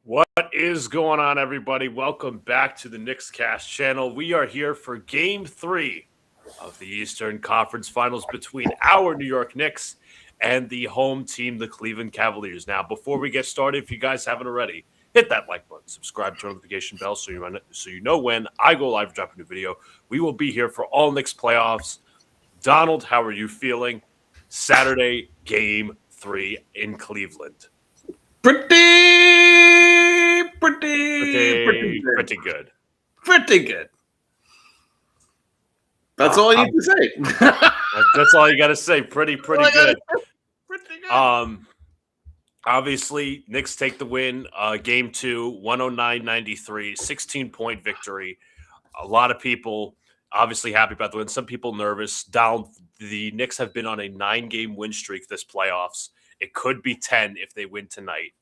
What is going on, everybody? Welcome back to the Knicks Cast channel. We are here for Game 3 of the Eastern Conference Finals between our New York Knicks and the home team, the Cleveland Cavaliers. Now, before we get started, if you guys haven't already, hit that like button, subscribe, turn notification bell so you know when I go live, drop a new video. We will be here for all Knicks playoffs. Donald, how are you feeling? Saturday, Game 3 in Cleveland. Pretty good. Pretty good. Pretty good. That's all I need to say. That's all you got to say. Pretty good. Pretty good. Obviously, Knicks take the win. Game 2, 109-93, 16-point victory. A lot of people obviously happy about the win. Some people nervous. The Knicks have been on a 9-game win streak this playoffs. It could be 10 if they win tonight.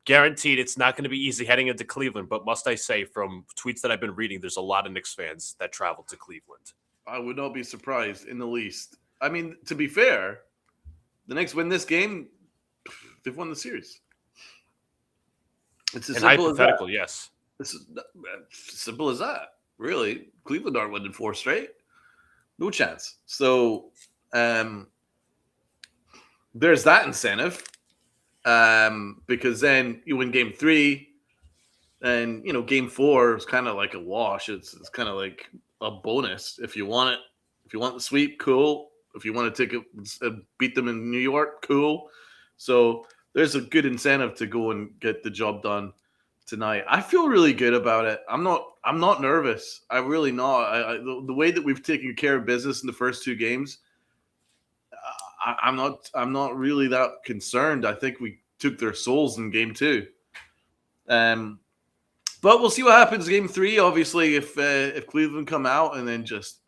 Guaranteed it's not going to be easy heading into Cleveland, but must I say, from tweets that I've been reading, there's a lot of Knicks fans that travel to Cleveland. I would not be surprised in the least. I mean, to be fair, the Knicks win this game, they've won the series. It's as simple as that. Yes. It's simple as that. Really, Cleveland aren't winning 4 straight. No chance. So, there's that incentive. Because then you win game 3, and game 4 is kind of like a wash. It's kind of like a bonus if you want it. If you want the sweep, cool. If you want to take it, beat them in New York, cool. So there's a good incentive to go and get the job done tonight. I feel really good about it. I'm not nervous. I'm really not. The way that we've taken care of business in the first 2 games, I'm not really that concerned. I think we took their souls in game 2. But we'll see what happens game 3. Obviously, if Cleveland come out and then just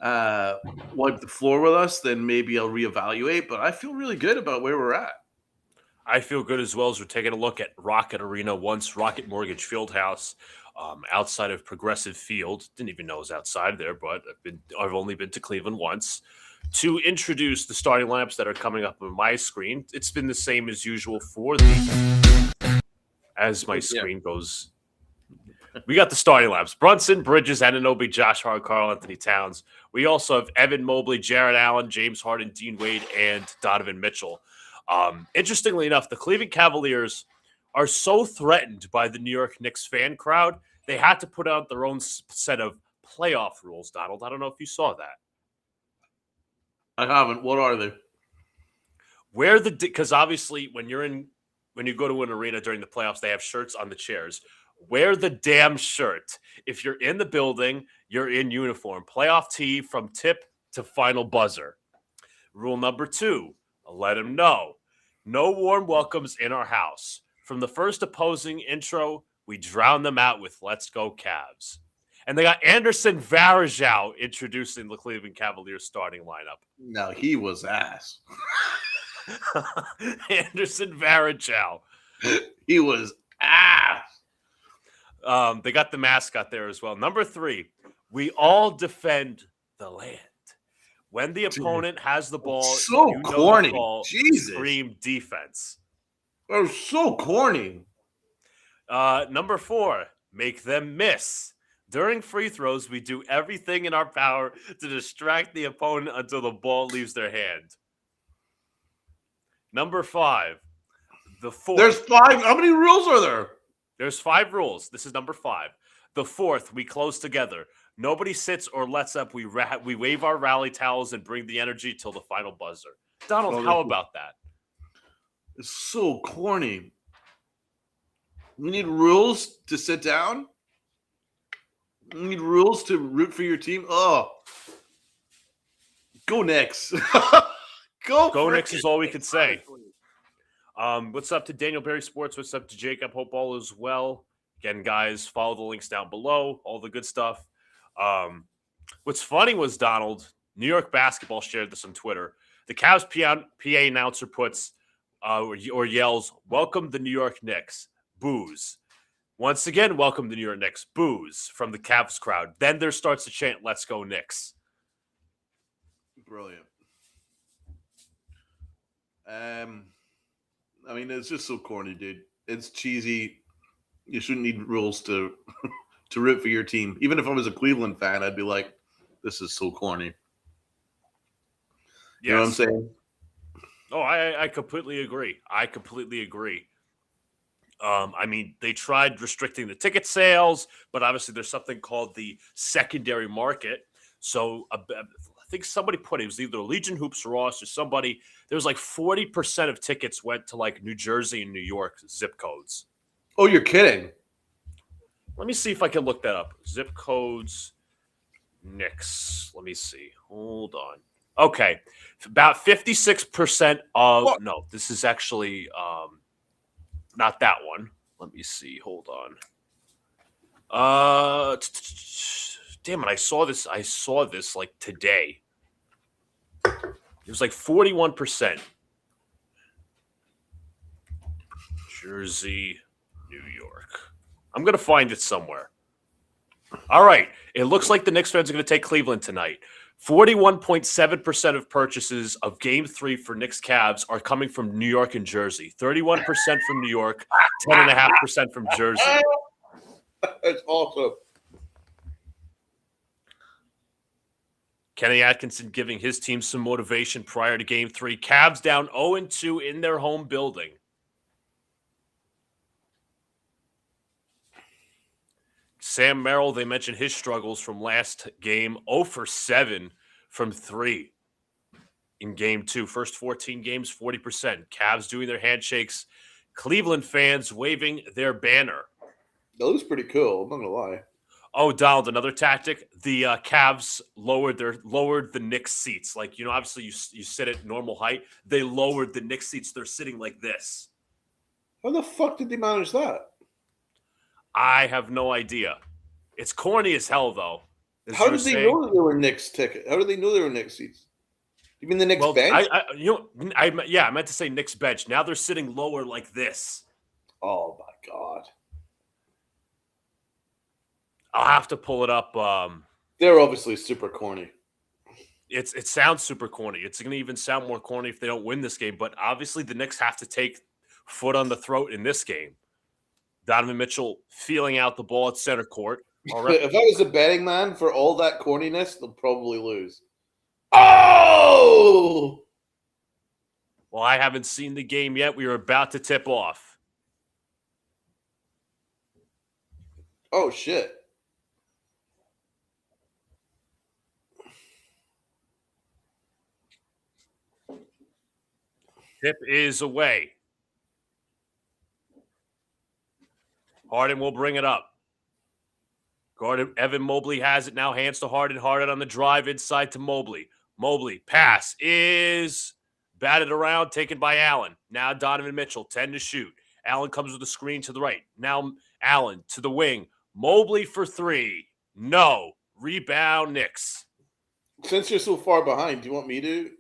wipe the floor with us, then maybe I'll reevaluate. But I feel really good about where we're at. I feel good as well as we're taking a look at Rocket Arena, once Rocket Mortgage Fieldhouse, outside of Progressive Field. Didn't even know it was outside there, but I've only been to Cleveland once. To introduce the starting lineups that are coming up on my screen, it's been the same as usual as my screen goes. We got the starting lineups: Brunson, Bridges, Anunoby, Josh Hart, Karl Anthony Towns. We also have Evan Mobley, Jarrett Allen, James Harden, Dean Wade, and Donovan Mitchell. Interestingly enough, the Cleveland Cavaliers are so threatened by the New York Knicks fan crowd, they had to put out their own set of playoff rules, Donald. I don't know if you saw that. I haven't. What are they? Because obviously when you go to an arena during the playoffs, they have shirts on the chairs. Wear the damn shirt. If you're in the building, you're in uniform. Playoff tee from tip to final buzzer. Rule number 2, let them know. No warm welcomes in our house. From the first opposing intro, we drown them out with "Let's Go Cavs." And they got Anderson Varejao introducing the Cleveland Cavaliers starting lineup. No, he was ass. Anderson Varejao. He was ass. They got the mascot there as well. Number 3, we all defend the land. When the opponent has the ball, so corny. Jesus. Scream defense. That was so corny. Number 4, make them miss. During free throws, we do everything in our power to distract the opponent until the ball leaves their hand. Number 5, the 4th. There's 5. How many rules are there? There's 5 rules. This is number 5. The 4th, we close together. Nobody sits or lets up. We wave our rally towels and bring the energy till the final buzzer. Donald, how about that? It's so corny. We need rules to sit down. We need rules to root for your team. Oh, go Knicks. Go Knicks is all we can say. What's up to Daniel Berry Sports? What's up to Jacob? Hope all is well. Again, guys, follow the links down below. All the good stuff. What's funny was, Donald, New York Basketball shared this on Twitter. The Cavs PA announcer puts or yells, "Welcome the New York Knicks." Boos. Once again, welcome the New York Knicks. Boos from the Cavs crowd. Then there starts to chant, "Let's go Knicks." Brilliant. I mean, it's just so corny, dude. It's cheesy. You shouldn't need rules to to root for your team. Even if I was a Cleveland fan, I'd be like, this is so corny. You know what I'm Yes. saying? Oh, I completely agree. I mean, they tried restricting the ticket sales, but obviously there's something called the secondary market. So I think somebody put it was either Legion Hoops Ross or somebody. There was like 40% of tickets went to like New Jersey and New York zip codes. Oh, you're kidding. Let me see if I can look that up. Zip codes, Knicks. Let me see. Hold on. Okay, about 56% of What? no. This is actually not that one. Let me see. Hold on. Damn it! I saw this like today. It was like 41%. Jersey, New York. I'm gonna find it somewhere. All right. It looks like the Knicks fans are going to take Cleveland tonight. 41.7% of purchases of Game 3 for Knicks Cavs are coming from New York and Jersey. 31% from New York, 10.5% from Jersey. That's awesome. Kenny Atkinson giving his team some motivation prior to Game 3. Cavs down 0-2 in their home building. Sam Merrill, they mentioned his struggles from last game. 0 for 7 from 3 in Game 2. First 14 games, 40%. Cavs doing their handshakes. Cleveland fans waving their banner. That looks pretty cool. I'm not gonna lie. Oh, Donald, another tactic. The Cavs lowered the Knicks seats. Like, obviously you sit at normal height. They lowered the Knicks seats. They're sitting like this. How the fuck did they manage that? I have no idea. It's corny as hell, though. How did they know that they were Knicks ticket? How did they know they were Knicks seats? You mean the Knicks bench? I meant to say Knicks bench. Now they're sitting lower like this. Oh my god. I'll have to pull it up. They're obviously super corny. It sounds super corny. It's going to even sound more corny if they don't win this game. But obviously, the Knicks have to take foot on the throat in this game. Donovan Mitchell feeling out the ball at center court. All right. If I was a betting man for all that corniness, they'll probably lose. Oh! Well, I haven't seen the game yet. We are about to tip off. Oh, shit. Tip is away. Harden will bring it up. Evan Mobley has it now. Hands to Harden. Harden on the drive inside to Mobley. Mobley pass is batted around, taken by Allen. Now Donovan Mitchell, 10 to shoot. Allen comes with a screen to the right. Now Allen to the wing. Mobley for 3. No. Rebound Knicks. Since you're so far behind, do you want me to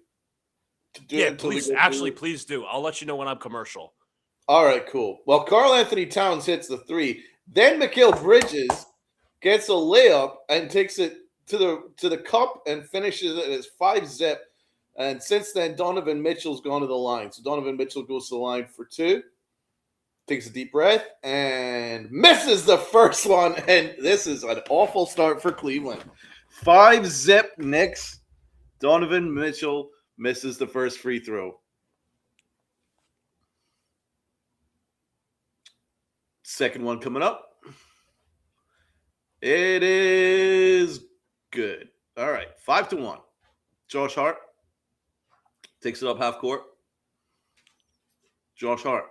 do yeah, it? Please, please do. I'll let you know when I'm commercial. All right, cool. Well, Karl Anthony Towns hits the 3. Then Mikal Bridges gets a layup and takes it to the cup and finishes it as 5-zip. And since then, Donovan Mitchell's gone to the line. So Donovan Mitchell goes to the line for 2. Takes a deep breath and misses the first one. And this is an awful start for Cleveland. 5-zip Knicks. Donovan Mitchell misses the first free throw. Second one coming up. It is good. All right, 5-1. Josh Hart takes it up half court. Josh Hart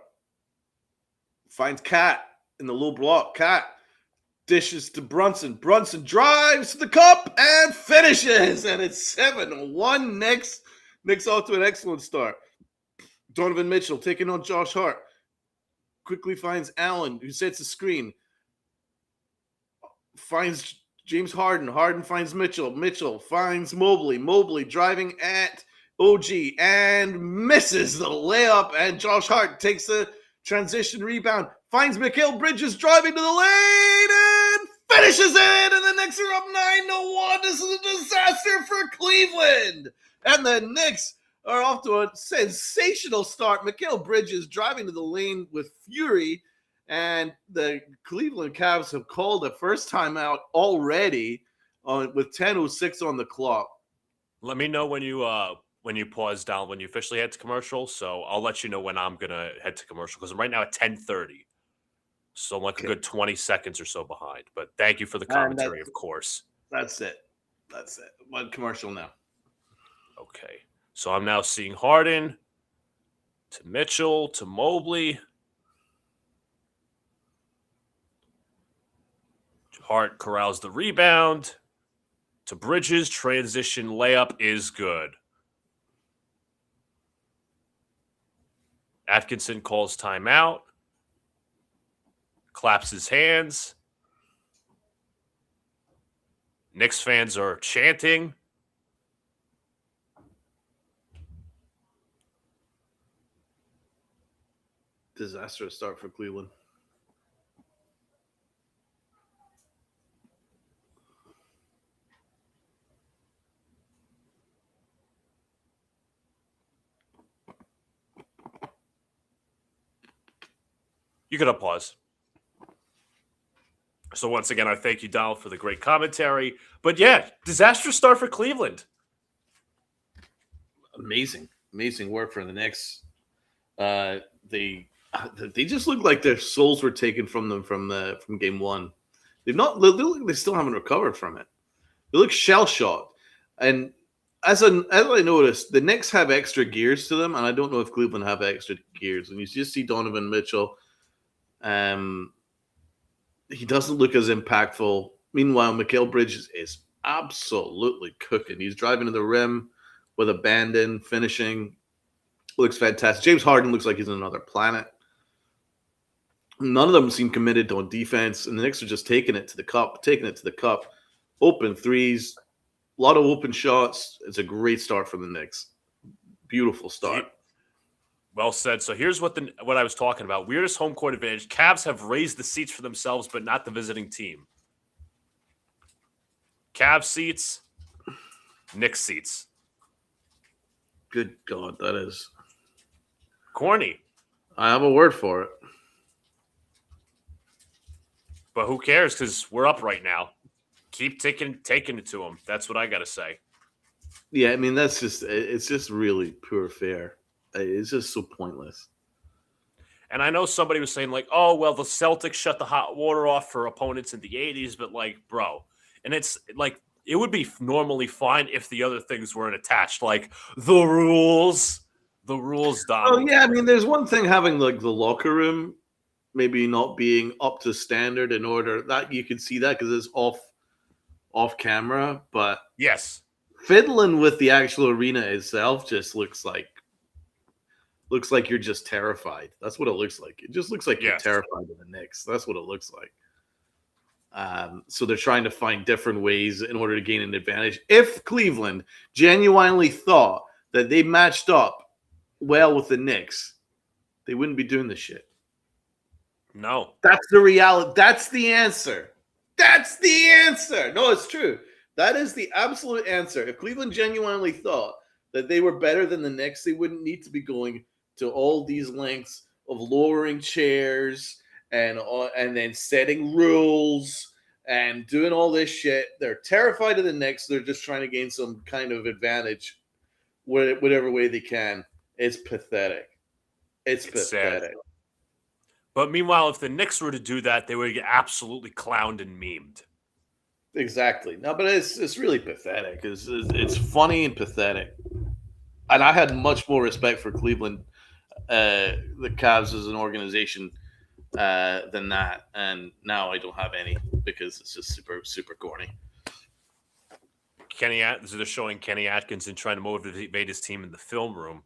finds Cat in the low block. Cat dishes to Brunson. Brunson drives to the cup and finishes. And it's 7-1 Knicks. Knicks off to an excellent start. Donovan Mitchell taking on Josh Hart. Quickly finds Allen, who sets a screen. Finds James Harden. Harden finds Mitchell. Mitchell finds Mobley. Mobley driving at OG and misses the layup. And Josh Hart takes a transition rebound. Finds Mikal Bridges driving to the lane and finishes it. And the Knicks are up 9-1. This is a disaster for Cleveland. And the Knicks are off to a sensational start. Mikal Bridges driving to the lane with fury And the Cleveland Cavs have called a first timeout already with 10:06 on the clock. Let me know when you pause down when you officially head to commercial. So I'll let you know when I'm gonna head to commercial because I'm right now at 10:30. So I'm like a good 20 seconds or so behind. But thank you for the And commentary, of course. that's it. That's it. One commercial now. Okay. So I'm now seeing Harden to Mitchell to Mobley. Hart corrals the rebound to Bridges. Transition layup is good. Atkinson calls timeout. Claps his hands. Knicks fans are chanting. Disastrous start for Cleveland. You could pause. So once again, I thank you, Donald, for the great commentary. But yeah, disastrous start for Cleveland. Amazing work for the Knicks. They just look like their souls were taken from them from game one. They still haven't recovered from it. They look shell shocked. And as I noticed, the Knicks have extra gears to them, and I don't know if Cleveland have extra gears. And you just see Donovan Mitchell. He doesn't look as impactful. Meanwhile, Mikal Bridges is absolutely cooking. He's driving to the rim with abandon, finishing. Looks fantastic. James Harden looks like he's on another planet. None of them seem committed on defense, and the Knicks are just taking it to the cup. Open threes, a lot of open shots. It's a great start for the Knicks. Beautiful start. Well said. So here's what I was talking about. Weirdest home court advantage. Cavs have raised the seats for themselves, but not the visiting team. Cavs seats, Knicks seats. Good God, that is corny. I have a word for it. But who cares? Because we're up right now. Keep taking it to them. That's what I got to say. Yeah, I mean, it's just really pure fair. It's just so pointless. And I know somebody was saying, like, oh, well, the Celtics shut the hot water off for opponents in the 80s, but, like, bro. And it's, like, it would be normally fine if the other things weren't attached. Like, the rules, Donald. Oh, yeah, I mean, there's one thing having, like, the locker room maybe not being up to standard in order. That you can see that because it's off camera. But yes, fiddling with the actual arena itself just looks like you're just terrified. That's what it looks like. It just looks like you're terrified of the Knicks. That's what it looks like. So they're trying to find different ways in order to gain an advantage. If Cleveland genuinely thought that they matched up well with the Knicks, they wouldn't be doing this shit. No. That's the reality. That's the answer. That's the answer. No, it's true. That is the absolute answer. If Cleveland genuinely thought that they were better than the Knicks, they wouldn't need to be going to all these lengths of lowering chairs and then setting rules and doing all this shit. They're terrified of the Knicks. They're just trying to gain some kind of advantage whatever way they can. It's pathetic. It's pathetic. Sad. But meanwhile, if the Knicks were to do that, they would get absolutely clowned and memed. Exactly. No, but it's really pathetic. It's funny and pathetic. And I had much more respect for Cleveland, the Cavs as an organization, than that. And now I don't have any because it's just super, super corny. They're showing Kenny Atkinson trying to motivate his team in the film room.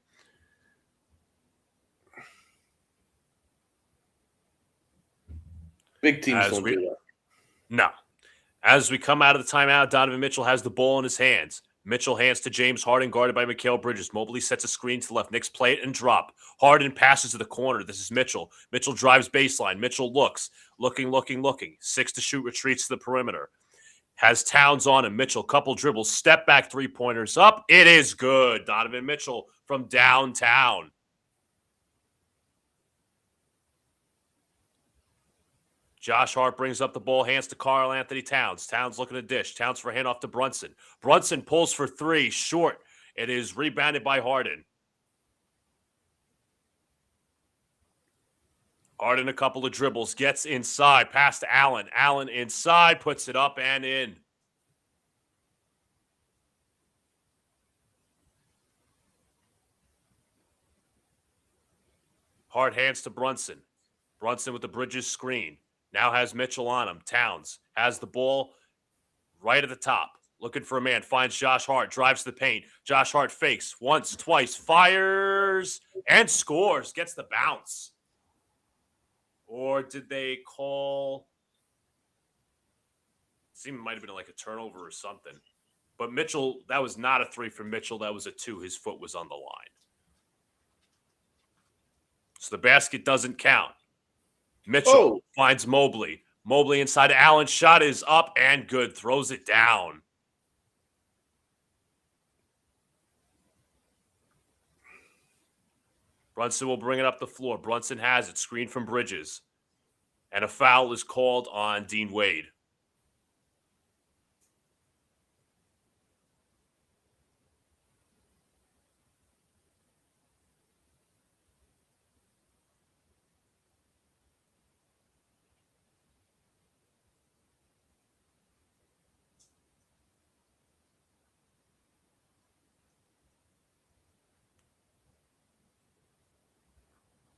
Big teams don't do that. No. As we come out of the timeout, Donovan Mitchell has the ball in his hands. Mitchell hands to James Harden, guarded by Mikal Bridges. Mobley sets a screen to the left. Knicks play it and drop. Harden passes to the corner. This is Mitchell. Mitchell drives baseline. Mitchell looking. 6 to shoot, retreats to the perimeter. Has Towns on him. Mitchell, couple dribbles, step back, three-pointers up. It is good. Donovan Mitchell from downtown. Josh Hart brings up the ball, hands to Karl Anthony Towns. Towns looking to dish. Towns for handoff to Brunson. Brunson pulls for three, short. It is rebounded by Harden. Harden a couple of dribbles, gets inside, pass to Allen. Allen inside, puts it up and in. Hart hands to Brunson. Brunson with the Bridges screen. Now has Mitchell on him. Towns has the ball right at the top. Looking for a man. Finds Josh Hart. Drives the paint. Josh Hart fakes. Once, twice. Fires. And scores. Gets the bounce. Or did they call... It seemed it might have been like a turnover or something. But Mitchell, that was not a three from Mitchell. That was a two. His foot was on the line. So the basket doesn't count. Mitchell finds Mobley. Mobley inside Allen. Shot is up and good. Throws it down. Brunson will bring it up the floor. Brunson has it. Screen from Bridges. And a foul is called on Dean Wade.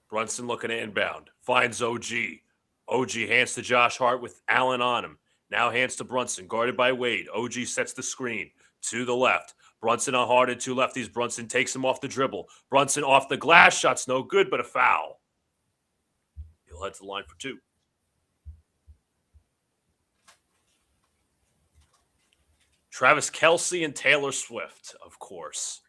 Brunson looking to inbound. Finds OG. OG hands to Josh Hart with Allen on him. Now hands to Brunson, guarded by Wade. OG sets the screen to the left. Brunson on Harden, two lefties. Brunson takes him off the dribble. Brunson off the glass. Shot's no good, but a foul. He'll head to the line for two. Travis Kelce and Taylor Swift, of course.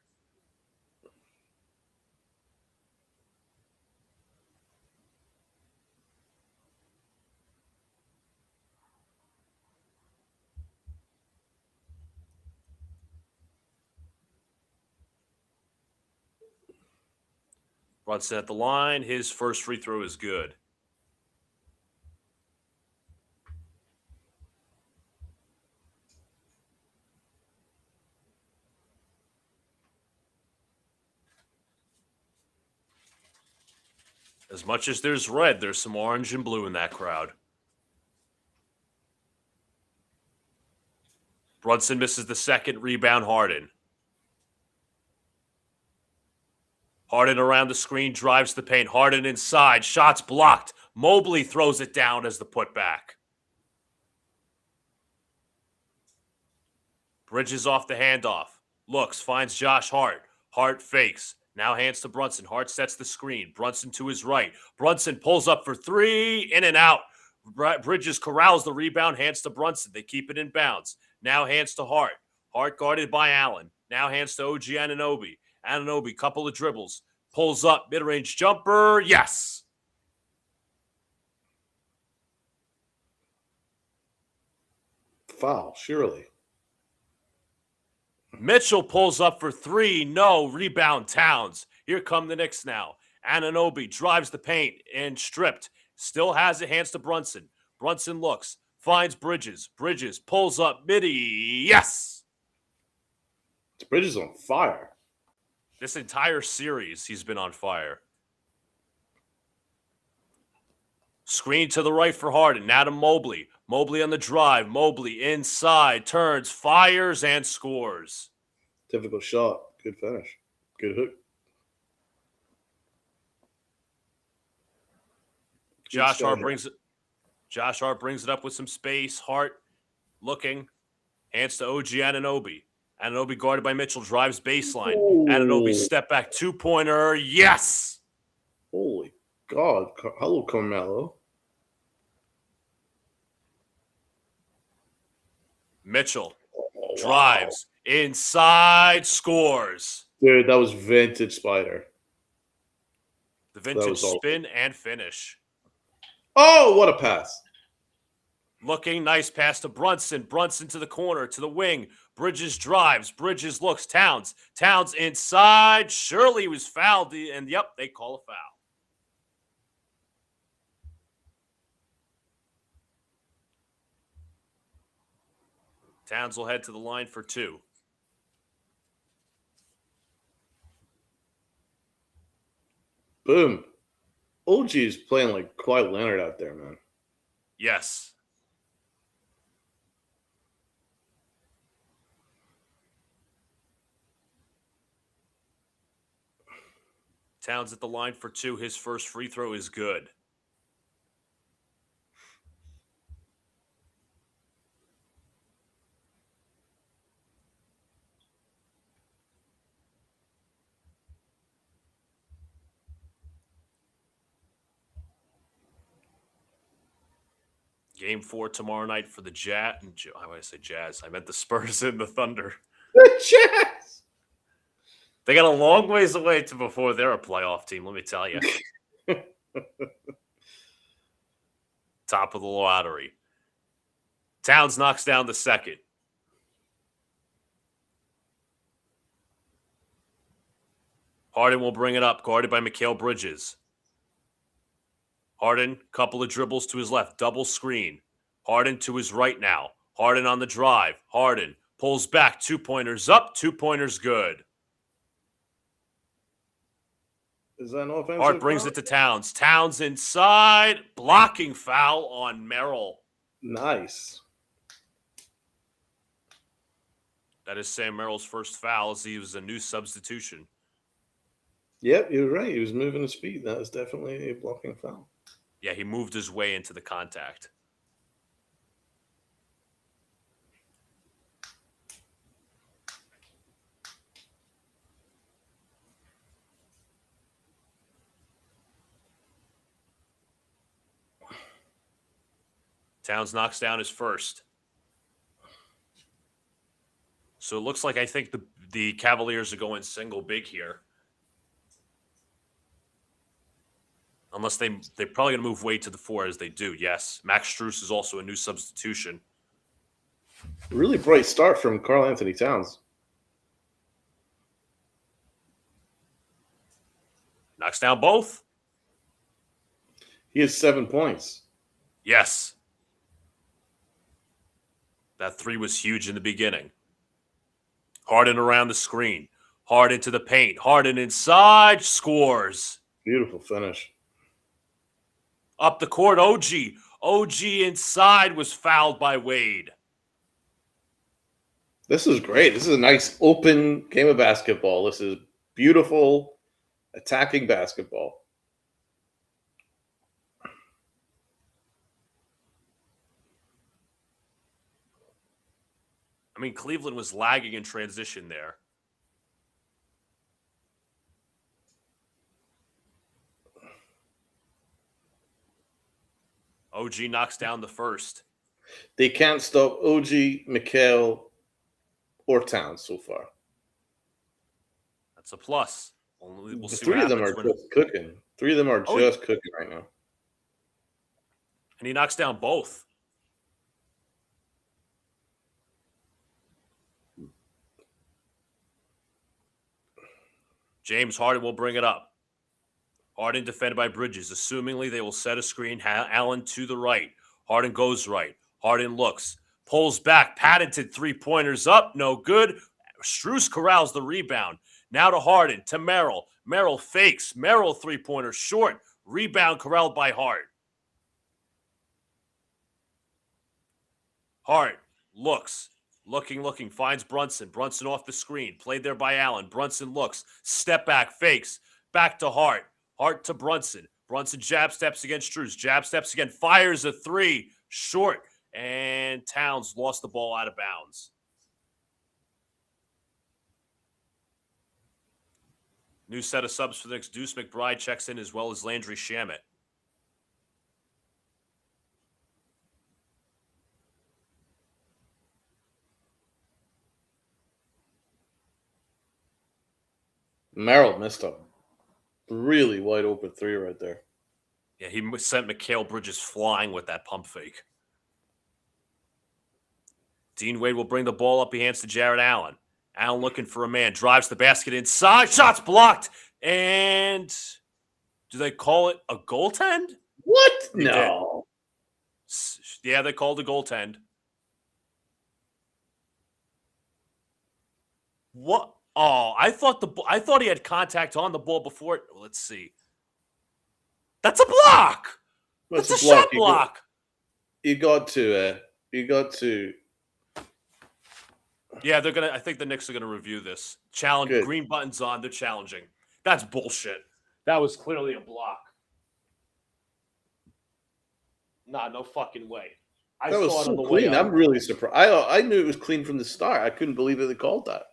Brunson at the line. His first free throw is good. As much as there's red, there's some orange and blue in that crowd. Brunson misses the second. Rebound, Harden. Harden around the screen, drives the paint. Harden inside. Shots blocked. Mobley throws it down as the putback. Bridges off the handoff. Looks, finds Josh Hart. Hart fakes. Now hands to Brunson. Hart sets the screen. Brunson to his right. Brunson pulls up for three. In and out. Bridges corrals the rebound. Hands to Brunson. They keep it in bounds. Now hands to Hart. Hart guarded by Allen. Now hands to OG Anunoby. Anunoby, couple of dribbles. Pulls up. Mid-range jumper. Yes. Foul, surely. Mitchell pulls up for three. No. Rebound, Towns. Here come the Knicks now. Anunoby drives the paint and stripped. Still has it. Hands to Brunson. Brunson looks. Finds Bridges. Bridges pulls up. Midi. Yes. Bridges on fire. This entire series, he's been on fire. Screen to the right for Harden. Now to Mobley. Mobley on the drive. Mobley inside. Turns, fires, and scores. Difficult shot. Good finish. Good hook. Josh Hart brings it up with some space. Hart looking. Hands to OG Anunoby. Anunoby guarded by Mitchell. Drives baseline. Ooh. Anunoby step back. Two-pointer. Yes! Holy God. Hello, Carmelo. Mitchell drives. Inside. Scores. Dude, that was vintage Spider. The vintage spin and finish. Oh, what a pass. Looking, nice pass to Brunson. Brunson to the corner, to the wing. Bridges drives. Bridges looks. Towns. Towns inside. Surely he was fouled. And, yep, they call a foul. Towns will head to the line for 2. Boom. OG is playing like Kawhi Leonard out there, man. Yes. Towns at the line for 2. His first free throw is good. Game 4 tomorrow night for the Jazz. I want to say Jazz. I meant the Spurs and the Thunder. The Jazz. They got a long ways away to before they're a playoff team, let me tell you. Top of the lottery. Towns knocks down the second. Harden will bring it up, guarded by Mikal Bridges. Harden, couple of dribbles to his left, double screen. Harden to his right now. Harden on the drive. Harden pulls back, 2-pointers up, 2-pointers good. Is that an offensive Hart brings it to Towns. Towns inside, blocking foul on Merrill. Nice. That is Sam Merrill's first foul as he was a new substitution. Yep, you're right. He was moving his feet. That was definitely a blocking foul. Yeah, he moved his way into the contact. Towns knocks down his first. So it looks like I think the Cavaliers are going single big here. Unless they're probably going to move way to the 4 as they do, yes. Max Strus is also a new substitution. Really bright start from Karl Anthony Towns. Knocks down both. He has 7 points. Yes. That 3 was huge in the beginning. Harden around the screen. Harden to the paint. Harden inside. Scores. Beautiful finish. Up the court, OG. OG inside was fouled by Wade. This is great. This is a nice open game of basketball. This is beautiful attacking basketball. I mean, Cleveland was lagging in transition there. OG knocks down the first. They can't stop OG, Mikal, or Towns so far. That's a plus. We'll see 3 of them are just cooking. 3 of them are just cooking right now. And he knocks down both. James Harden will bring it up. Harden defended by Bridges. Assumingly, they will set a screen. Allen to the right. Harden goes right. Harden looks. Pulls back. Patented 3-pointers up. No good. Strus corrals the rebound. Now to Harden. To Merrill. Merrill fakes. Merrill 3-pointer short. Rebound corralled by Hart. Hart looks. Looking. Finds Brunson. Brunson off the screen. Played there by Allen. Brunson looks. Step back. Fakes. Back to Hart. Hart to Brunson. Brunson jab steps against Strus. Jab steps again. Fires a 3. Short. And Towns lost the ball out of bounds. New set of subs for the Knicks. Deuce McBride checks in as well as Landry Shamet. Merrill missed a really wide open 3 right there. Yeah, he sent Mikal Bridges flying with that pump fake. Dean Wade will bring the ball up. He hands to Jared Allen. Allen looking for a man. Drives the basket inside. Shots blocked. And do they call it a goaltend? What? They no. did. Yeah, they called a goaltend. What? Oh, I thought he had contact on the ball before it. Let's see. That's a block. What's That's a a block? shot block. You got to. You got to. Yeah, they're gonna. I think the Knicks are gonna review this. Challenge. Good. Green buttons on. They're challenging. That's bullshit. That was clearly a block. Nah, no fucking way. I That saw was it on so the way clean. up. I'm really surprised. I knew it was clean from the start. I couldn't believe that they called that.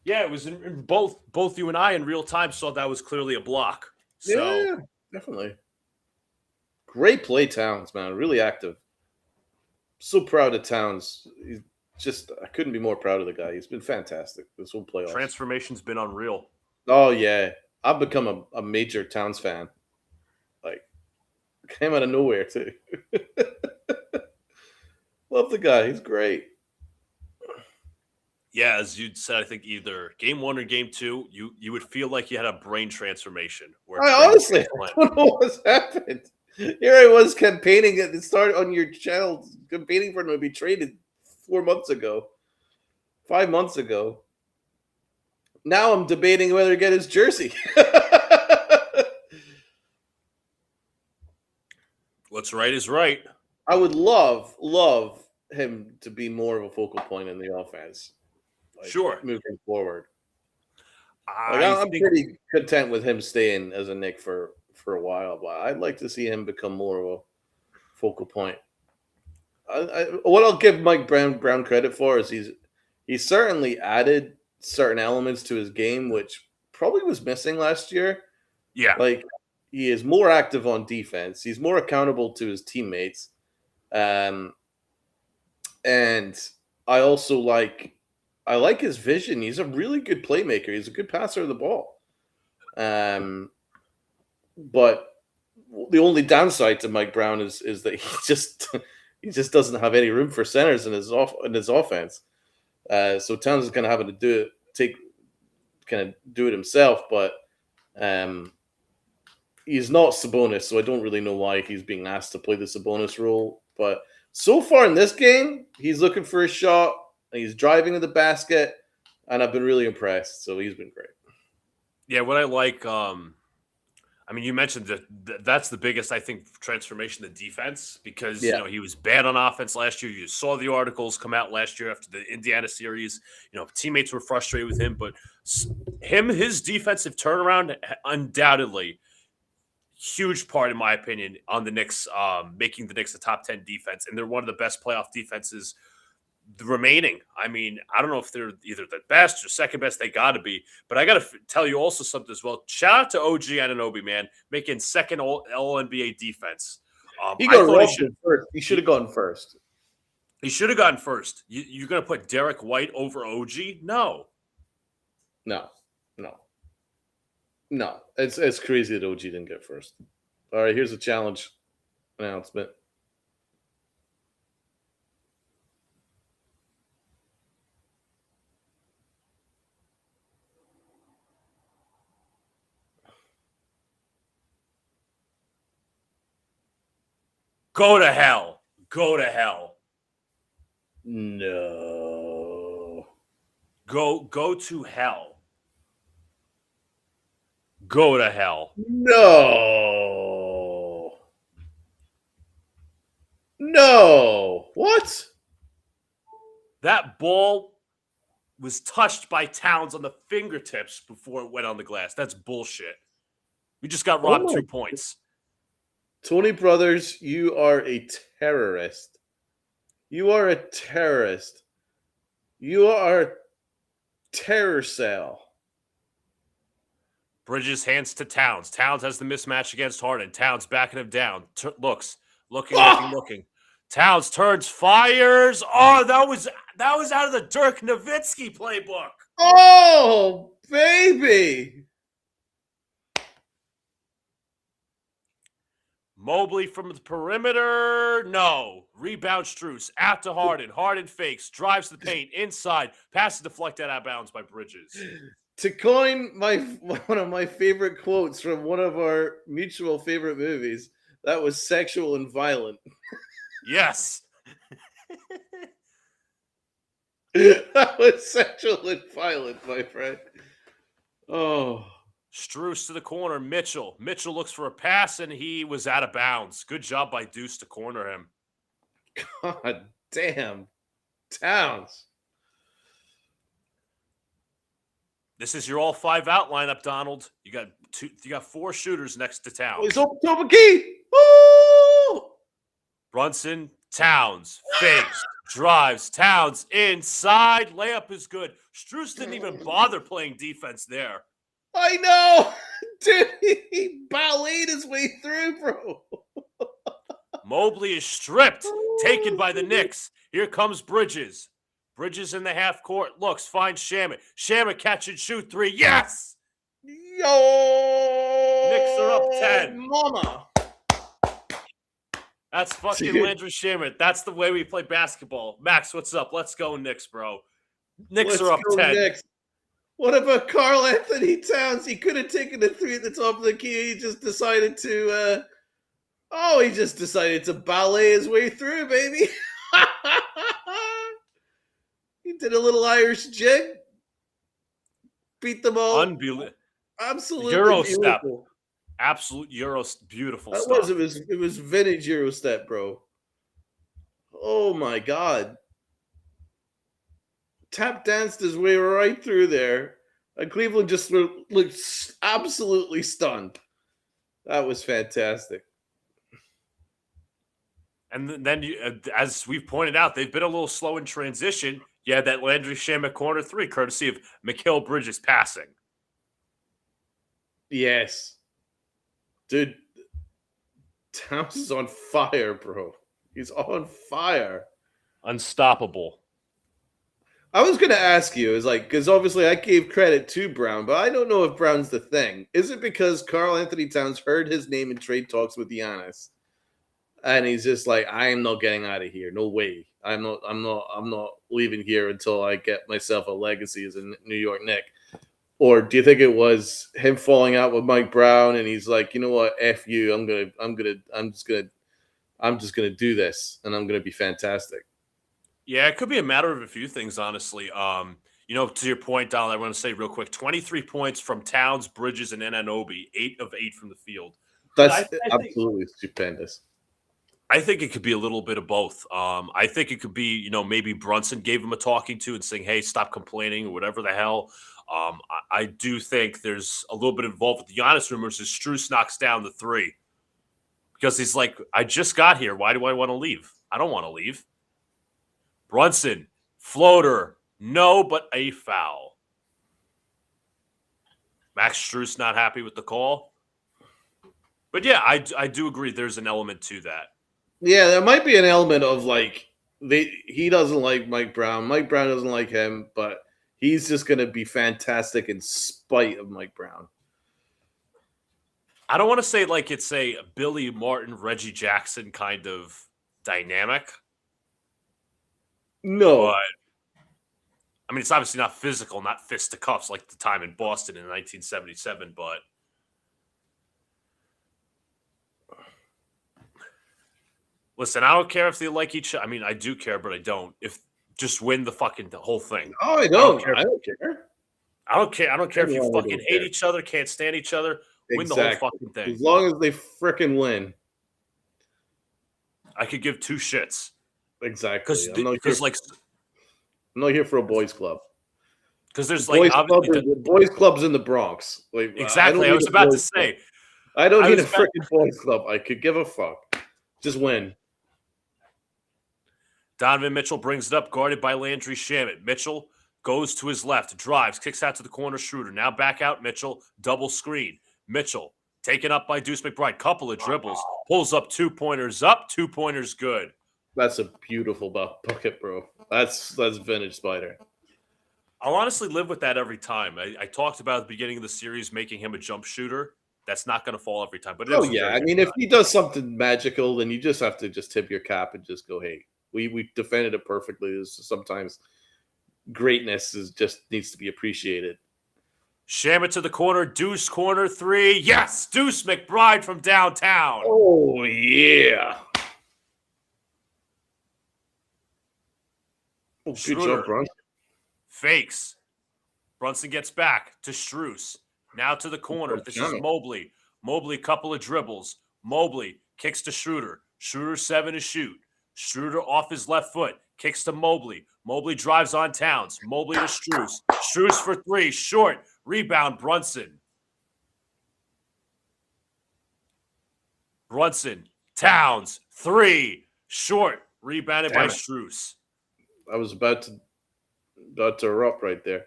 Yeah, it was in both you and I in real time saw that was clearly a block. So Yeah, definitely. Great play, Towns, man. Really active. So proud of Towns. He's just I couldn't be more proud of the guy. He's been fantastic this whole playoffs. transformation's been unreal. Oh yeah, I've become a major Towns fan. Like came out of nowhere too. Love the guy. He's great. Yeah, as you said, I think either game one or game two, you would feel like you had a brain transformation where I brain honestly transplant. don't know what's happened. Here I was campaigning at the start on your channel, campaigning for him to be traded 4 months ago, 5 months ago. Now I'm debating whether to get his jersey. What's right is right. I would love him to be more of a focal point in the offense, like Sure. moving forward. Like I I'm think pretty content with him staying as a Nick for a while, but I'd like to see him become more of a focal point. What I'll give Mike Brown credit for is he's certainly added certain elements to his game, which probably was missing last year. yeah. Like he is more active on defense. He's more accountable to his teammates. And I like his vision. He's a really good playmaker. He's a good passer of the ball. But the only downside to Mike Brown is that he just doesn't have any room for centers in his offense. So Towns is kind of having to do it himself, but he's not Sabonis, so I don't really know why he's being asked to play the Sabonis role. But so far in this game, he's looking for a shot, and he's driving to the basket, and I've been really impressed. So he's been great. Yeah, what I like, I mean, you mentioned that's the biggest, I think, transformation, the defense, because Yeah, he was bad on offense last year. You saw the articles come out last year after the Indiana series. Teammates were frustrated with him, but his defensive turnaround, undoubtedly, huge part, in my opinion, on the Knicks, making the Knicks a top 10 defense, and they're one of the best playoff defenses remaining. I mean, I don't know if they're either the best or second best. They got to be. But I got to tell you also something as well. Shout out to OG Anunoby, man, making second all NBA defense. he I got thought robbed in first. He should have gone first. he should have gotten first. You're going to put Derek White over OG? No. No, no, no. It's crazy that OG didn't get first. All right, here's a challenge announcement. Go to hell. Go to hell. No. Go to hell. Go to hell. No. No. What? That ball was touched by Towns on the fingertips before it went on the glass. That's bullshit. We just got Oh robbed my 2 points. Tony Brothers, you are a terrorist. You are a terrorist. You are a terror cell. Bridges hands to Towns. Towns has the mismatch against Harden. Towns backing him down. Looking. Towns turns, fires. Oh, that was out of the Dirk Nowitzki playbook. Oh, baby. Mobley from the perimeter. No. Rebound Strus. Out to Harden. Harden fakes. Drives to the paint. Inside. Passes deflected out of bounds by Bridges. To coin one of my favorite quotes from one of our mutual favorite movies, that was sexual and violent. Yes. That was sexual and violent, my friend. Oh. Strus to the corner. Mitchell. Mitchell looks for a pass, and he was out of bounds. Good job by Deuce to corner him. God damn. Towns. This is your all-5 out lineup, Donald. You got 4 shooters next to Towns. Oh, he's open top of key. Woo! Brunson, Towns, fakes, drives, Towns, inside. Layup is good. Strus didn't even bother playing defense there. I know. Dude, he balleted his way through, bro. Mobley is stripped, taken by the Knicks. Here comes Bridges. Bridges in the half court. Looks, finds Shamet. Shamet catch and shoot 3. Yes! Yo! Knicks are up 10. Mama. That's fucking Landry Shamet. That's the way we play basketball. Max, what's up? Let's go Knicks, bro. Knicks are up 10. Knicks. What about Karl Anthony Towns? He could have taken the 3 at the top of the key. He just decided to ballet his way through, baby. He did a little Irish jig. Beat them all. Unbelievable. Absolutely Euro beautiful. step. Absolute Euro, beautiful That stuff. it was vintage Euro step, bro. Oh my God. Tap danced his way right through there. And Cleveland just looked absolutely stunned. That was fantastic. And then, as we've pointed out, they've been a little slow in transition. Yeah, that Landry Shamet corner 3, courtesy of Mikal Bridges passing. Yes. Dude, Towns is on fire, bro. He's on fire. Unstoppable. I was going to ask you, because obviously I gave credit to Brown, but I don't know if Brown's the thing. Is it because Karl Anthony Towns heard his name in trade talks with Giannis, and he's just like, I am not getting out of here. No way. I'm not leaving here until I get myself a legacy as a New York Knick. Or do you think it was him falling out with Mike Brown, and he's like, you know what, F you, I'm just gonna do this, and I'm gonna be fantastic. Yeah, it could be a matter of a few things, honestly. To your point, Donald, I want to say real quick, 23 points from Towns, Bridges, and Anunoby, 8 of 8 from the field. That's absolutely stupendous. I think it could be a little bit of both. I think it could be, maybe Brunson gave him a talking to and saying, hey, stop complaining or whatever the hell. I do think there's a little bit involved with the Giannis rumors as Strus knocks down the 3. Because he's like, I just got here. Why do I want to leave? I don't want to leave. Brunson, floater, no, but a foul. Max Strus not happy with the call. But yeah, I do agree there's an element to that. Yeah, there might be an element of he doesn't like Mike Brown. Mike Brown doesn't like him, but he's just going to be fantastic in spite of Mike Brown. I don't want to say like it's a Billy Martin, Reggie Jackson kind of dynamic. No. But, I mean, it's obviously not physical, not fisticuffs like the time in Boston in 1977, but listen, I don't care if they like each other. I mean, I do care, but I don't. If just win the whole thing. Oh, I don't care. I don't care. I don't care if you fucking hate each other, can't stand each other. Win the whole fucking thing. As long as they frickin' win. I could give 2 shits. Exactly. I'm not here for a boys' club. Because there's the boys' club's in the Bronx. Exactly. I was about to say. I don't need a freaking boys' club. I could give a fuck. Just win. Donovan Mitchell brings it up, guarded by Landry Shamet. Mitchell goes to his left, drives, kicks out to the corner. Schroeder. Now back out. Mitchell, double screen. Mitchell taken up by Deuce McBride. Couple of dribbles. Pulls up 2-pointers up. 2-pointers good. That's a beautiful bucket, bro. That's vintage Spider. I'll honestly live with that every time. I talked about at the beginning of the series making him a jump shooter. That's not going to fall every time. But I mean, if he does something magical, then you just have to just tip your cap and just go, hey, we defended it perfectly. Sometimes greatness just needs to be appreciated. Shamet to the corner, Deuce corner 3. Yes, Deuce McBride from downtown. Oh, yeah. Oh, good job, Brunson. fakes. Brunson gets back to Strus. Now to the corner. This is Mobley. Mobley, couple of dribbles. Mobley kicks to Schroeder. Schroeder 7 to shoot. Schroeder off his left foot. Kicks to Mobley. Mobley drives on Towns. Mobley to Strus. Strus for 3. Short. Rebound, Brunson. Brunson. Towns. 3. Short. Rebounded by Strus. I was about to erupt right there.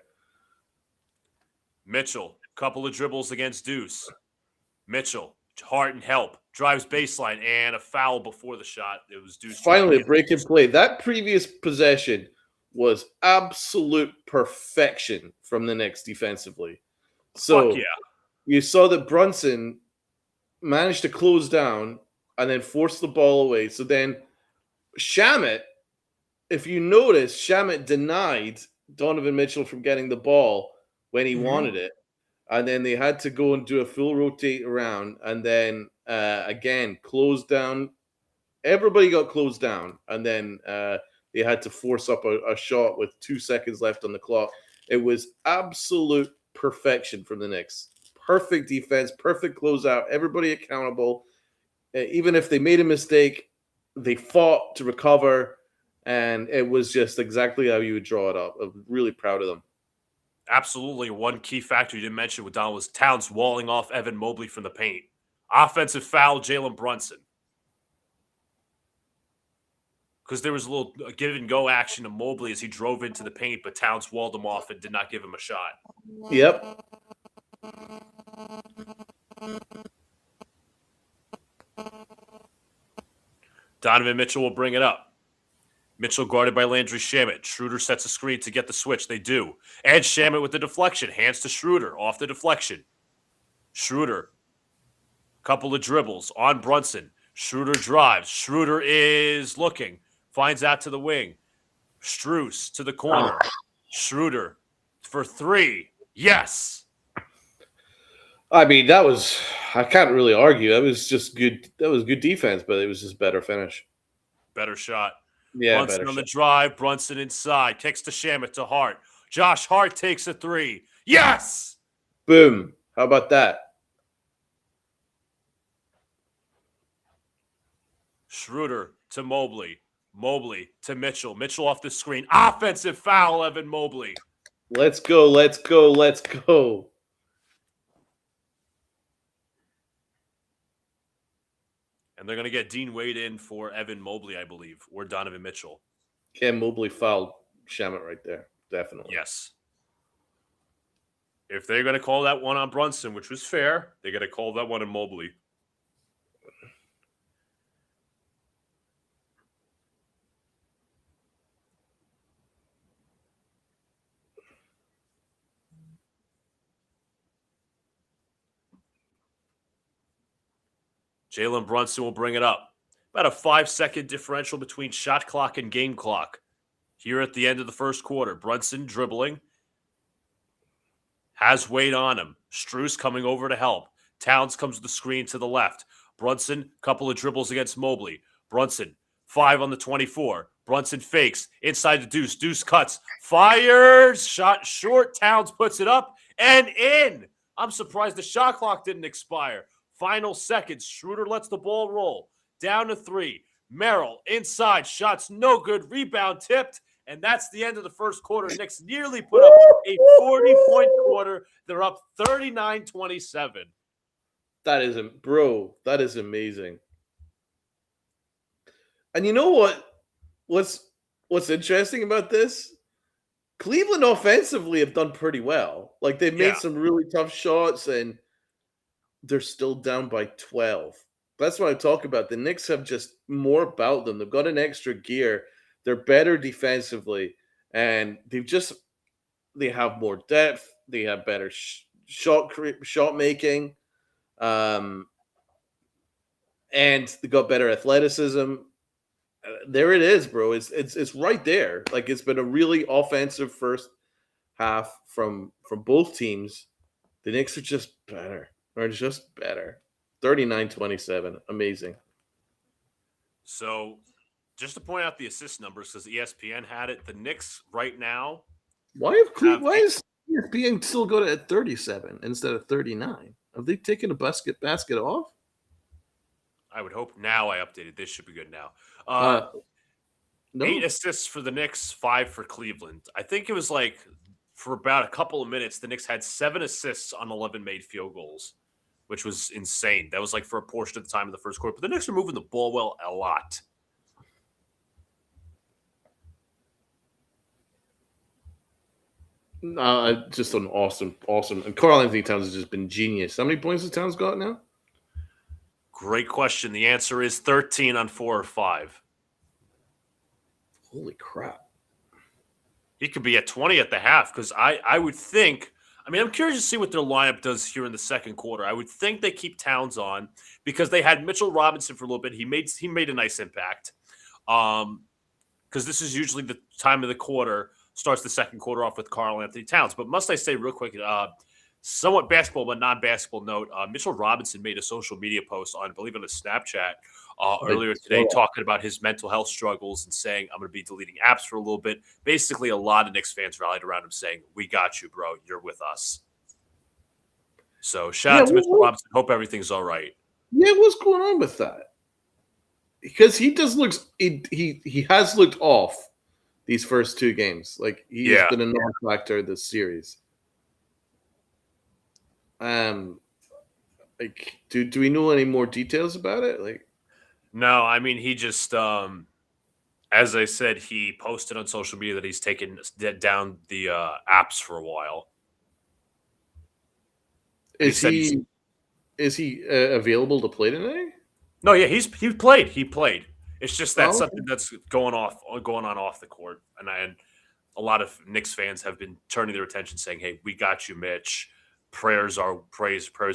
Mitchell, couple of dribbles against Deuce. Mitchell, hard and help, drives baseline, and a foul before the shot. It was Deuce. Finally, a break and play. That previous possession was absolute perfection from the Knicks defensively. So you saw that Brunson managed to close down and then force the ball away. So then Shamet, if you notice, Shamet denied Donovan Mitchell from getting the ball when he wanted it. And then they had to go and do a full rotate around and then again close down. Everybody got closed down. And then they had to force up a shot with 2 seconds left on the clock. It was absolute perfection from the Knicks. Perfect defense, perfect closeout, everybody accountable. Even if they made a mistake, they fought to recover. And it was just exactly how you would draw it up. I'm really proud of them. Absolutely. One key factor you didn't mention with Don was Towns walling off Evan Mobley from the paint. Offensive foul, Jalen Brunson. Because there was a little give and go action to Mobley as he drove into the paint, but Towns walled him off and did not give him a shot. Yep. Donovan Mitchell will bring it up. Mitchell guarded by Landry Shamet. Schroeder sets a screen to get the switch. They do. And Shamet with the deflection. Hands to Schroeder. Off the deflection. Schroeder. Couple of dribbles on Brunson. Schroeder drives. Schroeder is looking. Finds out to the wing. Strus to the corner. Schroeder for 3. Yes. I mean, I can't really argue. That was just good. That was good defense, but it was just better finish. Better shot. Yeah, Brunson on the drive. Brunson inside. Kicks to Shamet to Hart. Josh Hart takes a 3. Yes! Boom. How about that? Schroeder to Mobley. Mobley to Mitchell. Mitchell off the screen. Offensive foul, Evan Mobley. Let's go. Let's go. Let's go. And they're going to get Dean Wade in for Evan Mobley, I believe, or Donovan Mitchell. Ken Mobley fouled Shamet right there. Definitely. Yes. If they're going to call that one on Brunson, which was fair, they're going to call that one on Mobley. Jalen Brunson will bring it up. About a 5-second differential between shot clock and game clock. Here at the end of the first quarter, Brunson dribbling. Has Wade on him. Strus coming over to help. Towns comes with the screen to the left. Brunson, couple of dribbles against Mobley. Brunson, 5 on the 24. Brunson fakes. Inside to Deuce. Deuce cuts. Fires. Shot short. Towns puts it up and in. I'm surprised the shot clock didn't expire. Final seconds. Schroeder lets the ball roll. Down to 3. Merrill inside. Shots no good. Rebound tipped. And that's the end of the first quarter. Knicks nearly put up a 40-point quarter. They're up 39-27. That is amazing. And you know what? What's interesting about this? Cleveland offensively have done pretty well. Like they've made some really tough shots and they're still down by 12. That's what I talk about. The Knicks have just more about them. They've got an extra gear. They're better defensively, and they have more depth. They have better shot making, and they got better athleticism. There it is, bro. It's right there. Like it's been a really offensive first half from both teams. The Knicks are just better. They're just better. 39-27. Amazing. So, just to point out the assist numbers, because ESPN had it, the Knicks right now Have Why is ESPN still got it at 37 instead of 39? Have they taken a basket off? I would hope now I updated. This should be good now. Uh, 8 no. assists for the Knicks, 5 for Cleveland. I think it was like for about a couple of minutes, the Knicks had 7 assists on 11 made field goals, which was insane. That was like for a portion of the time in the first quarter. But the Knicks are moving the ball well a lot. Just an awesome. And Carl Anthony Towns has just been genius. How many points has Towns got now? Great question. The answer is 13 on 4 or 5. Holy crap. He could be at 20 at the half because I would think. I mean, I'm curious to see what their lineup does here in the second quarter. I would think they keep Towns on because they had Mitchell Robinson for a little bit. He made a nice impact. Because this is usually the time of the quarter, starts the second quarter off with Karl Anthony Towns. But must I say real quick, somewhat basketball but non-basketball note, Mitchell Robinson made a social media post on, I believe, on a Snapchat earlier today talking about his mental health struggles and saying, I'm going to be deleting apps for a little bit. Basically, a lot of Knicks fans rallied around him saying, we got you, bro. You're with us. So shout out to Mitchell Robinson. Hope everything's all right. Yeah, what's going on with that? Because he does look he has looked off these first 2 games. Like he has been a non-factor this series. Like do we know any more details about it? Like no, I mean he just as I said, he posted on social media that he's taken down the apps for a while. Is he available to play tonight? No, yeah, he played. He played. It's just that's something that's going on off the court, and a lot of Knicks fans have been turning their attention, saying, "Hey, we got you, Mitch. Prayers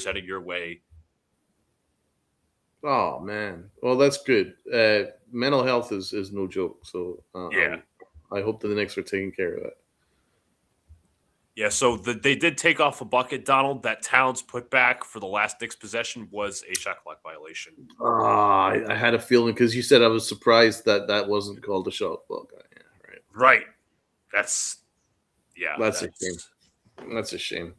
heading your way." Oh man, well that's good. Mental health is no joke, so I hope that the Knicks are taking care of that. Yeah, so they did take off a bucket, Donald. That Towns put back for the last Knicks possession was a shot clock violation. I had a feeling because you said I was surprised that wasn't called a shot clock. Yeah, right. Right. That's a shame. That's a shame.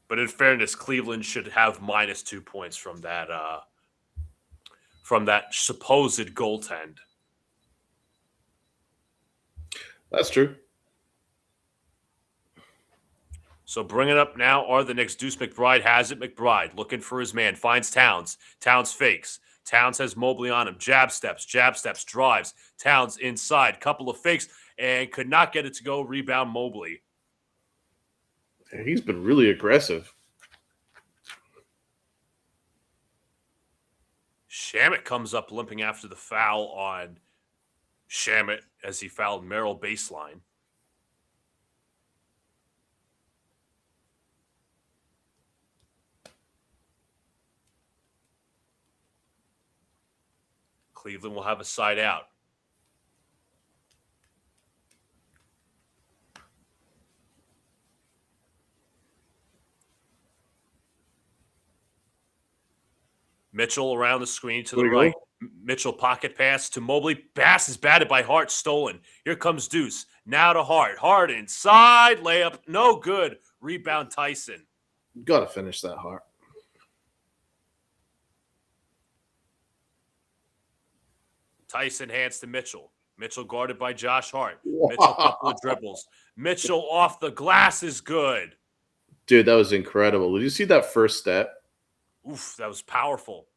But in fairness, Cleveland should have minus 2 points from that supposed goaltend. That's true. So bring it up now are the Knicks. Deuce McBride has it. McBride looking for his man. Finds Towns. Towns fakes. Towns has Mobley on him. Jab steps, drives. Towns inside. Couple of fakes and could not get it to go. Rebound Mobley. He's been really aggressive. Shamet comes up limping after the foul on Shamet as he fouled Merrill baseline. Cleveland will have a side out. Mitchell around the screen to the right. Mitchell pocket pass to Mobley. Pass is batted by Hart, stolen. Here comes Deuce. Now to Hart. Hart inside. Layup. No good. Rebound Tyson. Got to finish that, Hart. Tyson hands to Mitchell. Mitchell guarded by Josh Hart. Mitchell couple of dribbles. Mitchell off the glass is good. Dude, that was incredible. Did you see that first step? Oof, that was powerful.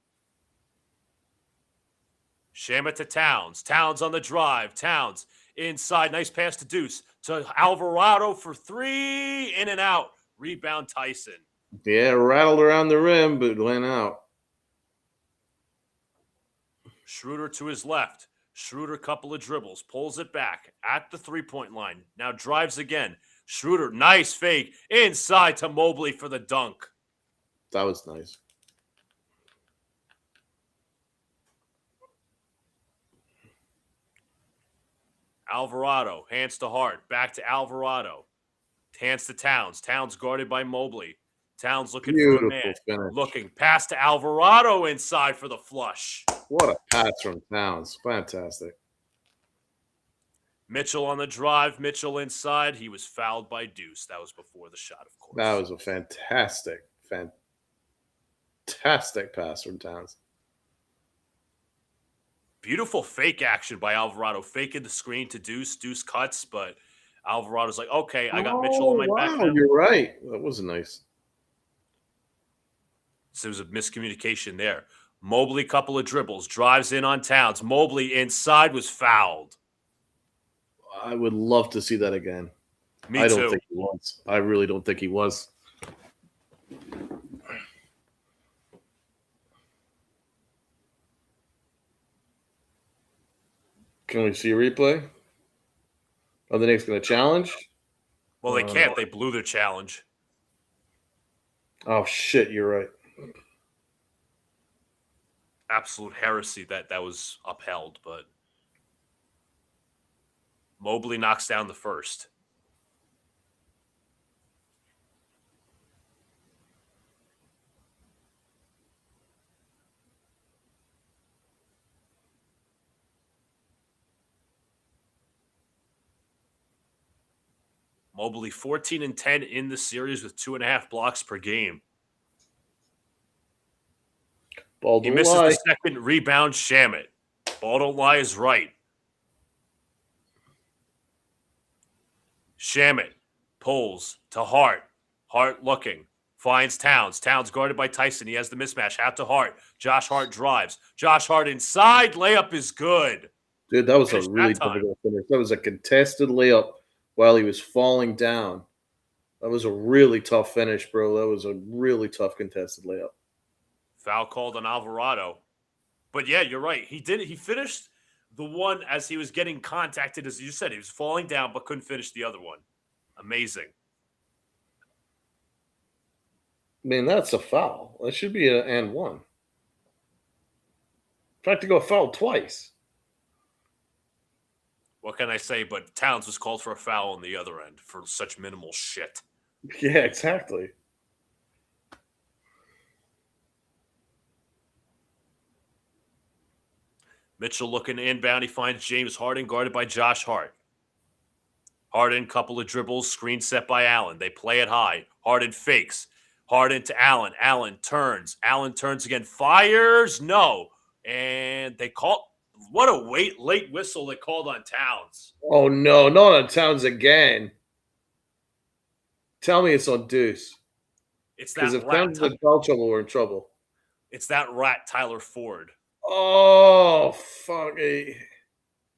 Shamet to Towns. Towns on the drive. Towns inside. Nice pass to Deuce. To Alvarado for 3. In and out. Rebound Tyson. Yeah, rattled around the rim, but went out. Schroeder to his left. Schroeder, couple of dribbles. Pulls it back at the three-point line. Now drives again. Schroeder, nice fake. Inside to Mobley for the dunk. That was nice. Alvarado, hands to Hart. Back to Alvarado. Hands to Towns. Towns guarded by Mobley. Towns looking for a man. Beautiful finish. Looking pass to Alvarado inside for the flush. What a pass from Towns. Fantastic. Mitchell on the drive. Mitchell inside. He was fouled by Deuce. That was before the shot, of course. That was a fantastic pass from Towns. Beautiful fake action by Alvarado. Faking the screen to Deuce. Deuce cuts, but Alvarado's like, okay, I got Mitchell on my back now. You're right. That was nice. So there was a miscommunication there. Mobley, couple of dribbles, drives in on Towns. Mobley inside was fouled. I would love to see that again. Me I too. don't think he was. I really don't think he was. Can we see a replay? Are the Knicks going to challenge? Well, they can't. They blew their challenge. Oh, shit. You're right. Absolute heresy that was upheld, but Mobley knocks down the first. Mobley 14 and 10 in the series with 2.5 blocks per game. Ball He don't misses lie. the second rebound. Shamit. Ball don't lie is right. Shamit pulls to Hart. Hart looking. Finds Towns. Towns guarded by Tyson. He has the mismatch. Hat to Hart. Josh Hart drives. Josh Hart inside. Layup is good. Dude, that was Finish a really that time. difficult finish. That was a contested layup while he was falling down. That was a really tough finish, bro. That was a really tough contested layup. Foul called on Alvarado. But yeah, you're right. He finished the one as he was getting contacted, as you said. He was falling down but couldn't finish the other one. Amazing. Man, that's a foul. That should be an and one. In fact, to go foul twice. What can I say? But Towns was called for a foul on the other end for such minimal shit. Yeah, exactly. Mitchell looking inbound. He finds James Harden guarded by Josh Hart. Harden, couple of dribbles, screen set by Allen. They play it high. Harden fakes. Harden to Allen. Allen turns. Allen turns again. Fires. No. And they call. What a late whistle they called on Towns. Oh, no. Not on Towns again. Tell me it's on Deuce. It's Because that if Towns is in foul trouble, we're in trouble. It's that rat Tyler Ford. Oh, fuck.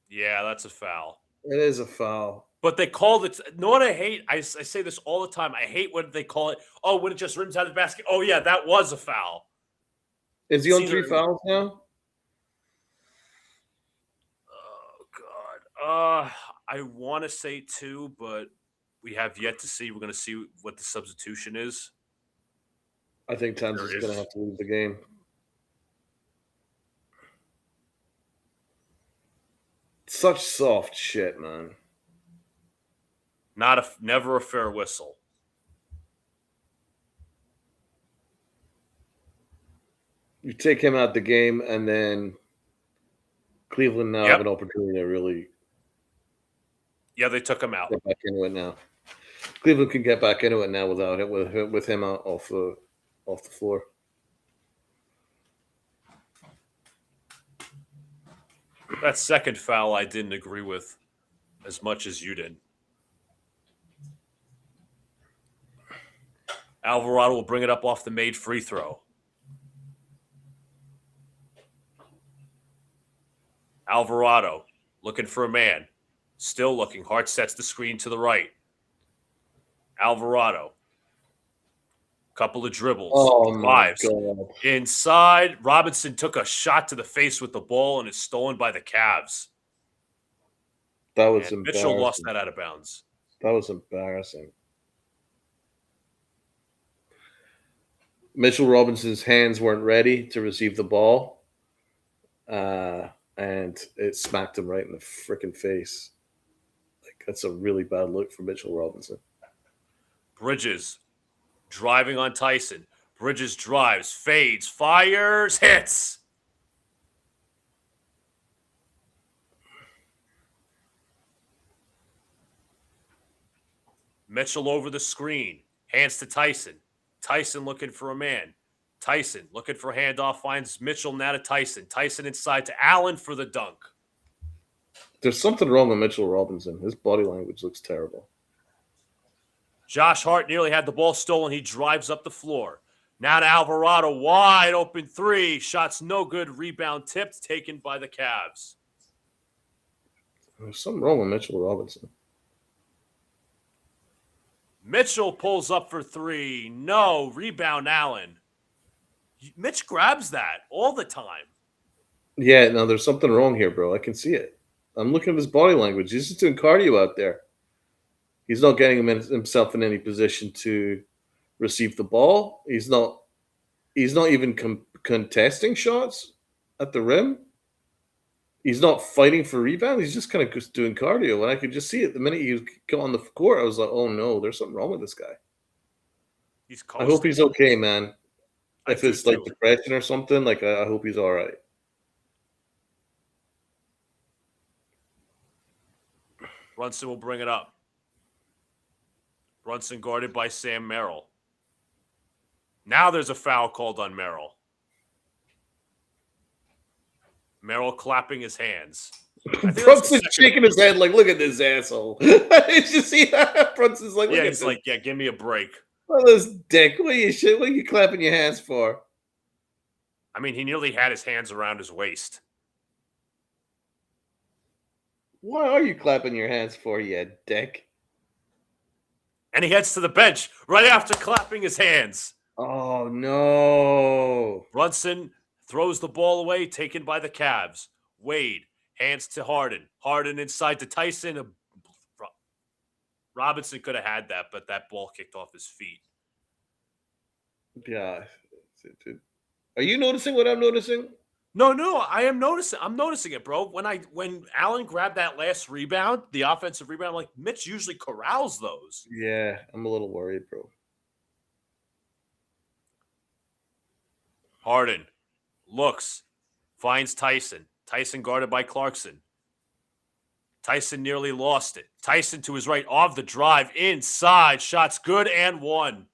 Yeah, that's a foul. It is a foul. But they called it. You know what I hate? I say this all the time. I hate when they call it. Oh, when it just rims out of the basket. Oh yeah, that was a foul. Is he on 3 fouls now? Oh God. I want to say 2, but we have yet to see. We're going to see what the substitution is. I think Towns is going to have to leave the game. Such soft shit, man. Never a fair whistle. You take him out the game, and then Cleveland now have an opportunity to really. Yeah, they took him out. Get back into it now. Cleveland can get back into it now without it with him off the floor. That second foul I didn't agree with as much as you did. Alvarado will bring it up off the made free throw. Alvarado looking for a man. Still looking. Hart sets the screen to the right. Alvarado. Couple of dribbles. Oh, drives. my God. Inside. Robinson took a shot to the face with the ball and is stolen by the Cavs. That was embarrassing. Mitchell lost that out of bounds. That was embarrassing. Mitchell Robinson's hands weren't ready to receive the ball, and it smacked him right in the freaking face. Like, that's a really bad look for Mitchell Robinson. Bridges driving on Tyson. Bridges drives, fades, fires, hits. Mitchell over the screen, hands to Tyson. Tyson looking for a man. Tyson looking for a handoff, finds Mitchell, now to Tyson. Tyson inside to Allen for the dunk. There's something wrong with Mitchell Robinson. His body language looks terrible. Josh Hart nearly had the ball stolen. He drives up the floor. Now to Alvarado, wide open three. Shots no good. Rebound tipped, taken by the Cavs. There's something wrong with Mitchell Robinson. Mitchell pulls up for three. No. Rebound Allen. Mitch grabs that all the time. Yeah, no, there's something wrong here, bro. I can see it. I'm looking at his body language. He's just doing cardio out there. He's not getting himself in any position to receive the ball. He's not even contesting shots at the rim. He's not fighting for rebound. He's just kind of just doing cardio. And I could just see it. The minute he got on the court, I was like, oh, no, there's something wrong with this guy. I hope he's okay, man. If it's like depression or something, like I hope he's all right. Brunson will bring it up. Brunson guarded by Sam Merrill. Now there's a foul called on Merrill. Merrill clapping his hands. Brunson's shaking his head like, look at this asshole. Did you see that? Brunson's like, yeah, he's like, yeah, give me a break. Oh, this dick. What are you clapping your hands for? I mean, he nearly had his hands around his waist. Why are you clapping your hands for, you dick? And he heads to the bench right after clapping his hands. Oh, no. Brunson throws the ball away, taken by the Cavs. Wade, hands to Harden. Harden inside to Tyson. Robinson could have had that, but that ball kicked off his feet. Yeah. Are you noticing what I'm noticing? No, I am noticing. I'm noticing it, bro. When Allen grabbed that last rebound, the offensive rebound, I'm like, Mitch usually corrals those. Yeah, I'm a little worried, bro. Harden looks, finds Tyson. Tyson guarded by Clarkson. Tyson nearly lost it. Tyson to his right off the drive, inside. Shots good and one.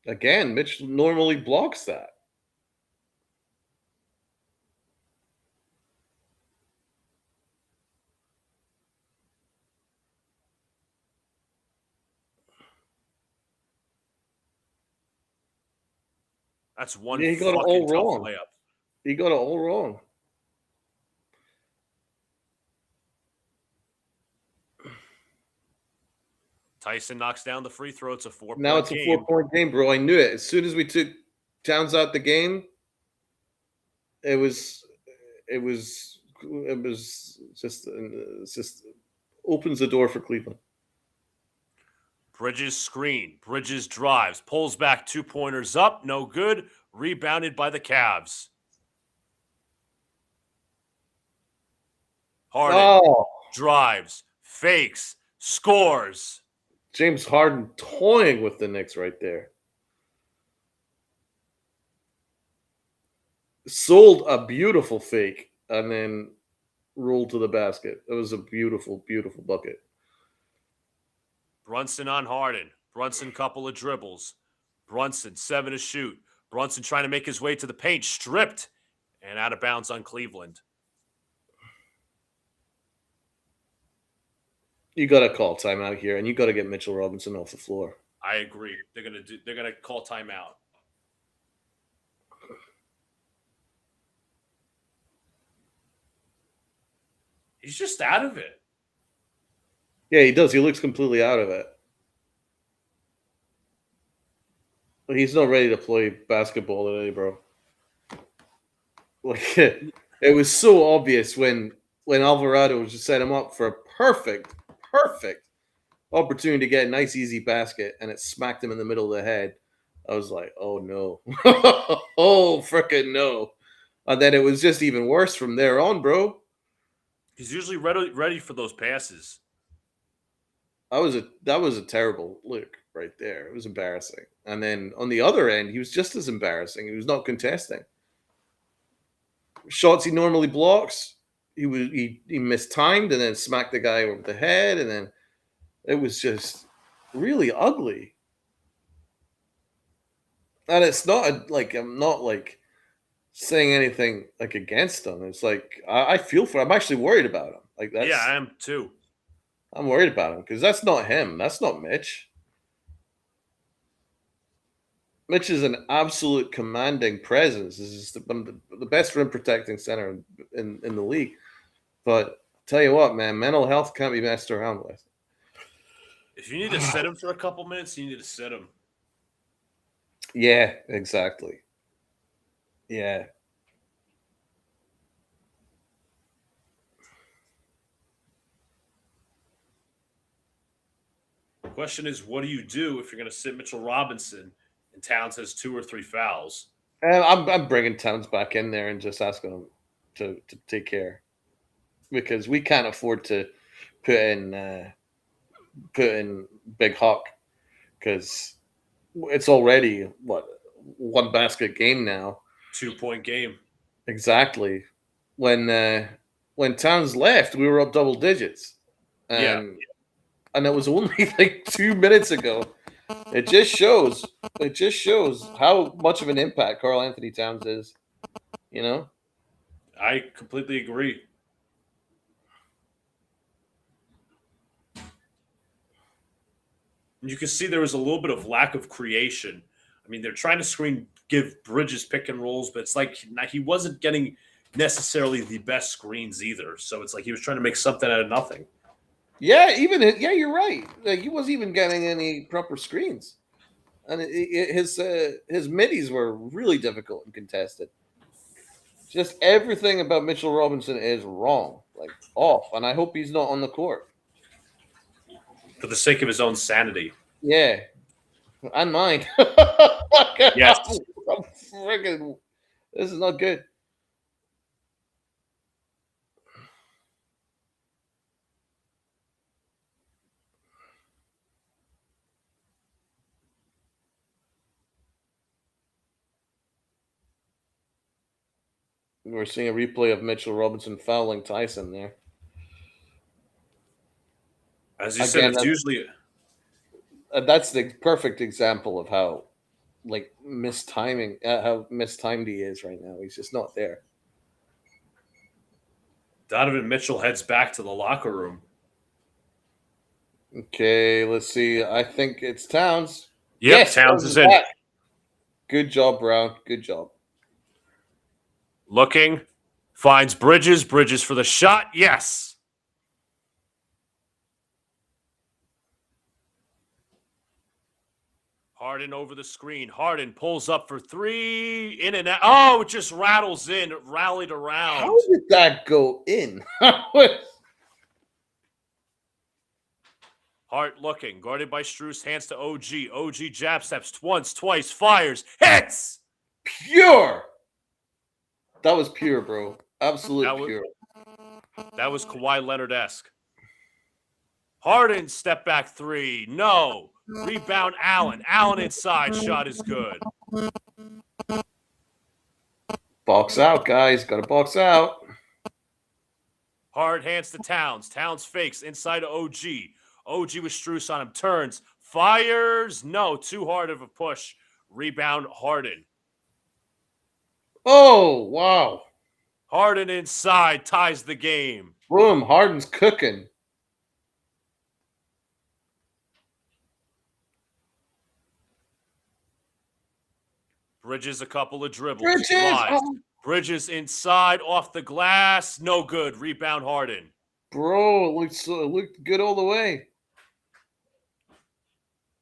Again, Mitch normally blocks that. That's one. Yeah, he got it all wrong. Layup. He got it all wrong. Tyson knocks down the free throw. It's a 4-point game. Now it's a 4-point game, bro. I knew it. As soon as we took Towns out the game, it was just opens the door for Cleveland. Bridges screen. Bridges drives. Pulls back 2-pointers up. No good. Rebounded by the Cavs. Harden drives. Fakes. Scores. James Harden toying with the Knicks right there. Sold a beautiful fake and then rolled to the basket. It was a beautiful, beautiful bucket. Brunson on Harden. Brunson couple of dribbles. Brunson 7 to shoot. Brunson trying to make his way to the paint. Stripped and out of bounds on Cleveland. You got to call timeout here, and you got to get Mitchell Robinson off the floor. I agree. They're gonna call timeout. He's just out of it. Yeah, he does. He looks completely out of it. But he's not ready to play basketball today, bro. Like it was so obvious when Alvarado just set him up for a perfect opportunity to get a nice, easy basket, and it smacked him in the middle of the head. I was like, oh, no. Oh, frickin' no. And then it was just even worse from there on, bro. He's usually ready for those passes. That was a terrible look. right there. It was embarrassing. And then on the other end, he was just as embarrassing. He was not contesting. Shots he normally blocks, he mistimed and then smacked the guy over the head, and then it was just really ugly. And it's not like I'm not like saying anything like against him. It's like I feel for. I'm actually worried about him. Like Yeah, I that's am too. I'm worried about him because that's not him. That's not Mitch. Mitch is an absolute commanding presence. This is the best rim protecting center in the league. But I'll tell you what, man, mental health can't be messed around with. If you need to sit him for a couple minutes, you need to sit him. Yeah, exactly. Yeah. The question is, what do you do if you're going to sit Mitchell Robinson and Towns has 2 or 3 fouls? And I'm bringing Towns back in there and just asking him to take care because we can't afford to put in uh, put in Big Hawk because it's already what one basket game now. 2-point game. Exactly. When uh, when Towns left, we were up double digits, Yeah, and it was only like 2 minutes ago. It just shows. It just shows how much of an impact Carl Anthony Towns is. You know. I completely agree. You can see there was a little bit of lack of creation. I mean, they're trying to give Bridges pick and rolls, but it's like he wasn't getting necessarily the best screens either. So it's like he was trying to make something out of nothing. Yeah, yeah, you're right. Like he wasn't even getting any proper screens, and his middies were really difficult and contested. Just everything about Mitchell Robinson is wrong, like off, and I hope he's not on the court. For the sake of his own sanity. Yeah, and mine. Yes. I'm friggin', this is not good. We're seeing a replay of Mitchell Robinson fouling Tyson there. As you said, Again, it's usually that's the perfect example of how like mistiming, how mistimed he is right now. He's just not there. Donovan Mitchell heads back to the locker room. Okay, let's see. I think it's Towns. Yep, Yes, Towns Towns is is in. back. Good job, Brown. Good job. Looking, finds Bridges. Bridges for the shot. Yes. Harden over the screen. Harden pulls up for 3. In and out. Oh, it just rattles in. It rallied How around. did that go in? Hart looking. Guarded by Strus. Hands to OG. OG jab steps once, twice. Fires. Hits. Pure. That was pure, bro. Absolute That was, pure. that was Kawhi Leonard-esque. Harden step back 3. No. Rebound Allen. Allen inside. Shot is good. Box out, guys. Got to box out. Hard hands to Towns. Towns fakes inside to OG. OG with Strus on him. Turns. Fires. No. Too hard of a push. Rebound Harden. Oh, wow. Harden inside. Ties the game. Boom. Harden's cooking. Bridges a couple of dribbles. Bridges. Oh. Bridges inside off the glass. No good. Rebound Harden. Bro, it looked good all the way.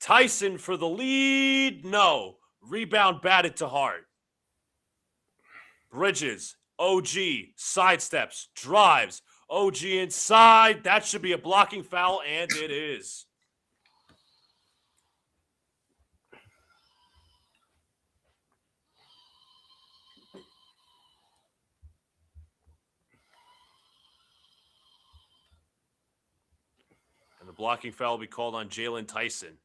Tyson for the lead. No. Rebound batted to Hart. Bridges. OG. Sidesteps. Drives. OG inside. That should be a blocking foul, and it is. And the blocking foul will be called on Jalen Tyson.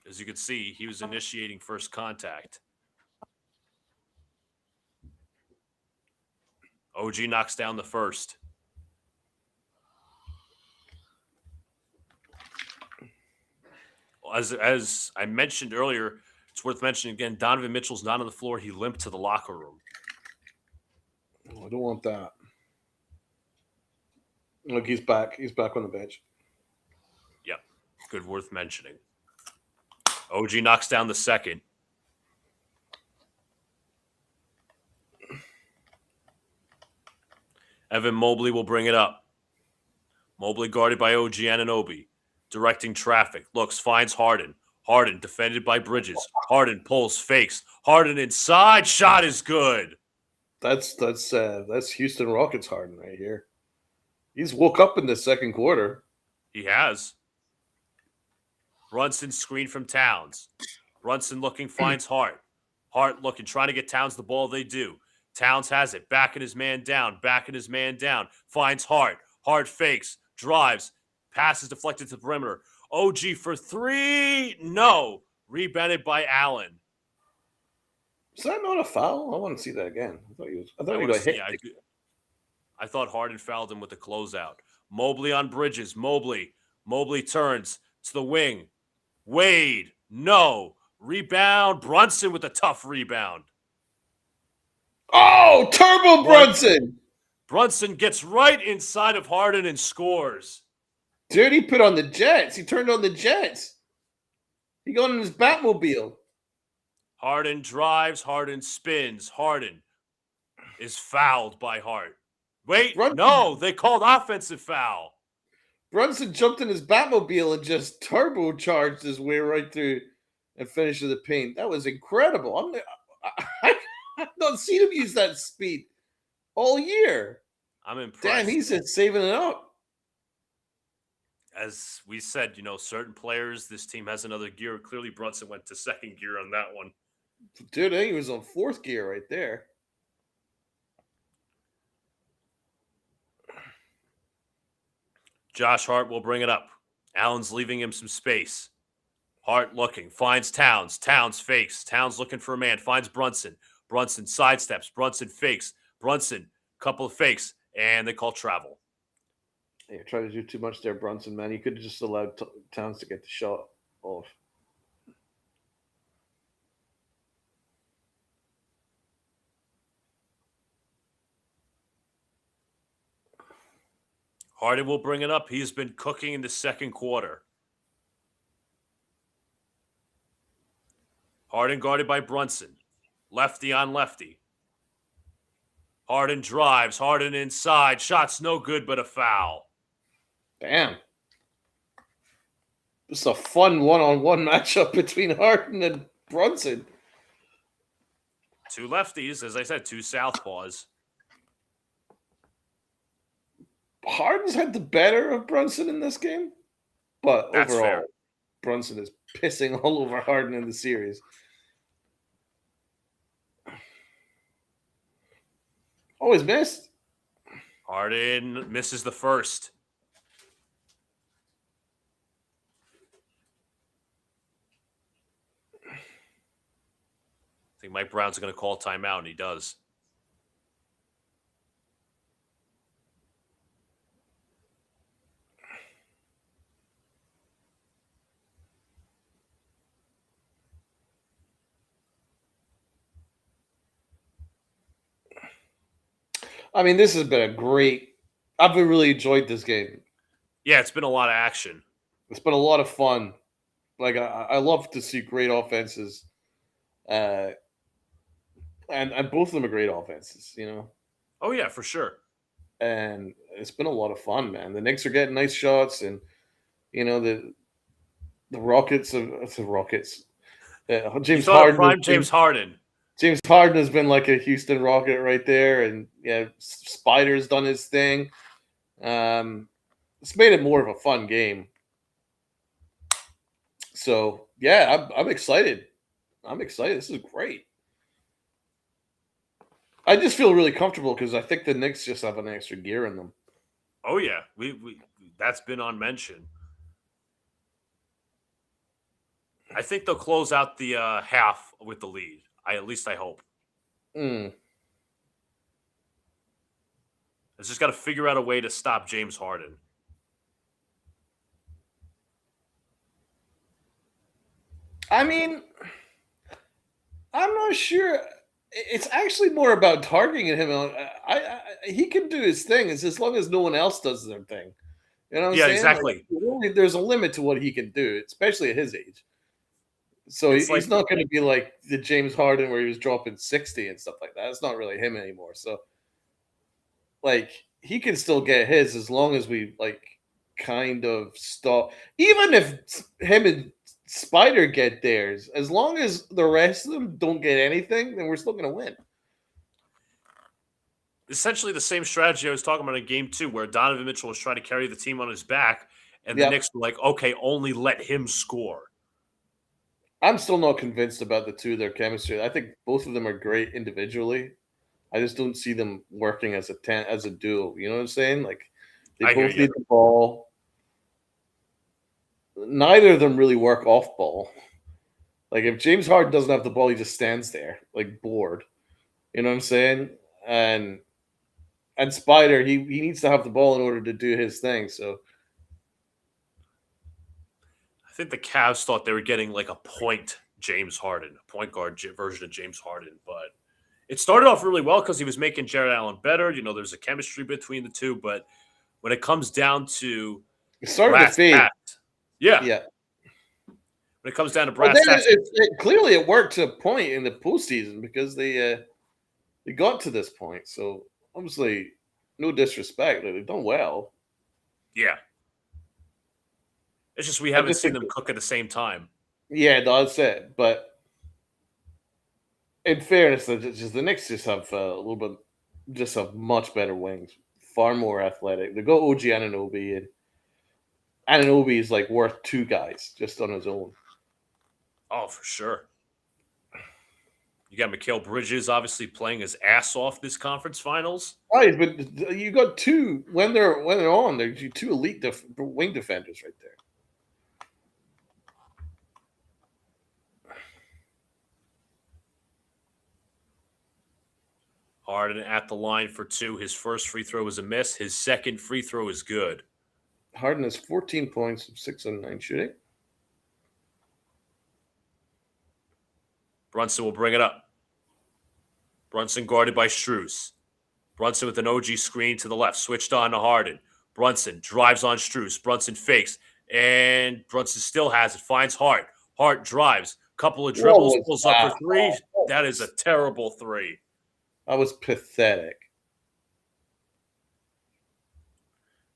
As you can see, he was initiating first contact. OG knocks down the first. As I mentioned earlier, it's worth mentioning again, Donovan Mitchell's not on the floor. He limped to the locker room. Oh, I don't want that. Look, he's back. He's back on the bench. Yep. Good, worth mentioning. OG knocks down the second. Evan Mobley will bring it up. Mobley guarded by OG Anunoby. Directing traffic. Looks, finds Harden. Harden defended by Bridges. Harden pulls, fakes. Harden inside. Shot is good. That's Houston Rockets Harden right here. He's woke up in the second quarter. He has. Brunson screen from Towns. Brunson looking, finds Hart. Hart looking, trying to get Towns the ball. They do. Towns has it. Backing his man down. Backing his man down. Finds Hart. Hart fakes. Drives. Passes deflected to the perimeter. OG for three. No. Rebounded by Allen. Is that not a foul? I want to see that again. I thought he got hit. I thought Harden fouled him with the closeout. Mobley on Bridges. Mobley turns to the wing. Wade. No. Rebound. Brunson with a tough rebound. Oh, Turbo Brunson. Brunson gets right inside of Harden and scores. Dude, he put on the Jets. He turned on the Jets. He got in his Batmobile. Harden drives. Harden spins. Harden is fouled by Hart. Wait, no, they called offensive foul. Brunson jumped in his Batmobile and just turbocharged his way right through and finished with the paint. That was incredible. I've not seen him use that speed all year. I'm impressed. Damn, he's just saving it up. As we said, certain players, this team has another gear. Clearly, Brunson went to second gear on that one. Dude, I think he was on fourth gear right there. Josh Hart will bring it up. Allen's leaving him some space. Hart looking, finds Towns. Towns fakes. Towns looking for a man, finds Brunson. Brunson sidesteps. Brunson fakes. Brunson, couple of fakes, and they call travel. Yeah, try to do too much there, Brunson, man. You could have just allowed Towns to get the shot off. Harden will bring it up. He's been cooking in the second quarter. Harden guarded by Brunson. Lefty on lefty. Harden drives. Harden inside. Shot's no good, but a foul. Damn. This is a fun one-on-one matchup between Harden and Brunson. Two lefties, as I said, two southpaws. Harden's had the better of Brunson in this game, but That's overall, fair. Brunson is pissing all over Harden in the series. Always missed. Harden misses the first. I think Mike Brown's going to call timeout, and he does. I mean, this has been a great. I've really enjoyed this game. Yeah, it's been a lot of action. It's been a lot of fun. Like I love to see great offenses, and both of them are great offenses. Oh yeah, for sure. And it's been a lot of fun, man. The Knicks are getting nice shots, and the Rockets are the Rockets. James Harden. James Harden. James Harden has been like a Houston Rocket right there, and Spider's done his thing. It's made it more of a fun game. So yeah, I'm excited. I'm excited. This is great. I just feel really comfortable because I think the Knicks just have an extra gear in them. Oh yeah, we that's been on mention. I think they'll close out the half with the lead. At least I hope. Mm. It's just got to figure out a way to stop James Harden. I mean, I'm not sure. It's actually more about targeting him. He can do his thing. It's as long as no one else does their thing. You know what I'm Yeah, saying? exactly. Like, there's a limit to what he can do, especially at his age. So he's not going to be like the James Harden where he was dropping 60 and stuff like that. It's not really him anymore. So, like, he can still get his as long as we like kind of stop. Even if him and Spider get theirs, as long as the rest of them don't get anything, then we're still going to win. Essentially the same strategy I was talking about in game 2, where Donovan Mitchell was trying to carry the team on his back, and the Knicks were like, okay, only let him score. I'm still not convinced about the two, their chemistry. I think both of them are great individually. I just don't see them working as a duo. You know what I'm saying? Like, they both need the ball. Neither of them really work off ball. Like, if James Harden doesn't have the ball, he just stands there, like, bored. You know what I'm saying? And Spider, he needs to have the ball in order to do his thing. So I think the Cavs thought they were getting like a point guard version of James Harden, but it started off really well because he was making Jared Allen better. You know, there's a chemistry between the two, but when it comes down to it started to fade. Yeah. When it comes down to brass tacks, clearly it worked to a point in the postseason because they got to this point. So obviously, no disrespect, they've done well. Yeah, it's just we haven't seen them cook at the same time. Yeah, that's it. But in fairness, the Knicks just have have much better wings, far more athletic. They got OG Anunoby, and Anunoby is like worth two guys just on his own. Oh, for sure. You got Mikal Bridges obviously playing his ass off this conference finals. Right, but you got two when they're on. There's two elite wing defenders right there. Harden at the line for two. His first free throw was a miss. His second free throw is good. Harden has 14 points, 6 on 9 shooting. Brunson will bring it up. Brunson guarded by Strus. Brunson with an OG screen to the left. Switched on to Harden. Brunson drives on Strus. Brunson fakes. And Brunson still has it. Finds Hart. Hart drives. Couple of dribbles. Pulls up for three. That is a terrible three. That was pathetic.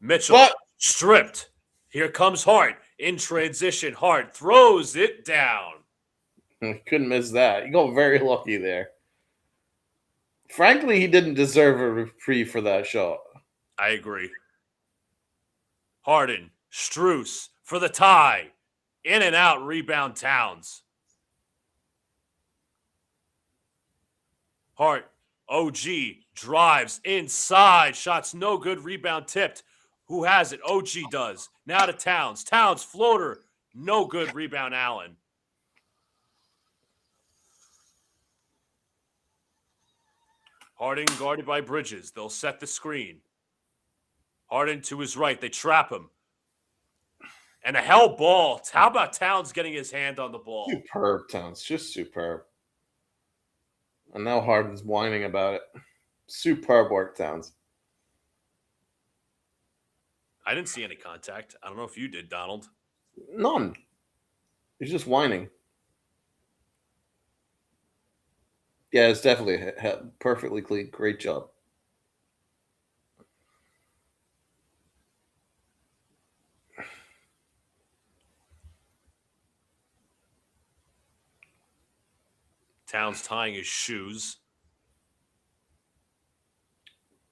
Mitchell stripped. Here comes Hart. In transition, Hart throws it down. Couldn't miss that. You got very lucky there. Frankly, he didn't deserve a reprieve for that shot. I agree. Harden, Strus for the tie. In and out, rebound Towns. Hart, OG, drives inside. Shots no good, rebound tipped. Who has it? OG does. Now to Towns. Towns, floater, no good, rebound Allen. Harden guarded by Bridges. They'll set the screen. Harden to his right. They trap him. And a hell ball. How about Towns getting his hand on the ball? Superb, Towns. Just superb. And now Harden's whining about it. Superb work, Towns. I didn't see any contact. I don't know if you did, Donald. None. He's just whining. Yeah, it's definitely perfectly clean. Great job. Towns tying his shoes.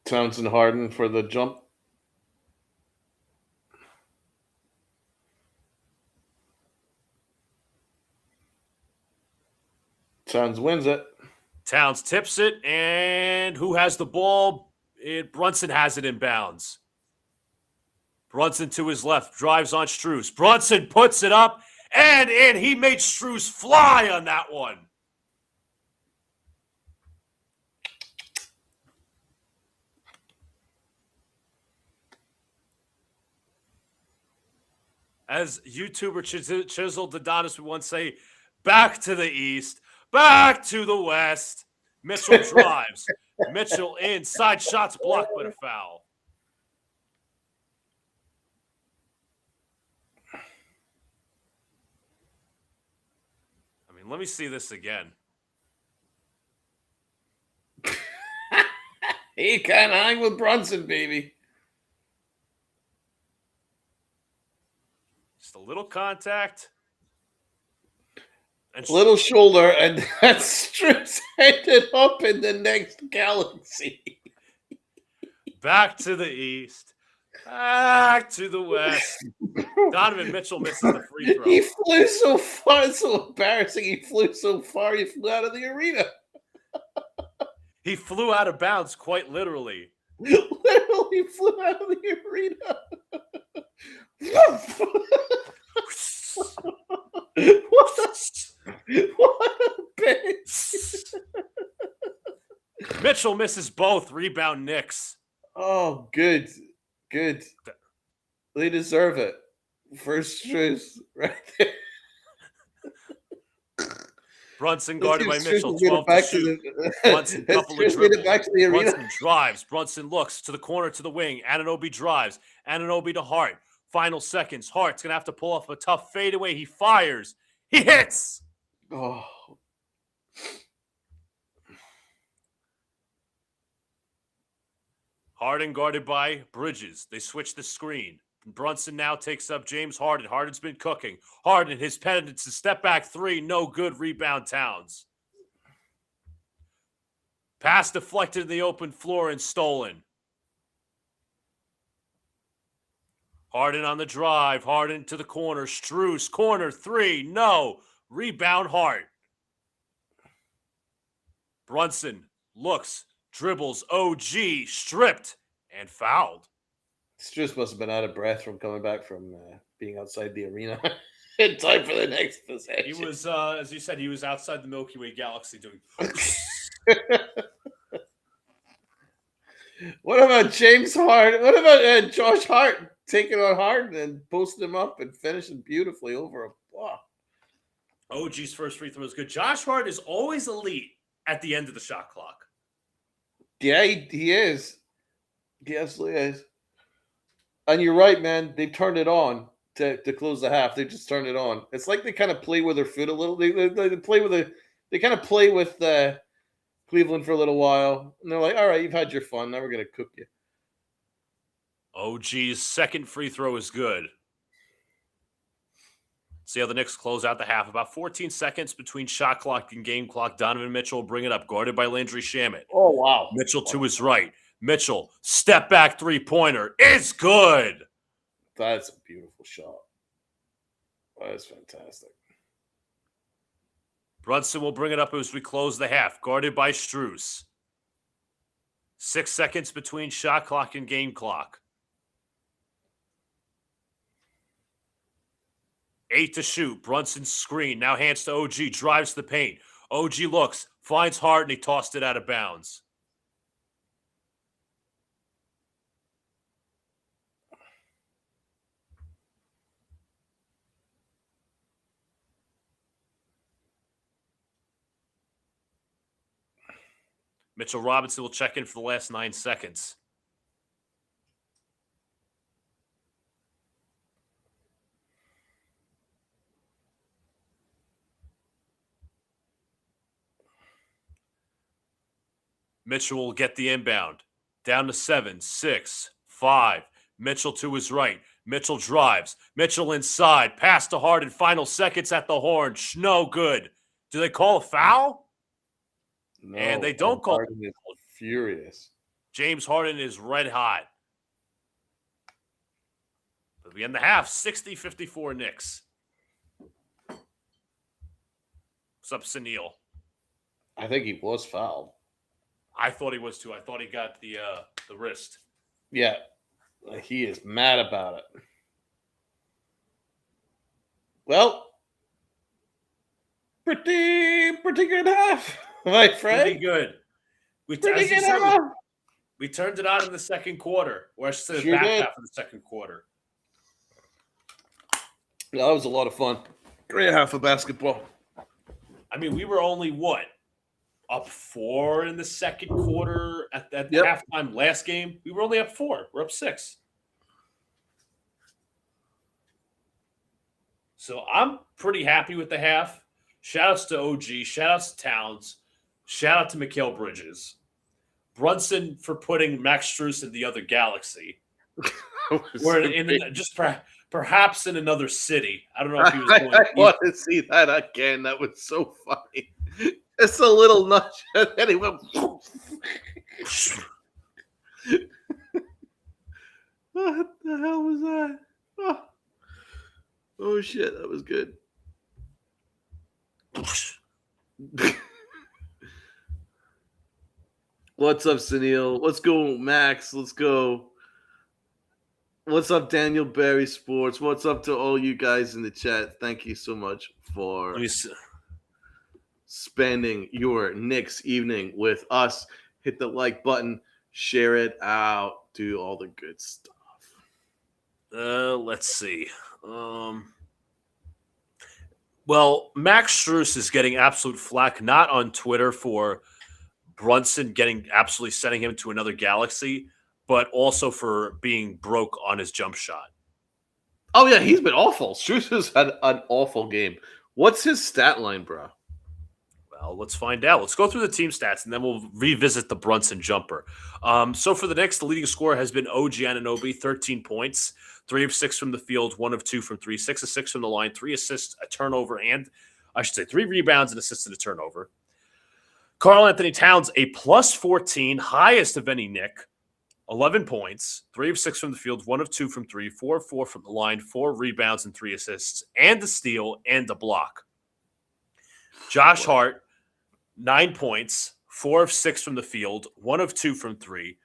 Towns and Harden for the jump. Towns wins it. Towns tips it, and who has the ball? Brunson has it in bounds. Brunson to his left, drives on Strus. Brunson puts it up, And in. He made Strus fly on that one. As YouTuber Chisel Adonis would once say, back to the east, back to the west. Mitchell drives. Mitchell inside shots blocked, but a foul. I mean, let me see this again. He can't hang with Brunson, baby. Just a little contact. And little shoulder, and that Strus ended up in the next galaxy. Back to the east. Back to the west. Donovan Mitchell misses the free throw. He flew so far. It's so embarrassing. He flew so far, he flew out of the arena. He flew out of bounds, quite literally. Literally flew out of the arena. What a bitch. Mitchell misses both. Rebound Knicks. Oh, good. Good. They deserve it. First Strus right there. Brunson guarded by Mitchell. 12 to shoot. Brunson, couple of dribbles. Back to the arena. Brunson drives. Brunson looks to the corner, to the wing. Anunoby drives. Anunoby to Hart. Final seconds. Hart's going to have to pull off a tough fadeaway. He fires. He hits. Oh. Harden guarded by Bridges. They switch the screen. Brunson now takes up James Harden. Harden's been cooking. Harden, his penance, a step back three. No good. Rebound Towns. Pass deflected in the open floor and stolen. Harden on the drive. Harden to the corner. Strus, corner three. No. Rebound Hart. Brunson looks, dribbles, OG, stripped, and fouled. Strus must have been out of breath from coming back from being outside the arena in time for the next possession. He was, as you said, he was outside the Milky Way galaxy doing. What about James Hart? What about Josh Hart taking on Harden and posting him up and finishing beautifully over a block? OG's first free throw is good. Josh Hart is always elite at the end of the shot clock. Yeah, he is. He absolutely is. And you're right, man. They turned it on to close the half. They just turned it on. It's like they kind of play with their foot a little. They play with they kind of play with Cleveland for a little while, and they're like, "All right, you've had your fun. Now we're gonna cook you." OG's second free throw is good. See how the Knicks close out the half. About 14 seconds between shot clock and game clock. Donovan Mitchell will bring it up, guarded by Landry Shamet. Oh, wow. Mitchell to his right. Mitchell, step back three-pointer. It's good. That's a beautiful shot. That is fantastic. Brunson will bring it up as we close the half, guarded by Strus. 6 seconds between shot clock and game clock. 8 to shoot. Brunson's screen. Now hands to OG. Drives the paint. OG looks. Finds Hart, and he tossed it out of bounds. Mitchell Robinson will check in for the last 9 seconds. Mitchell will get the inbound. Down to 7, 6, 5. Mitchell to his right. Mitchell drives. Mitchell inside. Pass to Harden. Final seconds at the horn. No good. Do they call a foul? No, and they don't call. Harden is furious. James Harden is red hot. But we end the half. 60-54 Knicks. What's up, Sunil? I think he was fouled. I thought he was too. I thought he got the wrist. Yeah, he is mad about it. Well, Pretty good half, my friend. Pretty good. Pretty good half. We turned it on in the second quarter, or I should say the Sure back did. half of the second quarter. Yeah, that was a lot of fun. Great half of basketball. I mean, we were only up 4 in the second quarter at that Yep. halftime last game. We were only up 4. We're up 6. So I'm pretty happy with the half. Shout outs to OG, shout outs to Towns, shout out to Mikal Bridges. Brunson for putting Max Strus in the other galaxy. Or perhaps in another city. I don't know if he was going. I want to see that again. That was so funny. It's a little nudge, and then he went. What the hell was that? Oh shit, that was good. What's up, Sunil? Let's go, Max. Let's go. What's up, Daniel Barry Sports? What's up to all you guys in the chat? Thank you so much for spending your Knicks evening with us. Hit the like button, share it out, do all the good stuff. Let's see. Well, Max Strus is getting absolute flack, not on Twitter for Brunson absolutely sending him to another galaxy, but also for being broke on his jump shot. Oh, yeah, he's been awful. Strus has had an awful game. What's his stat line, bro? Well, let's find out. Let's go through the team stats, and then we'll revisit the Brunson jumper. So for the Knicks, the leading scorer has been OG Anunoby, 13 points, 3 of 6 from the field, 1 of 2 from 3, 6 of 6 from the line, 3 assists, a turnover, and 3 rebounds, and assists and a turnover. Karl Anthony Towns, a plus 14, highest of any Knick, 11 points, 3 of 6 from the field, 1 of 2 from 3, 4 of 4 from the line, 4 rebounds and 3 assists, and a steal and a block. Josh Hart, 9 points, 4 of 6 from the field, 1 of 2 from 3,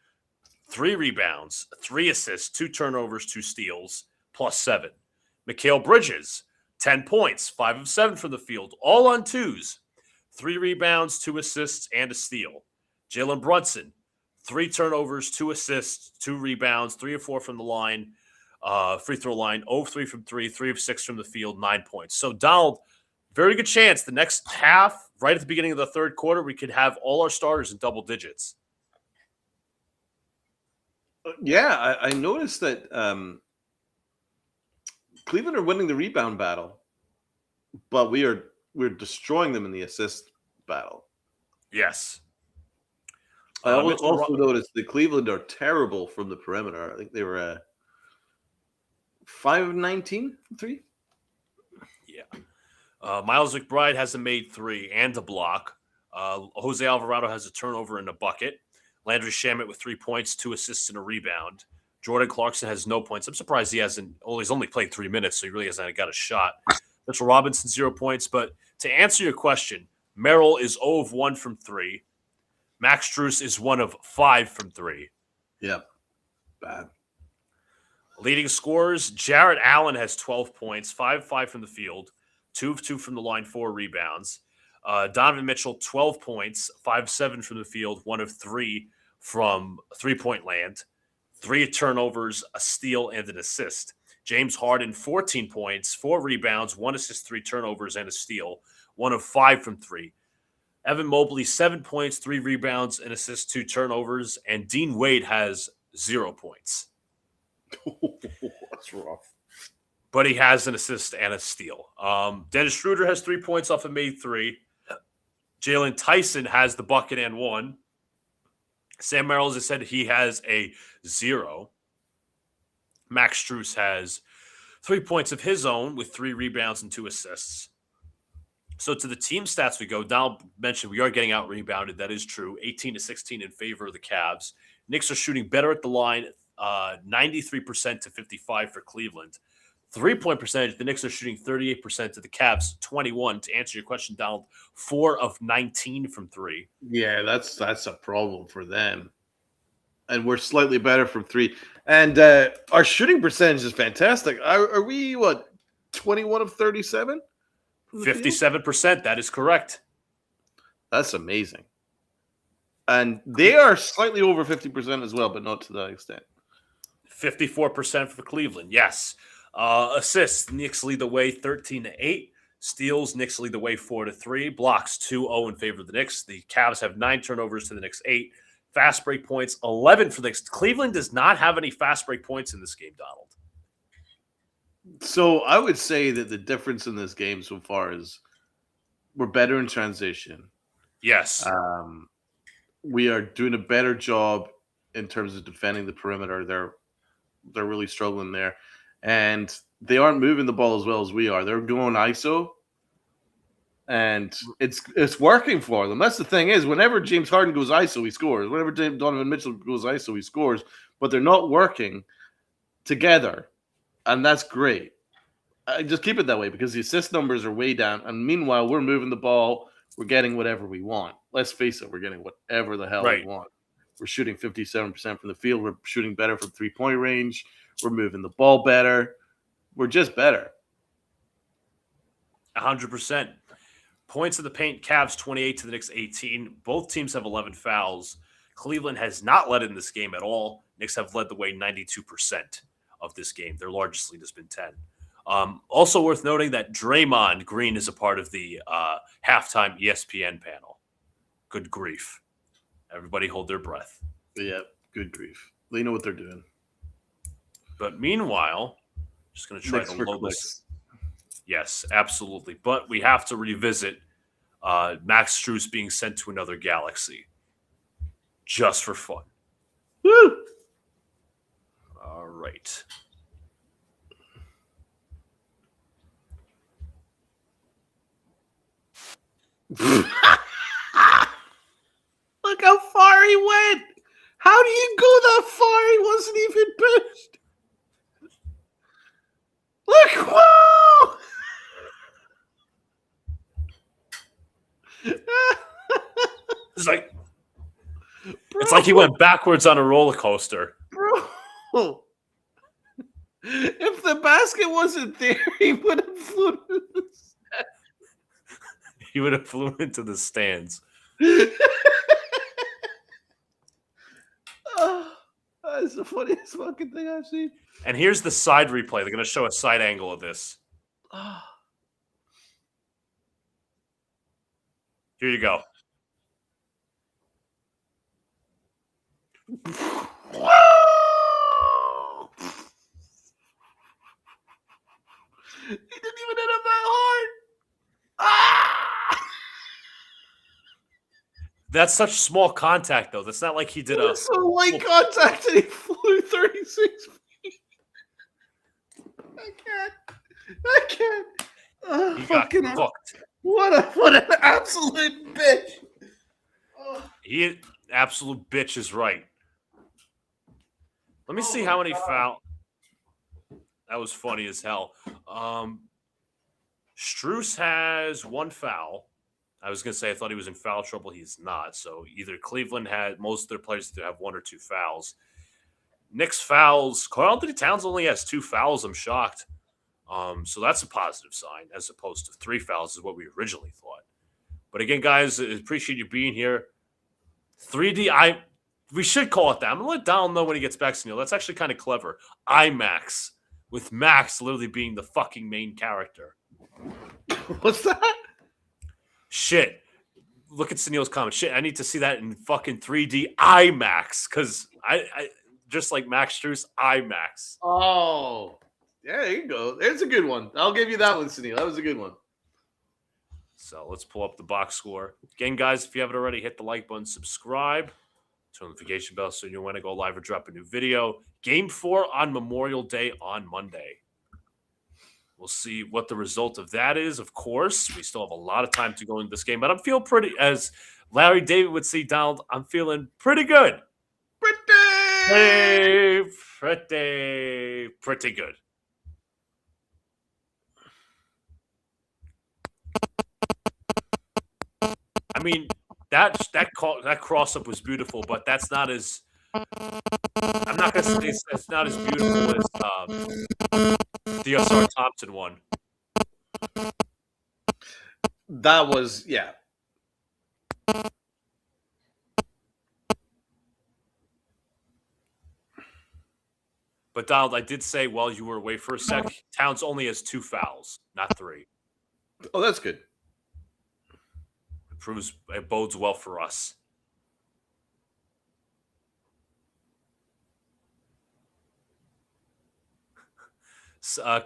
3 rebounds, 3 assists, 2 turnovers, 2 steals, plus 7. Mikal Bridges, 10 points, 5 of 7 from the field, all on 2s, 3 rebounds, 2 assists, and a steal. Jalen Brunson, 3 turnovers, 2 assists, 2 rebounds, 3 of 4 from the line, free throw line, 0 of 3 from 3, 3 of 6 from the field, 9 points. So, Donald, very good chance the next half, right at the beginning of the third quarter, we could have all our starters in double digits. Yeah, I noticed that Cleveland are winning the rebound battle, but we're destroying them in the assist battle. Yes. I also noticed that Cleveland are terrible from the perimeter. I think they were 5 of 19 from 3. Yeah. Miles McBride hasn't made 3 and a block. Jose Alvarado has a turnover and a bucket. Landry Shamet with 3 points, 2 assists, and a rebound. Jordan Clarkson has no points. I'm surprised he's only played 3 minutes, so he really hasn't got a shot. Mitchell Robinson, 0 points. But to answer your question, Merrill is 0 of 1 from 3. Max Strus is 1 of 5 from 3. Yep. Bad. Leading scorers, Jarrett Allen has 12 points, 5 of 5 from the field, 2 of 2 from the line, 4 rebounds. Donovan Mitchell, 12 points, 5 of 7 from the field, 1 of 3 from three-point land, 3 turnovers, a steal, and an assist. James Harden, 14 points, 4 rebounds, 1 assist, 3 turnovers, and a steal, 1 of 5 from 3. Evan Mobley, 7 points, 3 rebounds, an assist, 2 turnovers, and Dean Wade has 0 points. That's rough. But he has an assist and a steal. Dennis Schroeder has 3 points off of made 3. Jalen Tyson has the bucket and 1. Sam Merrill, as I said, he has a 0. Max Strus has 3 points of his own with 3 rebounds and 2 assists. So to the team stats we go. Donald mentioned we are getting out-rebounded. That is true. 18-16 in favor of the Cavs. Knicks are shooting better at the line, 93% to 55 for Cleveland. 3-point percentage, the Knicks are shooting 38% to the Cavs, 21. To answer your question, Donald, 4 of 19 from 3. Yeah, that's a problem for them. And we're slightly better from 3. And our shooting percentage is fantastic. Are we, 21 of 37%? 57%. That is correct. That's amazing. And they are slightly over 50% as well, but not to that extent. 54% for Cleveland. Yes. Assists, Knicks lead the way 13-8. Steals, Knicks lead the way 4-3. Blocks 2-0 in favor of the Knicks. The Cavs have 9 turnovers to the Knicks 8. Fast break points 11 for the Knicks. Cleveland does not have any fast break points in this game, Donald. So I would say that the difference in this game so far is we're better in transition. Yes. We are doing a better job in terms of defending the perimeter. They're really struggling there. And they aren't moving the ball as well as we are. They're going ISO. And it's working for them. That's the thing is, whenever James Harden goes ISO, he scores. Whenever Donovan Mitchell goes ISO, he scores. But they're not working together. And that's great. Just keep it that way because the assist numbers are way down. And meanwhile, we're moving the ball. We're getting whatever we want. Let's face it, we're getting whatever the hell we want. We're shooting 57% from the field. We're shooting better from three-point range. We're moving the ball better. We're just better. 100%. Points in the paint, Cavs 28 to the Knicks 18. Both teams have 11 fouls. Cleveland has not led in this game at all. Knicks have led the way 92% of this game. Their largest lead has been 10. Also worth noting that Draymond Green is a part of the halftime ESPN panel. Good grief. Everybody hold their breath. Yeah, good grief. They know what they're doing. But meanwhile, just going to try to load this. Yes, absolutely. But we have to revisit Max Strus being sent to another galaxy just for fun. Woo! All right. Look how far he went. How do you go that far? He wasn't even pushed. Look, whoa! It's like he went backwards on a roller coaster. Bro. If the basket wasn't there, he would have flown into the stands. He would have flown into the stands. Oh, that's the funniest fucking thing I've seen. And here's the side replay. They're going to show a side angle of this. Here you go. He didn't even hit him that hard. Ah! That's such small contact, though. That's not like he did a so light contact and he flew 36 feet. I can't. He got cooked. What an absolute bitch. He absolute bitch is right. Let me see how many fouls. That was funny as hell. Strus has 1 foul. I was going to say I thought he was in foul trouble. He's not. So either Cleveland had most of their players to have 1 or 2 fouls. Knicks fouls. Karl Anthony Towns only has 2 fouls. I'm shocked. So that's a positive sign as opposed to 3 fouls is what we originally thought. But again, guys, I appreciate you being here. 3D, we should call it that. I'm going to let Donald know when he gets back, Sunil. That's actually kind of clever. IMAX, with Max literally being the fucking main character. What's that? Shit. Look at Sunil's comment. Shit, I need to see that in fucking 3D IMAX because I just like Max Strus, IMAX. Oh, yeah, there you go. There's a good one. I'll give you that one, Sunil. That was a good one. So let's pull up the box score. Again, guys, if you haven't already, hit the like button, subscribe, turn the notification bell so you know when I go live or drop a new video. Game 4 on Memorial Day on Monday. We'll see what the result of that is. Of course, we still have a lot of time to go into this game, but I'm feeling pretty, as Larry David would say, Donald, I'm feeling pretty good. Pretty good. I mean, that cross up was beautiful, but that's not as. I'm not gonna say it's not as beautiful as the DSR Thompson one. That was, yeah. But Donald, I did say while you were away for a sec, Towns only has 2 fouls, not 3. Oh, that's good. It bodes well for us.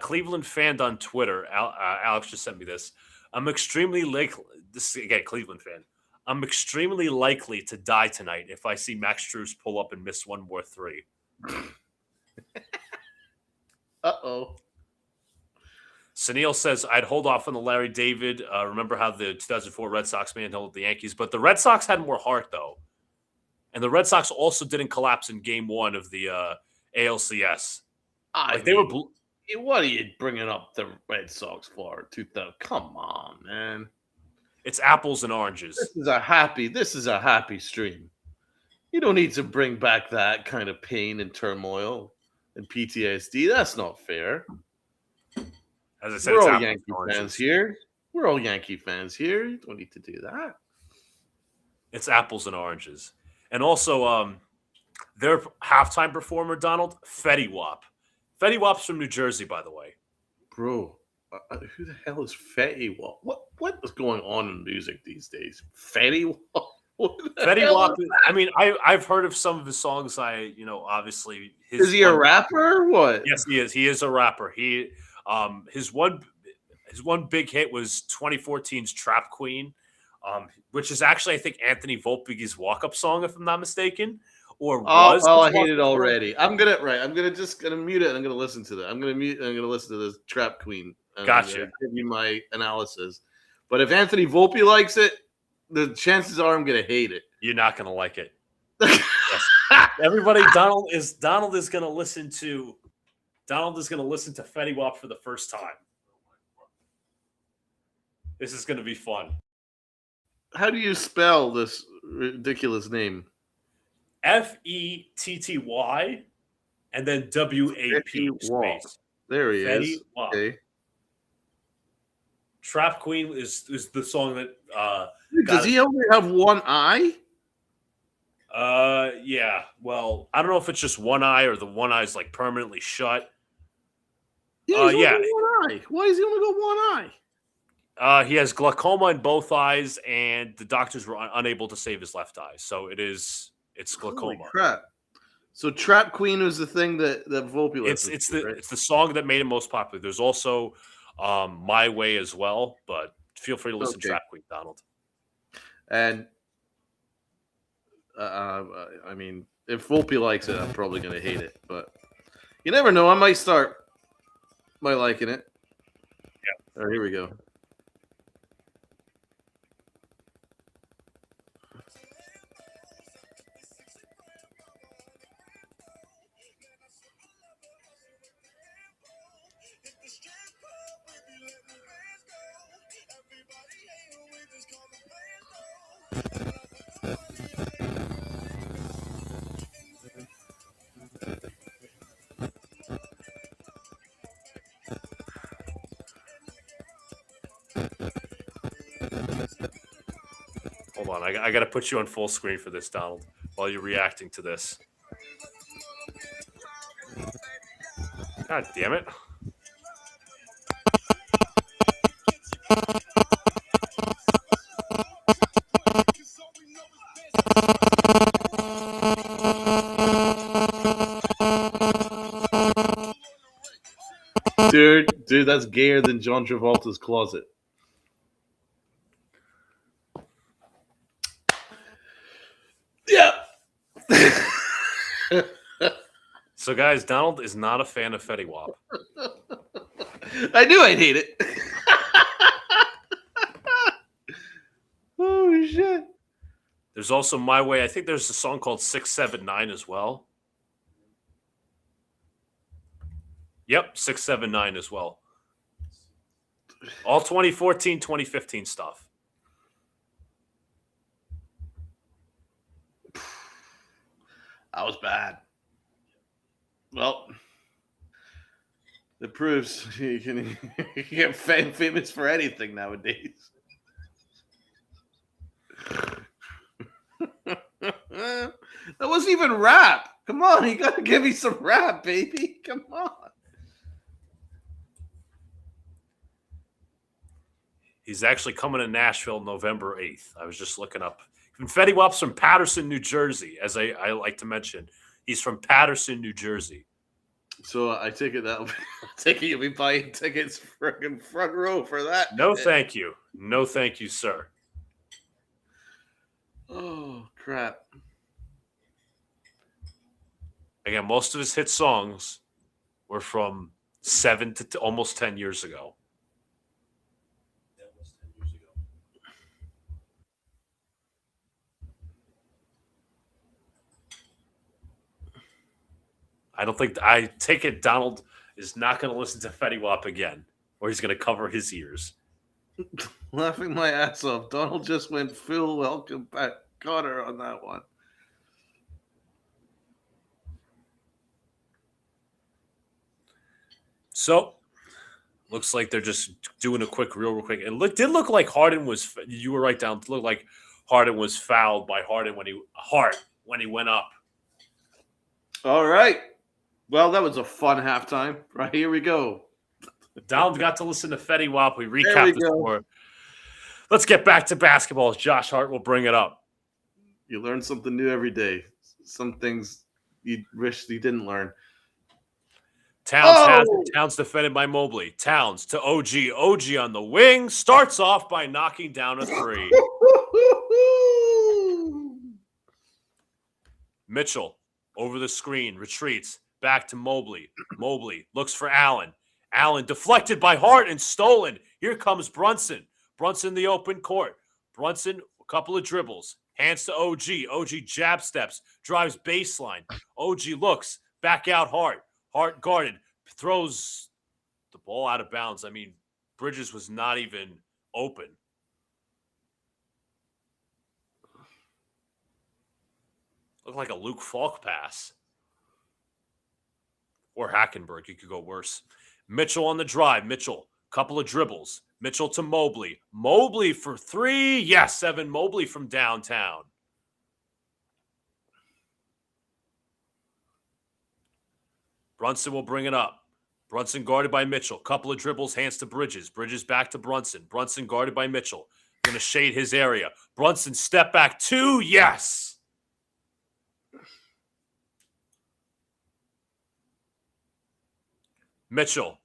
Cleveland fan on Twitter, Alex just sent me this. I'm extremely likely. This is again Cleveland fan. I'm extremely likely to die tonight if I see Max Strus pull up and miss one more 3. Uh-oh. Sunil says, I'd hold off on the Larry David. Remember how the 2004 Red Sox manhandled the Yankees? But the Red Sox had more heart, though. And the Red Sox also didn't collapse in game 1 of the ALCS. What are you bringing up the Red Sox for? Come on, man. It's apples and oranges. This is a happy stream. You don't need to bring back that kind of pain and turmoil and PTSD. That's not fair. As I said, we're it's all Yankee fans here. We're all Yankee fans here. You don't need to do that. It's apples and oranges. And also, their halftime performer, Donald, Fetty Wap. Fetty Wap's from New Jersey, by the way. Bro, who the hell is Fetty Wap? What is going on in music these days? Fetty Wap? Fetty Wap. I mean, I've heard of some of his songs. Obviously, is he a rapper or what? Yes, he is. He is a rapper. His one big hit was 2014's Trap Queen, which is actually, I think, Anthony Volpe's walk-up song, if I'm not mistaken. I hate it already. I'm gonna mute it. And I'm gonna listen to that. I'm gonna listen to this Trap Queen. Gotcha. Give you my analysis. But if Anthony Volpe likes it, the chances are I'm gonna hate it. You're not gonna like it. Yes. Everybody, Donald is gonna listen to Fetty Wap for the first time. This is gonna be fun. How do you spell this ridiculous name? Fetty and then WAP space. There he Fetty is. Wap. Okay. Trap Queen is the song that does he only have one eye? Yeah. Well, I don't know if it's just one eye or the one eye is like permanently shut. Yeah. One eye. Why does he only got one eye? He has glaucoma in both eyes, and the doctors were unable to save his left eye. So it's glaucoma. Holy crap. So Trap Queen was the thing that Volpe it's the song that made him most popular. There's also My Way as well, but feel free to listen to Trap Queen, Donald. And I mean, if Volpe likes it, I'm probably going to hate it, but you never know. I might start by liking it. Yeah. All right, here we go. Hold on, I got to put you on full screen for this, Donald, while you're reacting to this. God damn it. Dude, that's gayer than John Travolta's closet. Yeah. So, guys, Donald is not a fan of Fetty Wap. I knew I'd hate it. Oh, shit. There's also My Way. I think there's a song called 679 as well. Yep, 679 as well. All 2014, 2015 stuff. That was bad. Well, it proves you can get famous for anything nowadays. wasn't even rap. Come on, you gotta give me some rap, baby. Come on. He's actually coming to Nashville November 8th. I was just looking up. Fetty Wap's from Paterson, New Jersey, as I like to mention. He's from Paterson, New Jersey. So I take it you'll be buying tickets freaking front row for that. No, thank you. No, thank you, sir. Oh, crap. Again, most of his hit songs were from 7 to almost 10 years ago. I take it Donald is not going to listen to Fetty Wap again, or he's going to cover his ears. Laughing my ass off. Donald just went full welcome back Connor on that one. So, looks like they're just doing a real quick. It did look like Harden was. You were right down. It looked like Harden was fouled by Harden when he went up. All right. Well, that was a fun halftime. Right, here we go. Donald got to listen to Fetty Wap. We recapped the score. Let's get back to basketball as Josh Hart will bring it up. You learn something new every day. Some things you wish you didn't learn. Towns has it. Towns defended by Mobley. Towns to OG. OG on the wing. Starts off by knocking down a three. Mitchell over the screen. Retreats. Back to Mobley. Mobley looks for Allen. Allen deflected by Hart and stolen. Here comes Brunson. Brunson in the open court. Brunson, a couple of dribbles. Hands to OG. OG jab steps. Drives baseline. OG looks. Back out Hart. Hart guarded. Throws the ball out of bounds. I mean, Bridges was not even open. Looked like a Luke Falk pass. Or Hackenberg. You could go worse. Mitchell on the drive. Mitchell, couple of dribbles. Mitchell to Mobley. Mobley for three. Yes, Evan Mobley from downtown. Brunson will bring it up. Brunson guarded by Mitchell. Couple of dribbles, hands to Bridges. Bridges back to Brunson. Brunson guarded by Mitchell. Going to shade his area. Brunson step back two. Yes. Mitchell,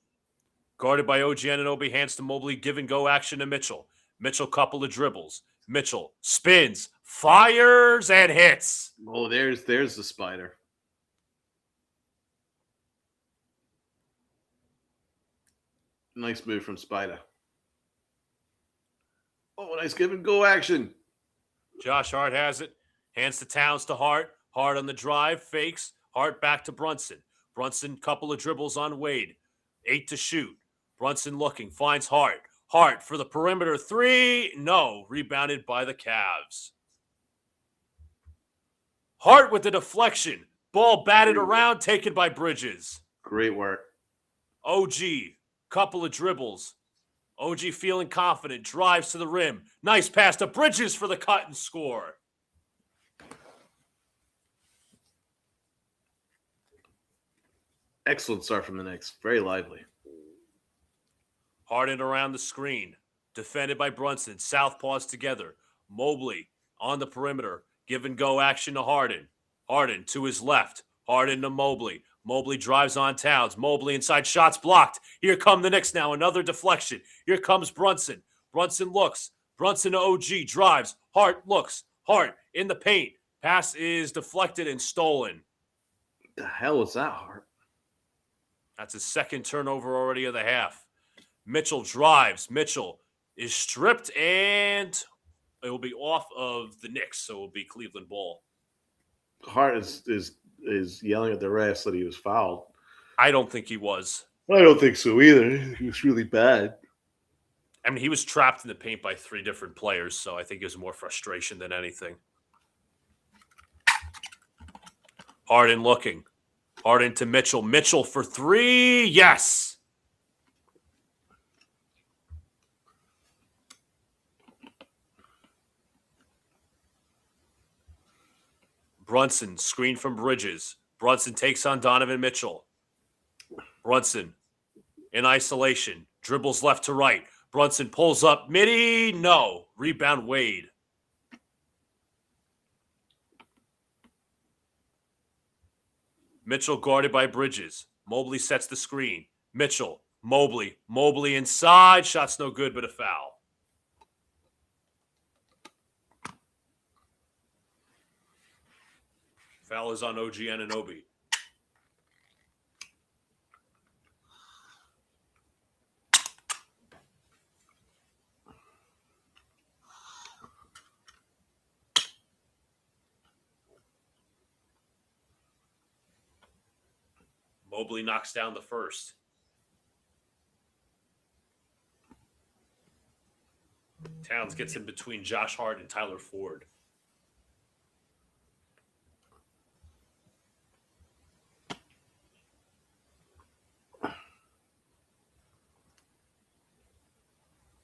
guarded by OG Anunoby, hands to Mobley, give and go action to Mitchell. Mitchell, couple of dribbles. Mitchell spins, fires, and hits. Oh, there's the spider. Nice move from Spider. Oh, nice give and go action. Josh Hart has it. Hands to Towns to Hart. Hart on the drive, fakes. Hart back to Brunson. Brunson, couple of dribbles on Wade. 8 to shoot. Brunson looking, finds Hart. Hart for the perimeter three. No, rebounded by the Cavs. Hart with the deflection. Ball batted around, taken by Bridges. Great work. OG, couple of dribbles. OG feeling confident, drives to the rim. Nice pass to Bridges for the cut and score. Excellent start from the Knicks. Very lively. Harden around the screen. Defended by Brunson. Southpaws together. Mobley on the perimeter. Give and go action to Harden. Harden to his left. Harden to Mobley. Mobley drives on Towns. Mobley inside, shots blocked. Here come the Knicks now. Another deflection. Here comes Brunson. Brunson looks. Brunson to OG. Drives. Hart looks. Hart in the paint. Pass is deflected and stolen. The hell was that, Hart? That's his second turnover already of the half. Mitchell drives. Mitchell is stripped, and it will be off of the Knicks, so it will be Cleveland ball. Hart is yelling at the refs that he was fouled. I don't think he was. I don't think so either. He was really bad. I mean, he was trapped in the paint by 3 different players, so I think it was more frustration than anything. Harden looking. Harden to Mitchell. Mitchell for 3. Yes. Brunson, screen from Bridges. Brunson takes on Donovan Mitchell. Brunson in isolation. Dribbles left to right. Brunson pulls up. Midi, no. Rebound Wade. Mitchell guarded by Bridges. Mobley sets the screen. Mitchell, Mobley. Mobley inside. Shot's no good, but a foul. Foul is on OG Anunoby. Mobley knocks down the first. Towns gets in between Josh Hart and Tyler Ford.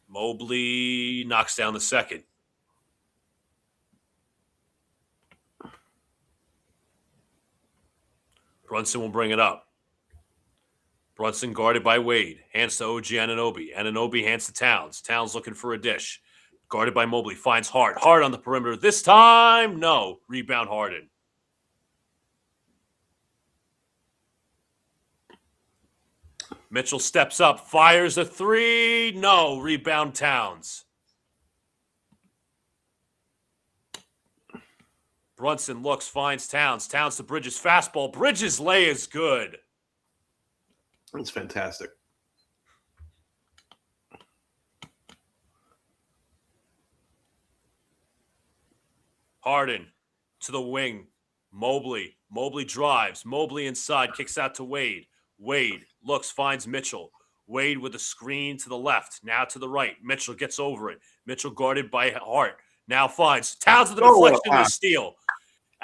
Mobley knocks down the second. Brunson will bring it up. Brunson guarded by Wade. Hands to OG Anunoby. Anunoby hands to Towns. Towns looking for a dish. Guarded by Mobley. Finds Hart. Hart on the perimeter. This time, no. Rebound Harden. Mitchell steps up. Fires a three. No. Rebound Towns. Brunson looks, finds Towns. Towns to Bridges. Fastball. Bridges' lay is good. That's fantastic. Harden to the wing. Mobley. Mobley drives. Mobley inside. Kicks out to Wade. Wade looks, finds Mitchell. Wade with a screen to the left. Now to the right. Mitchell gets over it. Mitchell guarded by Hart. Now finds Towns with the deflection and the steal.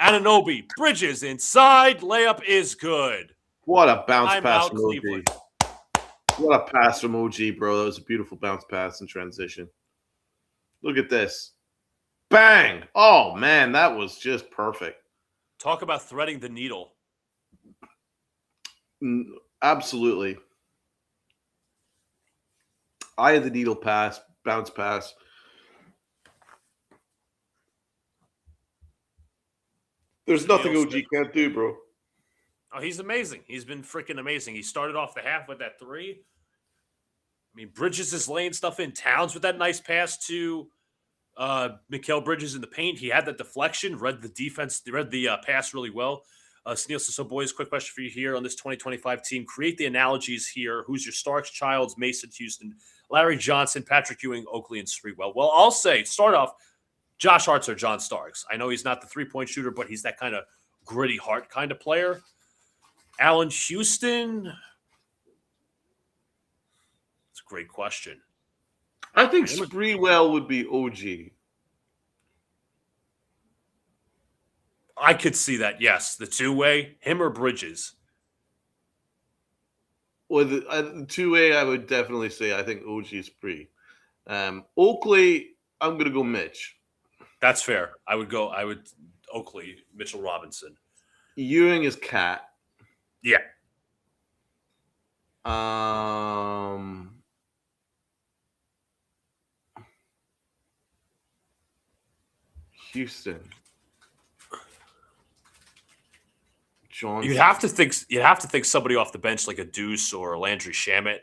Anunoby. Bridges inside. Layup is good. What a bounce I'm pass out from Cleveland. OG. What a pass from OG, bro. That was a beautiful bounce pass in transition. Look at this. Bang! Oh, man, that was just perfect. Talk about threading the needle. Absolutely. Eye of the needle pass, bounce pass. There's nothing OG can't do, bro. Oh, he's amazing. He's been freaking amazing. He started off the half with that three. I mean, Bridges is laying stuff in. Towns with that nice pass to Mikal Bridges in the paint. He had that deflection, read the defense, read the pass really well. Sneal says, so boys, quick question for you here on this 2025 team. Create the analogies here. Who's your Starks, Childs, Mason, Houston, Larry Johnson, Patrick Ewing, Oakley, and Sprewell? Well, I'll say, start off, Josh Hart's or John Starks. I know he's not the three-point shooter, but he's that kind of gritty heart kind of player. Allen Houston? It's a great question. I think Sprewell would be OG. I could see that, yes. The two-way, him or Bridges. Well, the two-way, I would definitely say I think OG Spree. Oakley, I'm going to go Mitch. That's fair. I would Oakley, Mitchell Robinson. Ewing is Cat. Yeah. Houston. Johnson. You'd have to think somebody off the bench like a Deuce or a Landry Shamet.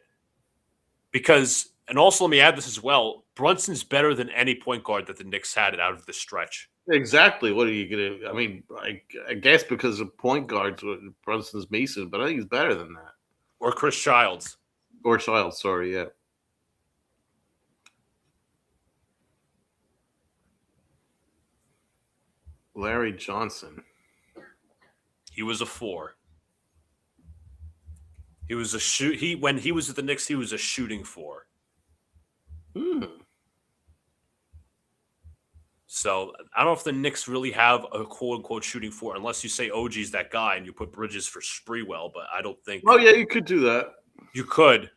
Because, and also let me add this as well, Brunson's better than any point guard that the Knicks had out of the stretch. Exactly. What are you going to – I mean, I guess because of point guards, Brunson's Mason, but I think he's better than that. Or Chris Childs. Or Childs, sorry, yeah. Larry Johnson. He was a 4. He was a when he was at the Knicks, he was a shooting 4. So I don't know if the Knicks really have a quote unquote shooting 4, unless you say OG's that guy and you put Bridges for Sprewell, but I don't think. Oh yeah, you could do that. You could.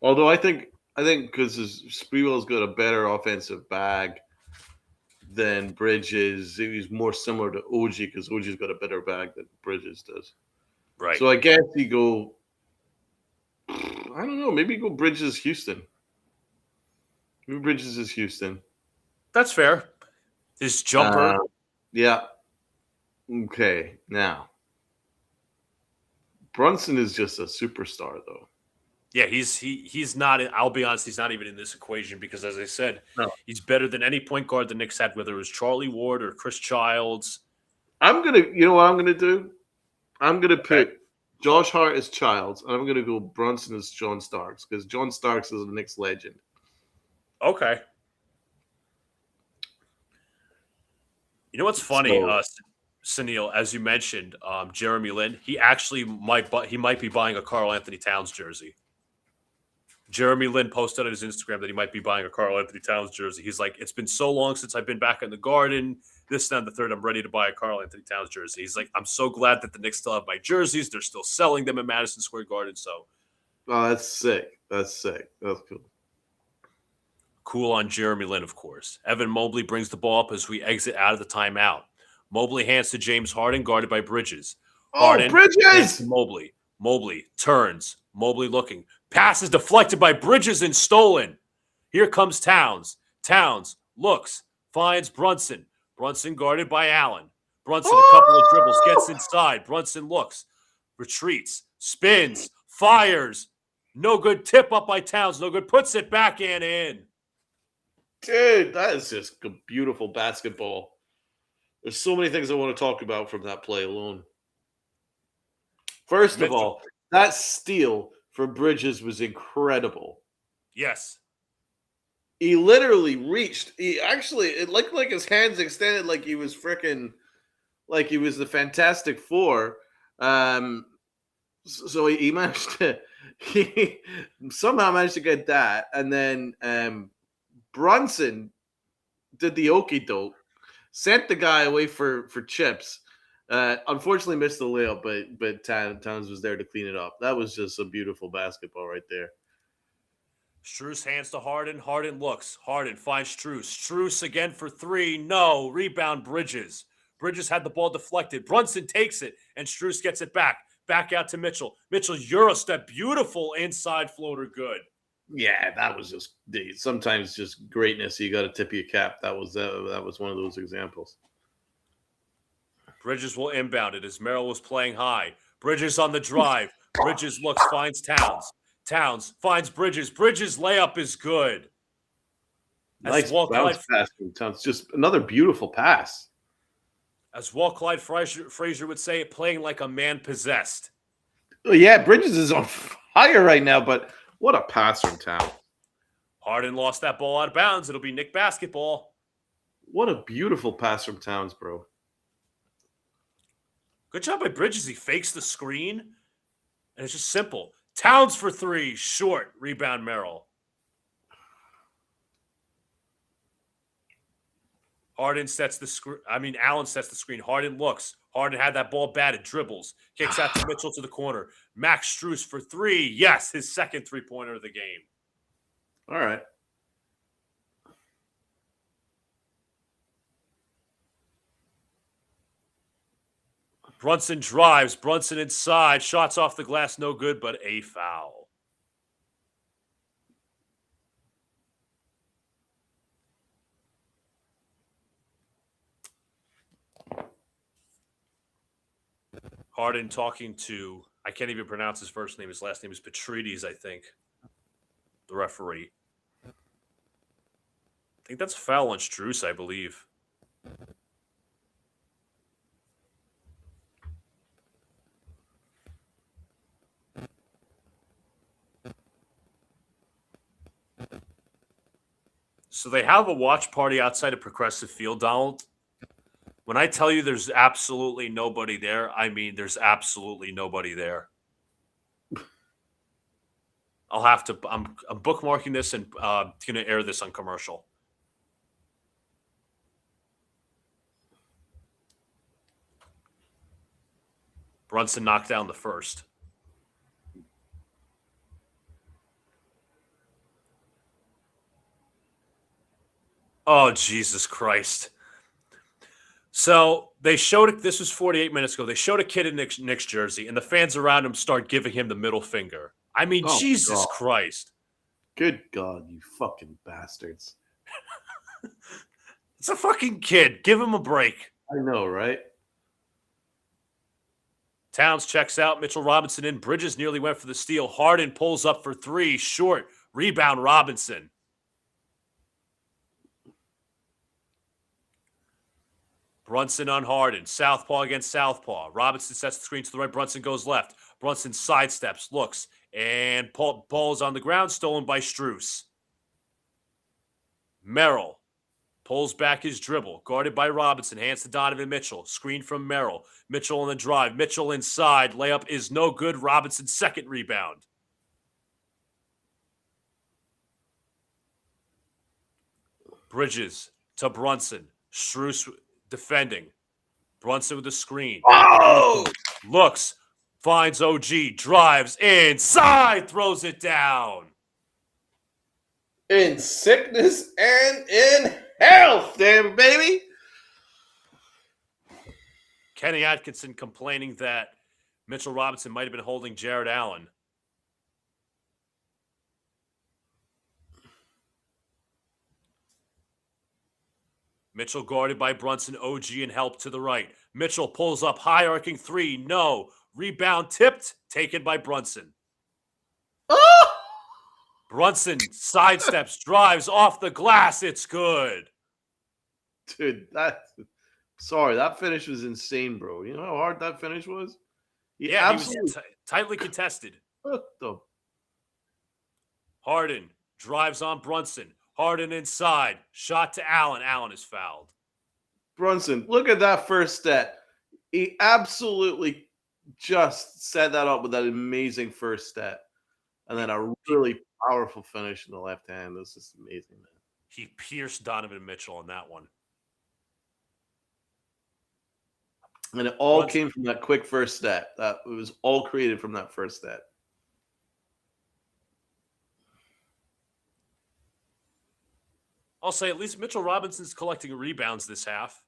Although I think because Sprewell's got a better offensive bag than Bridges. He was more similar to OG because OG's got a better bag than Bridges does. Right. So I guess you go. I don't know. Maybe go Bridges Houston. Maybe Bridges is Houston. That's fair. His jumper. Yeah. Okay. Now, Brunson is just a superstar, though. Yeah, he's not. I'll be honest, he's not even in this equation because, as I said, No. he's better than any point guard the Knicks had, whether it was Charlie Ward or Chris Childs. You know what I'm gonna do? I'm gonna pick Josh Hart as Childs, and I'm gonna go Brunson as John Starks because John Starks is a Knicks legend. Okay. You know what's funny, Sunil, as you mentioned, Jeremy Lin, he actually might be buying a Karl Anthony Towns jersey. Jeremy Lin posted on his Instagram that he might be buying a Karl Anthony Towns jersey. He's like, it's been so long since I've been back in the Garden. This, and the third, I'm ready to buy a Karl Anthony Towns jersey. He's like, I'm so glad that the Knicks still have my jerseys. They're still selling them at Madison Square Garden. So, oh, that's sick. That's sick. That's cool. Cool on Jeremy Lin, of course. Evan Mobley brings the ball up as we exit out of the timeout. Mobley hands to James Harden, guarded by Bridges. Harden Bridges! to Mobley. Mobley turns. Mobley looking. Pass is deflected by Bridges and stolen. Here comes Towns. Towns looks, finds Brunson. Brunson guarded by Allen. Brunson, a couple of dribbles, gets inside. Brunson looks, retreats, spins, fires. No good. Tip up by Towns. No good. Puts it back and in. Dude, that is just beautiful basketball. There's so many things I want to talk about from that play alone. First of all, that steal for Bridges was incredible. Yes. He literally reached. It looked like his hands extended like he was freaking, like he was the Fantastic Four. So he managed to, he somehow managed to get that. And then Brunson did the okie doke, sent the guy away for chips. Unfortunately missed the layup, but Towns was there to clean it up. That was just a beautiful basketball right there. Strus hands to Harden. Harden looks. Harden finds Strus. Strus again for three. No. Rebound Bridges. Bridges had the ball deflected. Brunson takes it, and Strus gets it back. Back out to Mitchell. Mitchell, Eurostep. Beautiful inside floater. Good. Yeah, that was just sometimes just greatness. You got to tip your cap. That was one of those examples. Bridges will inbound it as Merrill was playing high. Bridges on the drive. Bridges looks, finds Towns. Towns finds Bridges. Bridges layup is good. Nice bounce pass from Towns. Just another beautiful pass. As Walt Clyde Frazier would say, playing like a man possessed. Oh, yeah, Bridges is on fire right now, but what a pass from Towns. Harden lost that ball out of bounds. It'll be Knick basketball. What a beautiful pass from Towns, bro. Good job by Bridges. He fakes the screen, and it's just simple. Towns for three, short. Rebound Merrill. Harden sets the screen. Allen sets the screen. Harden looks. Harden had that ball batted. Dribbles. Kicks out to Mitchell to the corner. Max Strus for three. Yes, his second three-pointer of the game. All right. Brunson drives. Brunson inside. Shots off the glass. No good, but a foul. Harden talking to, I can't even pronounce his first name. His last name is Petrides, I think. The referee. I think that's a foul on Strus, I believe. So they have a watch party outside of Progressive Field, Donald. When I tell you there's absolutely nobody there, I mean there's absolutely nobody there. I'll have to. I'm bookmarking this and going to air this on commercial. Brunson knocked down the first. Oh, Jesus Christ. So they showed it. This was 48 minutes ago. They showed a kid in Knicks jersey, and the fans around him start giving him the middle finger. I mean, Oh, Jesus God. Christ. Good God, you fucking bastards. It's a fucking kid. Give him a break. I know, right? Towns checks out. Mitchell Robinson in. Bridges nearly went for the steal. Harden pulls up for three. Short. Rebound Robinson. Brunson on Harden. Southpaw against Southpaw. Robinson sets the screen to the right. Brunson goes left. Brunson sidesteps, looks, and ball is on the ground, stolen by Strus. Merrill pulls back his dribble, guarded by Robinson, hands to Donovan Mitchell. Screen from Merrill. Mitchell on the drive. Mitchell inside. Layup is no good. Robinson's second rebound. Bridges to Brunson. Strus defending. Brunson with the screen. Oh! Looks, finds OG, drives inside, throws it down. In sickness and in health, damn baby. Kenny Atkinson complaining that Mitchell Robinson might have been holding Jared Allen. Mitchell guarded by Brunson, OG, and help to the right. Mitchell pulls up, high arcing three. No. Rebound tipped, taken by Brunson. Oh! Brunson sidesteps, drives off the glass. It's good. Dude, that finish was insane, bro. You know how hard that finish was? He was tightly contested. What the? Harden drives on Brunson. Harden inside. Shot to Allen. Allen is fouled. Brunson, look at that first step. He absolutely just set that up with that amazing first step. And then a really powerful finish in the left hand. This is amazing, man. He pierced Donovan Mitchell on that one. And it all came from that quick first step. It was all created from that first step. I'll say at least Mitchell Robinson's collecting rebounds this half.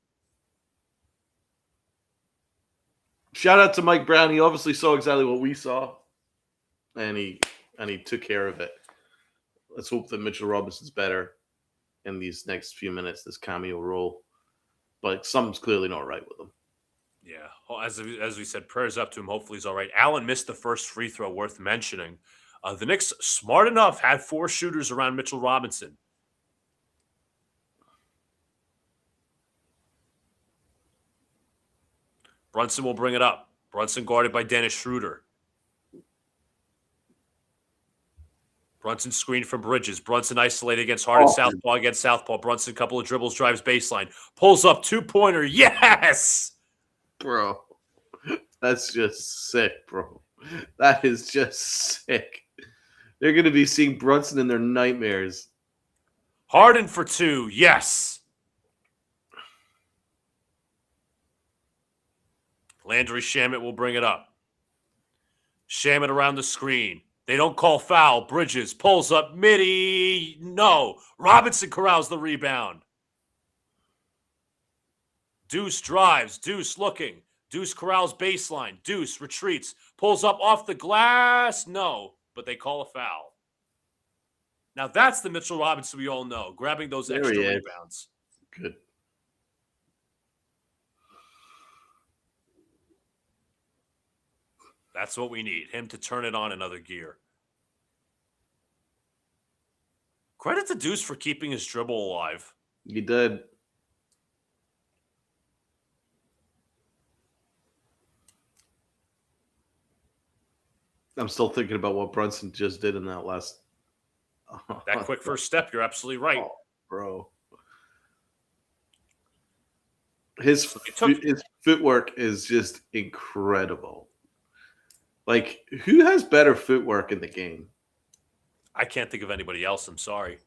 Shout out to Mike Brown. He obviously saw exactly what we saw, and he took care of it. Let's hope that Mitchell Robinson's better in these next few minutes, this cameo role. But something's clearly not right with him. Yeah, well, as we said, prayers up to him. Hopefully he's all right. Allen missed the first free throw, worth mentioning. The Knicks, smart enough, had 4 shooters around Mitchell Robinson. Brunson will bring it up. Brunson guarded by Dennis Schroeder. Brunson screen from Bridges. Brunson isolated against Harden. Southpaw against Southpaw. Brunson, couple of dribbles, drives baseline. Pulls up, 2-pointer. Yes! Bro, that's just sick, bro. That is just sick. They're going to be seeing Brunson in their nightmares. Harden for 2. Yes! Landry Shamet will bring it up. Shamet around the screen. They don't call foul. Bridges pulls up midi. No. Robinson corrals the rebound. Deuce drives. Deuce looking. Deuce corrals baseline. Deuce retreats. Pulls up off the glass. No. But they call a foul. Now that's the Mitchell Robinson we all know. Grabbing those extra rebounds. Good. That's what we need. Him to turn it on another gear. Credit to Deuce for keeping his dribble alive. He did. I'm still thinking about what Brunson just did in that last. That quick first step, you're absolutely right. Oh, bro. His footwork is just incredible. Like, who has better footwork in the game? I can't think of anybody else. I'm sorry.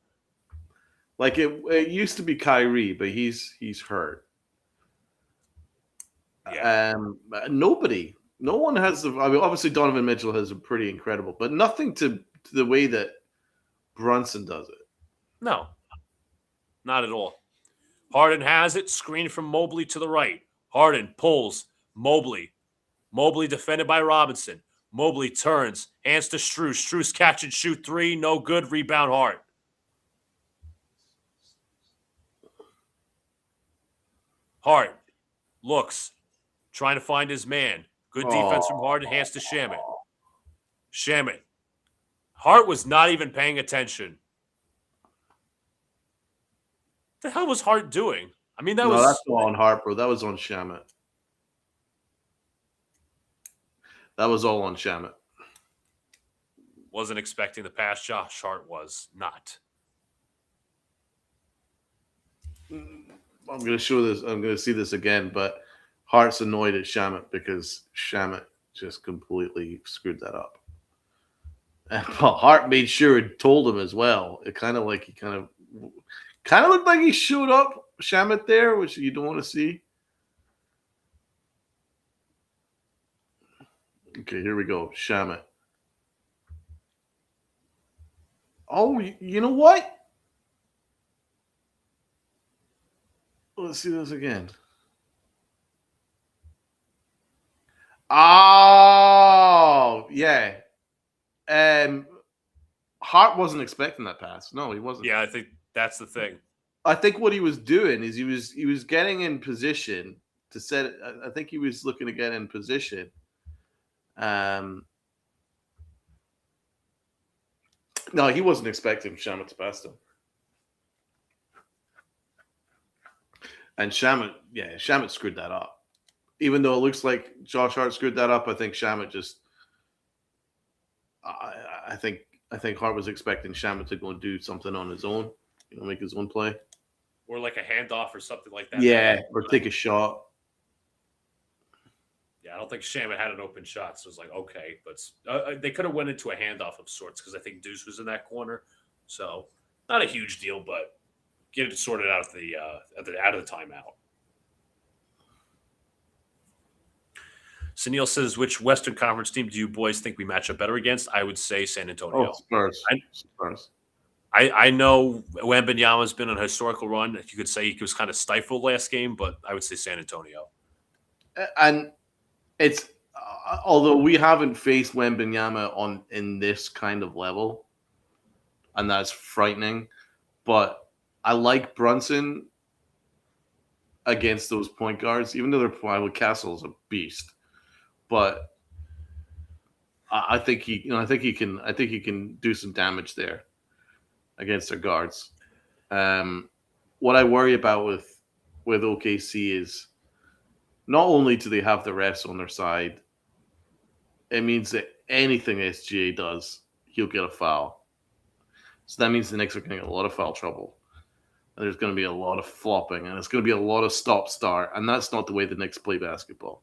Like, it used to be Kyrie, but he's hurt. Yeah. Nobody. No one has. I mean, obviously Donovan Mitchell has a pretty incredible, but nothing to the way that Brunson does it. No. Not at all. Harden has it. Screen from Mobley to the right. Harden pulls. Mobley. Mobley defended by Robinson. Mobley turns. Hands to Strus. Strus catch and shoot three. No good. Rebound Hart. Hart looks. Trying to find his man. Good defense from Harden. Hands to Shamet. Shamet. Hart was not even paying attention. What the hell was Hart doing? I mean, that's all on Hart, bro. That was on Shamet. That was all on Shamet. Wasn't expecting the pass. Josh Hart was not. I'm going to show this. I'm going to see this again, but Hart's annoyed at Shamet because Shamet just completely screwed that up. And Hart made sure it told him as well. It kind of like he kind of looked like he showed up Shamet there, which you don't want to see. Okay, here we go. Shamet. Oh, you know what? Let's see this again. Oh, yeah. Hart wasn't expecting that pass. No, he wasn't. Yeah, I think that's the thing. I think what he was doing is he was getting in position to set it. I think he was looking to get in position. No, he wasn't expecting Shamet to pass him. And Shamet screwed that up. Even though it looks like Josh Hart screwed that up, I think Shamet just. I think Hart was expecting Shamet to go and do something on his own, make his own play, or like a handoff or something like that. Yeah, or take a shot. Yeah, I don't think Shamet had an open shot, so it was like okay, but they could have went into a handoff of sorts because I think Deuce was in that corner, so not a huge deal, but get it sorted out at the out of the timeout. Sunil says, which Western Conference team do you boys think we match up better against? I would say San Antonio. Spurs. I know Wembanyama's been on a historical run. You could say he was kind of stifled last game, but I would say San Antonio. And it's although we haven't faced Wembanyama in this kind of level, and that's frightening, but I like Brunson against those point guards, even though they're playing with Castle's a beast. But I think he can do some damage there against their guards. What I worry about with OKC is not only do they have the refs on their side, it means that anything SGA does, he'll get a foul. So that means the Knicks are going to get a lot of foul trouble. And there's going to be a lot of flopping, and it's going to be a lot of stop-start, and that's not the way the Knicks play basketball.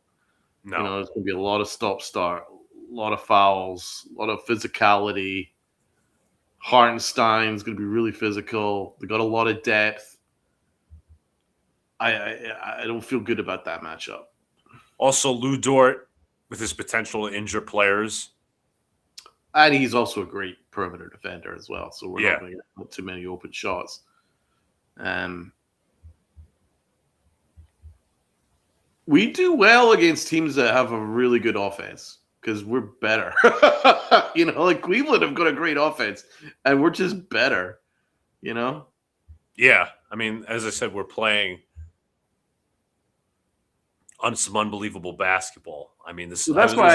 No. There's going to be a lot of stop-start, a lot of fouls, a lot of physicality. Hartenstein's going to be really physical. They got a lot of depth. I don't feel good about that matchup. Also, Lou Dort with his potential to injure players. And he's also a great perimeter defender as well, so we're not going to get too many open shots. We do well against teams that have a really good offense because we're better. Like Cleveland have got a great offense, and we're just better. Yeah, I mean, as I said, we're playing on some unbelievable basketball. I mean, this. So that's why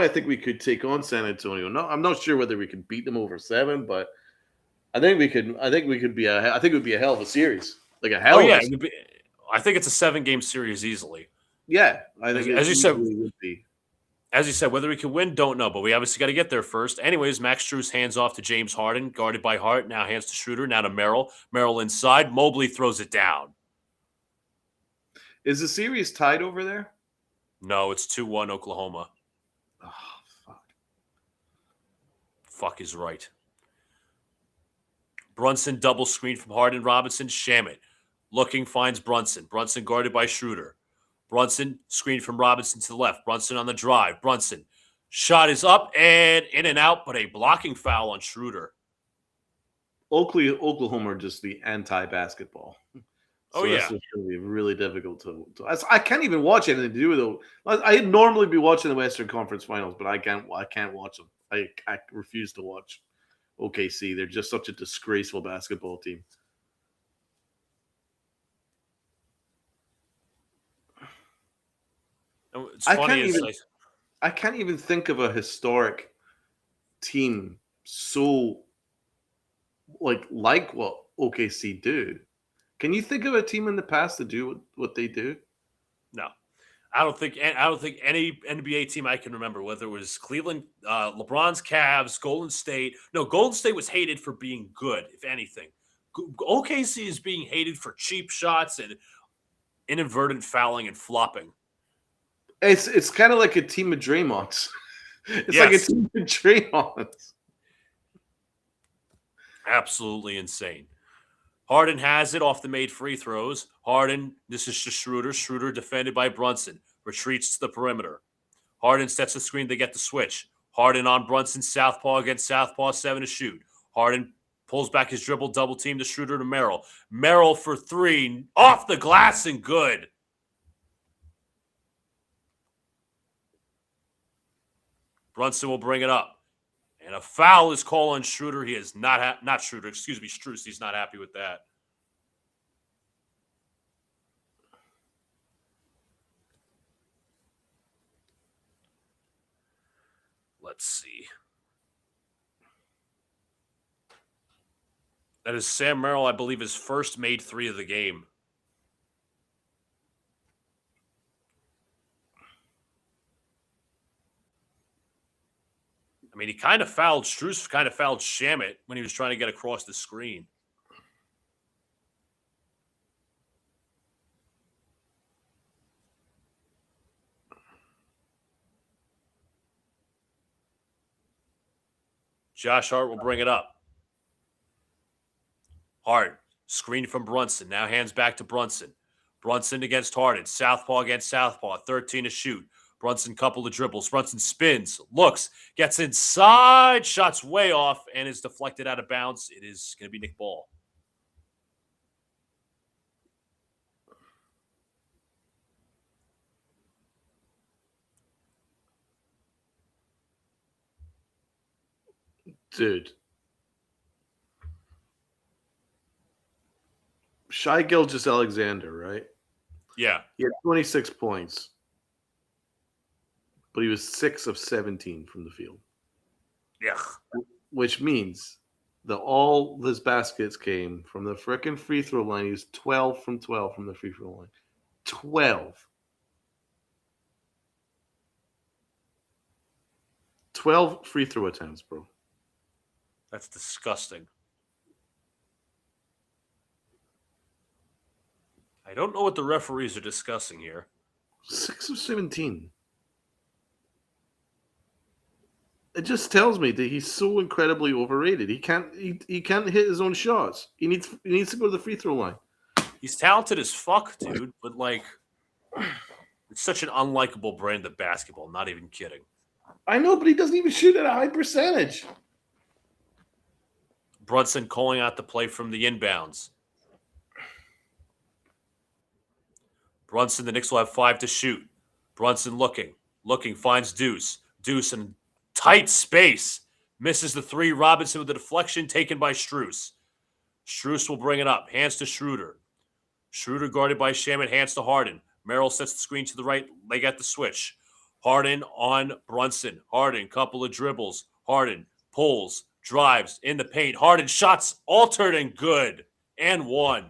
I think we could take on San Antonio. No, I'm not sure whether we could beat them over 7, but I think we could. I think it would be a hell of a series, like a hell. Yeah, I think it's a 7-game series easily. Yeah, I think as you said, would be. As you said, whether we can win, don't know, but we obviously got to get there first. Anyways, Max Strus hands off to James Harden, guarded by Hart. Now hands to Schroeder. Now to Merrill. Merrill inside. Mobley throws it down. Is the series tied over there? No, it's 2-1 Oklahoma. Oh, fuck. Fuck is right. Brunson double screen from Harden. Robinson. Shamet. Looking, finds Brunson. Brunson guarded by Schroeder. Brunson, screen from Robinson to the left. Brunson on the drive. Brunson. Shot is up and in and out, but a blocking foul on Schroeder. Oklahoma are just the anti-basketball. Oh, So yeah. this is going to be really difficult to. I can't even watch anything to do with it. I'd normally be watching the Western Conference Finals, but I can't. I can't watch them. I refuse to watch OKC. They're just such a disgraceful basketball team. And what's I funny can't is even. I can't even think of a historic team so like what OKC do. Can you think of a team in the past to do what they do? no. I don't think any NBA team I can remember, whether it was Cleveland, LeBron's Cavs, Golden State. No, Golden State was hated for being good, if anything. OKC is being hated for cheap shots and inadvertent fouling and flopping. It's kind of like a team of Draymonds. It's like a Yes, team of Draymonds. absolutely insane. Harden has it off the made free throws. Harden, this is to Schroeder. Schroeder defended by Brunson. Retreats to the perimeter. Harden sets the screen. They get the switch. Harden on Brunson. Southpaw against Southpaw. 7 to shoot. Harden pulls back his dribble. Double team to Schroeder to Merrill. Merrill for 3. Off the glass and good. Brunson will bring it up. And a foul is called on Schroeder. He is not Schroeder. Excuse me, Strus. He's not happy with that. Let's see. That is Sam Merrill, I believe, his first made 3 of the game. I mean, he kind of fouled Strus, kind of fouled Shamit when he was trying to get across the screen. Josh Hart will bring it up. Hart, screen from Brunson. Now hands back to Brunson. Brunson against Harden. Southpaw against Southpaw. 13 to shoot. Brunson couple of dribbles. Brunson spins, looks, gets inside, shots way off, and is deflected out of bounds. It is going to be Nick Ball. Dude. Shai Gilgeous-Alexander, right? Yeah. He had 26 points, but he was 6 of 17 from the field. Yeah. Which means that all his baskets came from the frickin' free throw line. He was 12 from 12 from the free throw line. 12. 12 free throw attempts, bro. That's disgusting. I don't know what the referees are discussing here. 6 of 17. It just tells me that he's so incredibly overrated. He can't hit his own shots. He needs to go to the free throw line. He's talented as fuck, dude, but like it's such an unlikable brand of basketball, not even kidding. I know, but he doesn't even shoot at a high percentage. Brunson calling out the play from the inbounds. Brunson, the Knicks will have 5 to shoot. Brunson looking, finds Deuce. Deuce in tight space. Misses the 3. Robinson with a deflection taken by Strus. Strus will bring it up. Hands to Schroeder. Schroeder guarded by Shamit. Hands to Harden. Merrill sets the screen to the right. They got the switch. Harden on Brunson. Harden, couple of dribbles. Harden pulls, drives in the paint. Harden shots altered and good. And 1.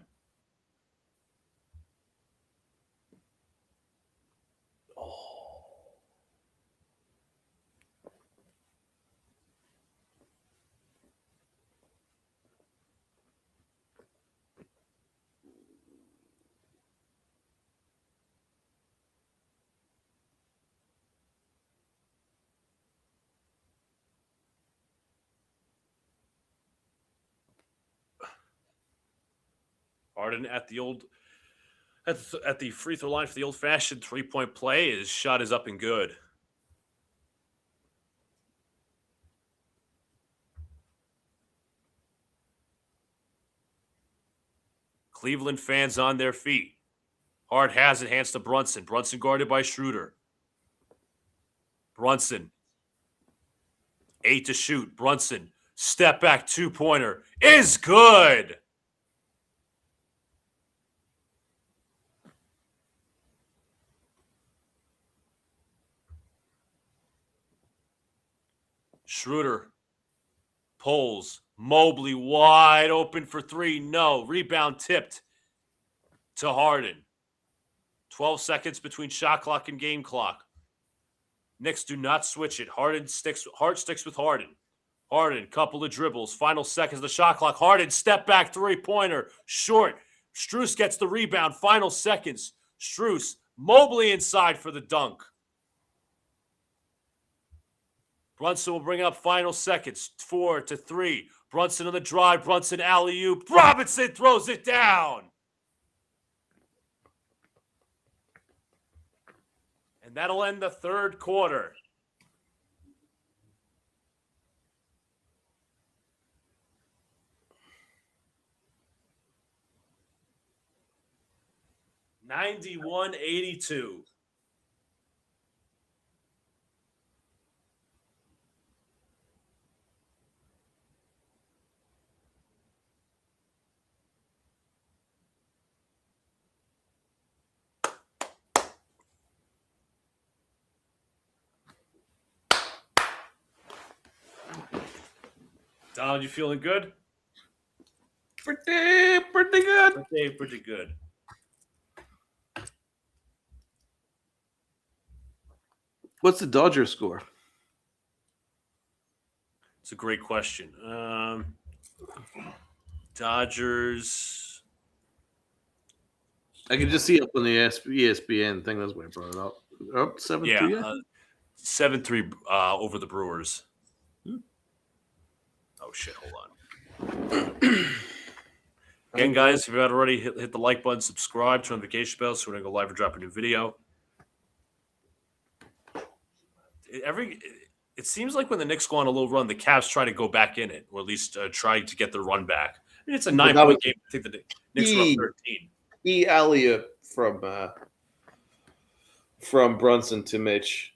Harden at the free throw line for the old-fashioned three-point play. His shot is up and good. Cleveland fans on their feet. Hart has it, hands to Brunson. Brunson guarded by Schroeder. Brunson. 8 to shoot. Brunson. Step back 2-pointer. Is good. Schroeder pulls. Mobley wide open for 3. No. Rebound tipped to Harden. 12 seconds between shot clock and game clock. Knicks do not switch it. Hart sticks with Harden. Harden, couple of dribbles. Final seconds of the shot clock. Harden, step back 3-pointer. Short. Strus gets the rebound. Final seconds. Strus. Mobley inside for the dunk. Brunson will bring up final seconds. 4 to 3. Brunson on the drive. Brunson alley-oop. Robinson throws it down. And that'll end the third quarter. $91-82. Donald, you feeling good? Pretty good. Pretty good. What's the Dodgers score? It's a great question. Dodgers. I can just see up on the ESPN thing. That's why I brought it up. Up 7-3. Yeah, 7-3 over the Brewers. Oh, shit, hold on. Again, guys, if you haven't already, hit the like button, subscribe, turn on notification bell so we're going to go live and drop a new video. It seems like when the Knicks go on a little run, the Cavs try to go back in it, or at least try to get their run back. I mean, it's a 9-point game. I think the Knicks are up 13. Alley-oop from Brunson to Mitch.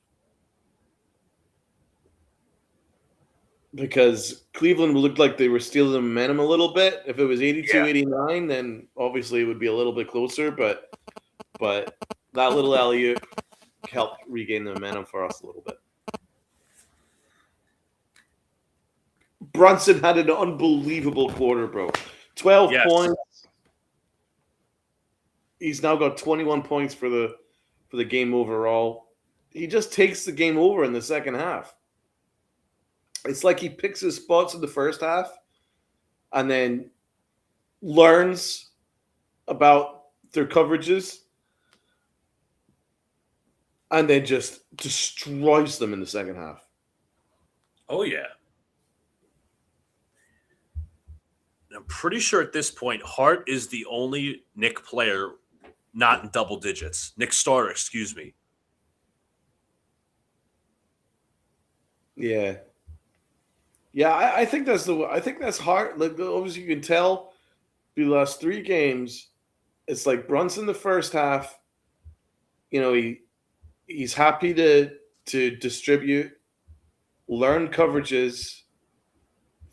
Because Cleveland looked like they were stealing the momentum a little bit. If it was 82-89, then obviously it would be a little bit closer. But that little alley-oop helped regain the momentum for us a little bit. Brunson had an unbelievable quarter, bro. 12 points. He's now got 21 points for the game overall. He just takes the game over in the second half. It's like he picks his spots in the first half and then learns about their coverages and then just destroys them in the second half. Oh, yeah. I'm pretty sure at this point, Hart is the only Knick player not in double digits. Knick starter, excuse me. Yeah. Yeah, I think that's hard. Like, obviously, you can tell the last 3 games, it's like Brunson the first half. You know, he's happy to distribute, learn coverages,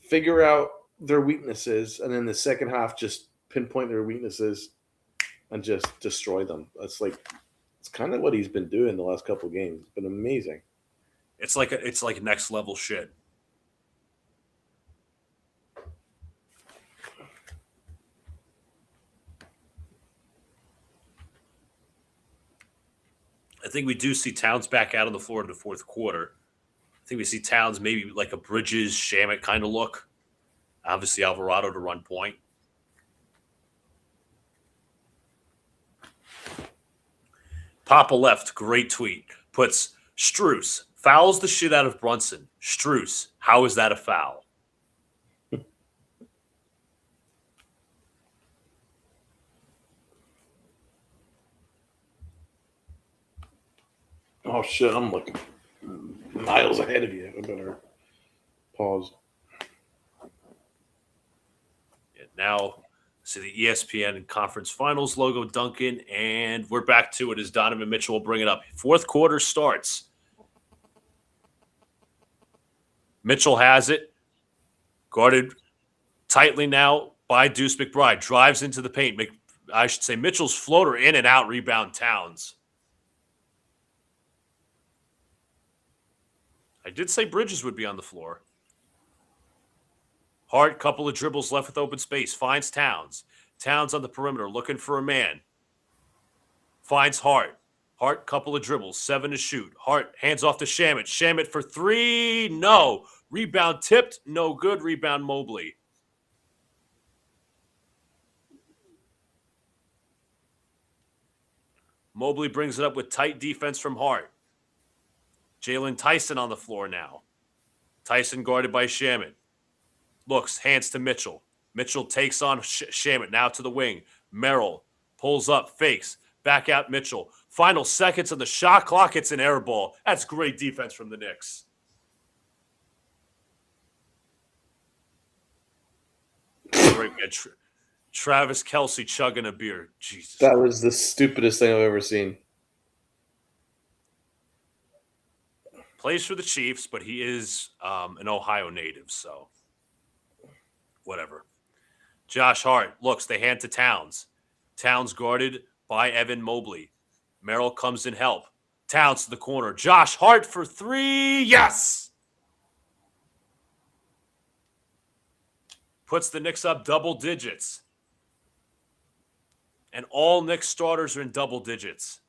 figure out their weaknesses, and then the second half just pinpoint their weaknesses and just destroy them. It's kind of what he's been doing the last couple of games. It's been amazing. It's like next level shit. I think we do see Towns back out on the floor in the fourth quarter. I think we see Towns maybe like a Bridges, Shamet kind of look. Obviously, Alvarado to run point. Papa left, great tweet. Puts Strus, fouls the shit out of Brunson. Strus, how is that a foul? Oh, shit, I'm looking miles ahead of you. I better pause. Now See the ESPN Conference Finals logo, Duncan, and we're back to it as Donovan Mitchell will bring it up. Fourth quarter starts. Mitchell has it, guarded tightly now by Deuce McBride. Drives into the paint. I should say Mitchell's floater in and out, rebound Towns. I did say Bridges would be on the floor. Hart, couple of dribbles left with open space. Finds Towns. Towns on the perimeter looking for a man. Finds Hart. Hart, couple of dribbles. 7 to shoot. Hart hands off to Shamet. Shamet for 3. No. Rebound tipped. No good. Rebound Mobley. Mobley brings it up with tight defense from Hart. Jalen Tyson on the floor now. Tyson guarded by Shamet. Looks, hands to Mitchell. Mitchell takes on Shamet, now to the wing. Merrill pulls up, fakes. Back out Mitchell. Final seconds on the shot clock. It's an air ball. That's great defense from the Knicks. Travis Kelce chugging a beer. Jesus. That was the stupidest thing I've ever seen. Plays for the Chiefs, but he is an Ohio native, so whatever. Josh Hart looks, they hand to Towns. Towns guarded by Evan Mobley. Merrill comes in help. Towns to the corner. Josh Hart for 3. Yes! Puts the Knicks up double digits. And all Knicks starters are in double digits.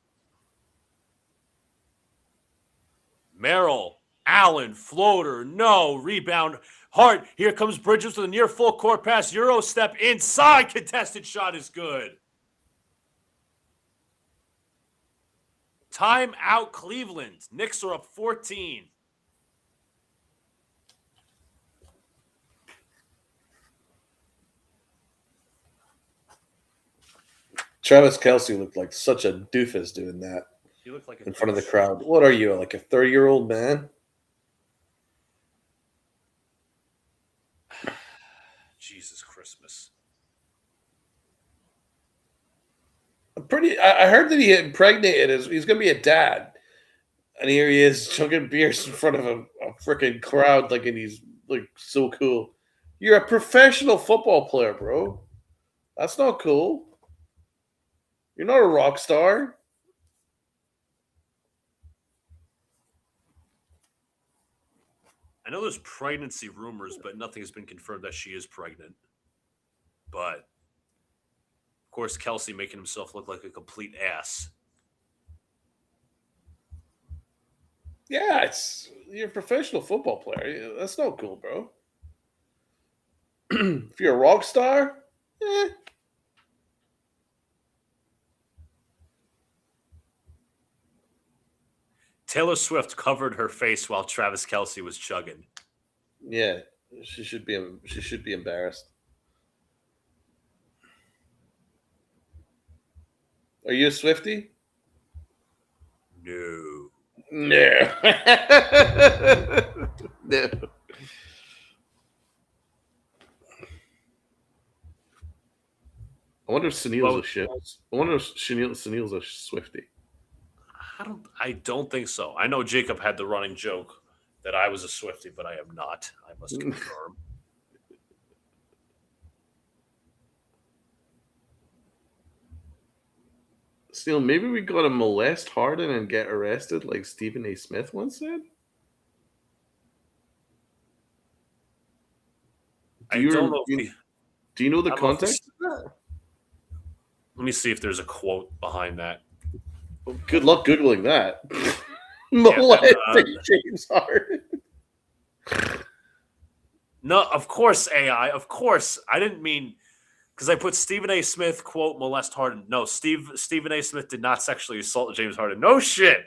Merrill, Allen, floater, no, rebound. Hart, here comes Bridges with a near full court pass. Euro step inside, contested shot is good. Time out Cleveland. Knicks are up 14. Travis Kelce looked like such a doofus doing that He looked like in front of the crowd. What are you, like a 30-year-old man? Jesus Christmas. I heard that he impregnated he's going to be a dad. And here he is chugging beers in front of a freaking crowd like, and he's like so cool. You're a professional football player, bro. That's not cool. You're not a rock star. I know there's pregnancy rumors, but nothing has been confirmed that she is pregnant. But, of course, Kelce making himself look like a complete ass. Yeah, you're a professional football player. That's not cool, bro. If you're a rock star, Taylor Swift covered her face while Travis Kelce was chugging. yeah, she should be embarrassed. Are you a Swiftie? No. No. No. I wonder if Sunil's a shit. I wonder if Sunil's a Swiftie. I don't think so. I know Jacob had the running joke that I was a Swiftie, but I am not. I must confirm. Still, maybe we got to molest Harden and get arrested like Stephen A. Smith once said? Do you know the context of that? Let me see if there's a quote behind that. Well, good luck Googling that. Molesting James Harden. No, of course, AI. Of course. I didn't mean... Because I put Stephen A. Smith, quote, molest Harden. No, Stephen A. Smith did not sexually assault James Harden. No shit.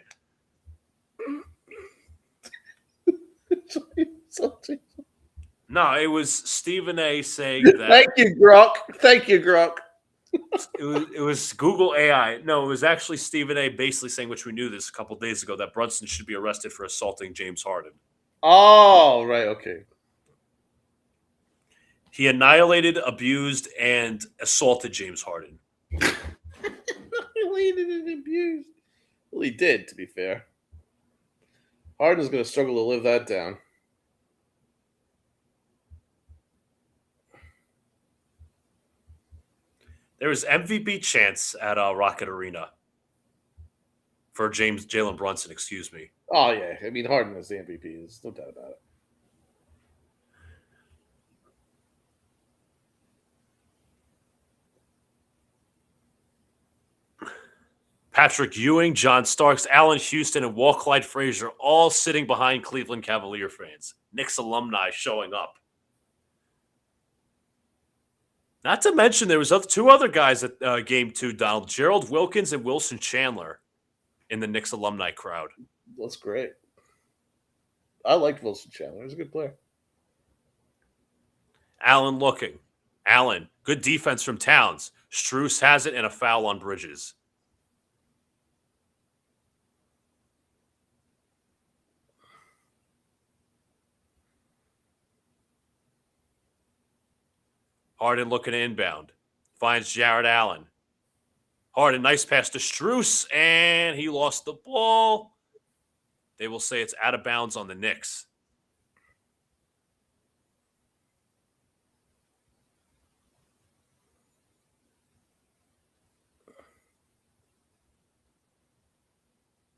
No, it was Stephen A. saying that. Thank you, Grok. Thank you, Grok. It was Google AI. No, it was actually Stephen A. basically saying, which we knew this a couple days ago, that Brunson should be arrested for assaulting James Harden. Oh, right. Okay. He annihilated, abused, and assaulted James Harden. Annihilated and abused. Well, he did, to be fair. Harden's going to struggle to live that down. There was MVP chance at Rocket Arena for Jalen Brunson, excuse me. Oh, yeah. I mean, Harden is the MVP. There's no doubt about it. Patrick Ewing, John Starks, Allen Houston, and Walt Clyde Frazier all sitting behind Cleveland Cavalier fans. Knicks alumni showing up. Not to mention there was two other guys at Game 2, Donald. Gerald Wilkins and Wilson Chandler in the Knicks alumni crowd. That's great. I liked Wilson Chandler. He was a good player. Allen looking. Allen, good defense from Towns. Strus has it and a foul on Bridges. Harden looking to inbound. Finds Jared Allen. Harden, nice pass to Strus, and he lost the ball. They will say it's out of bounds on the Knicks.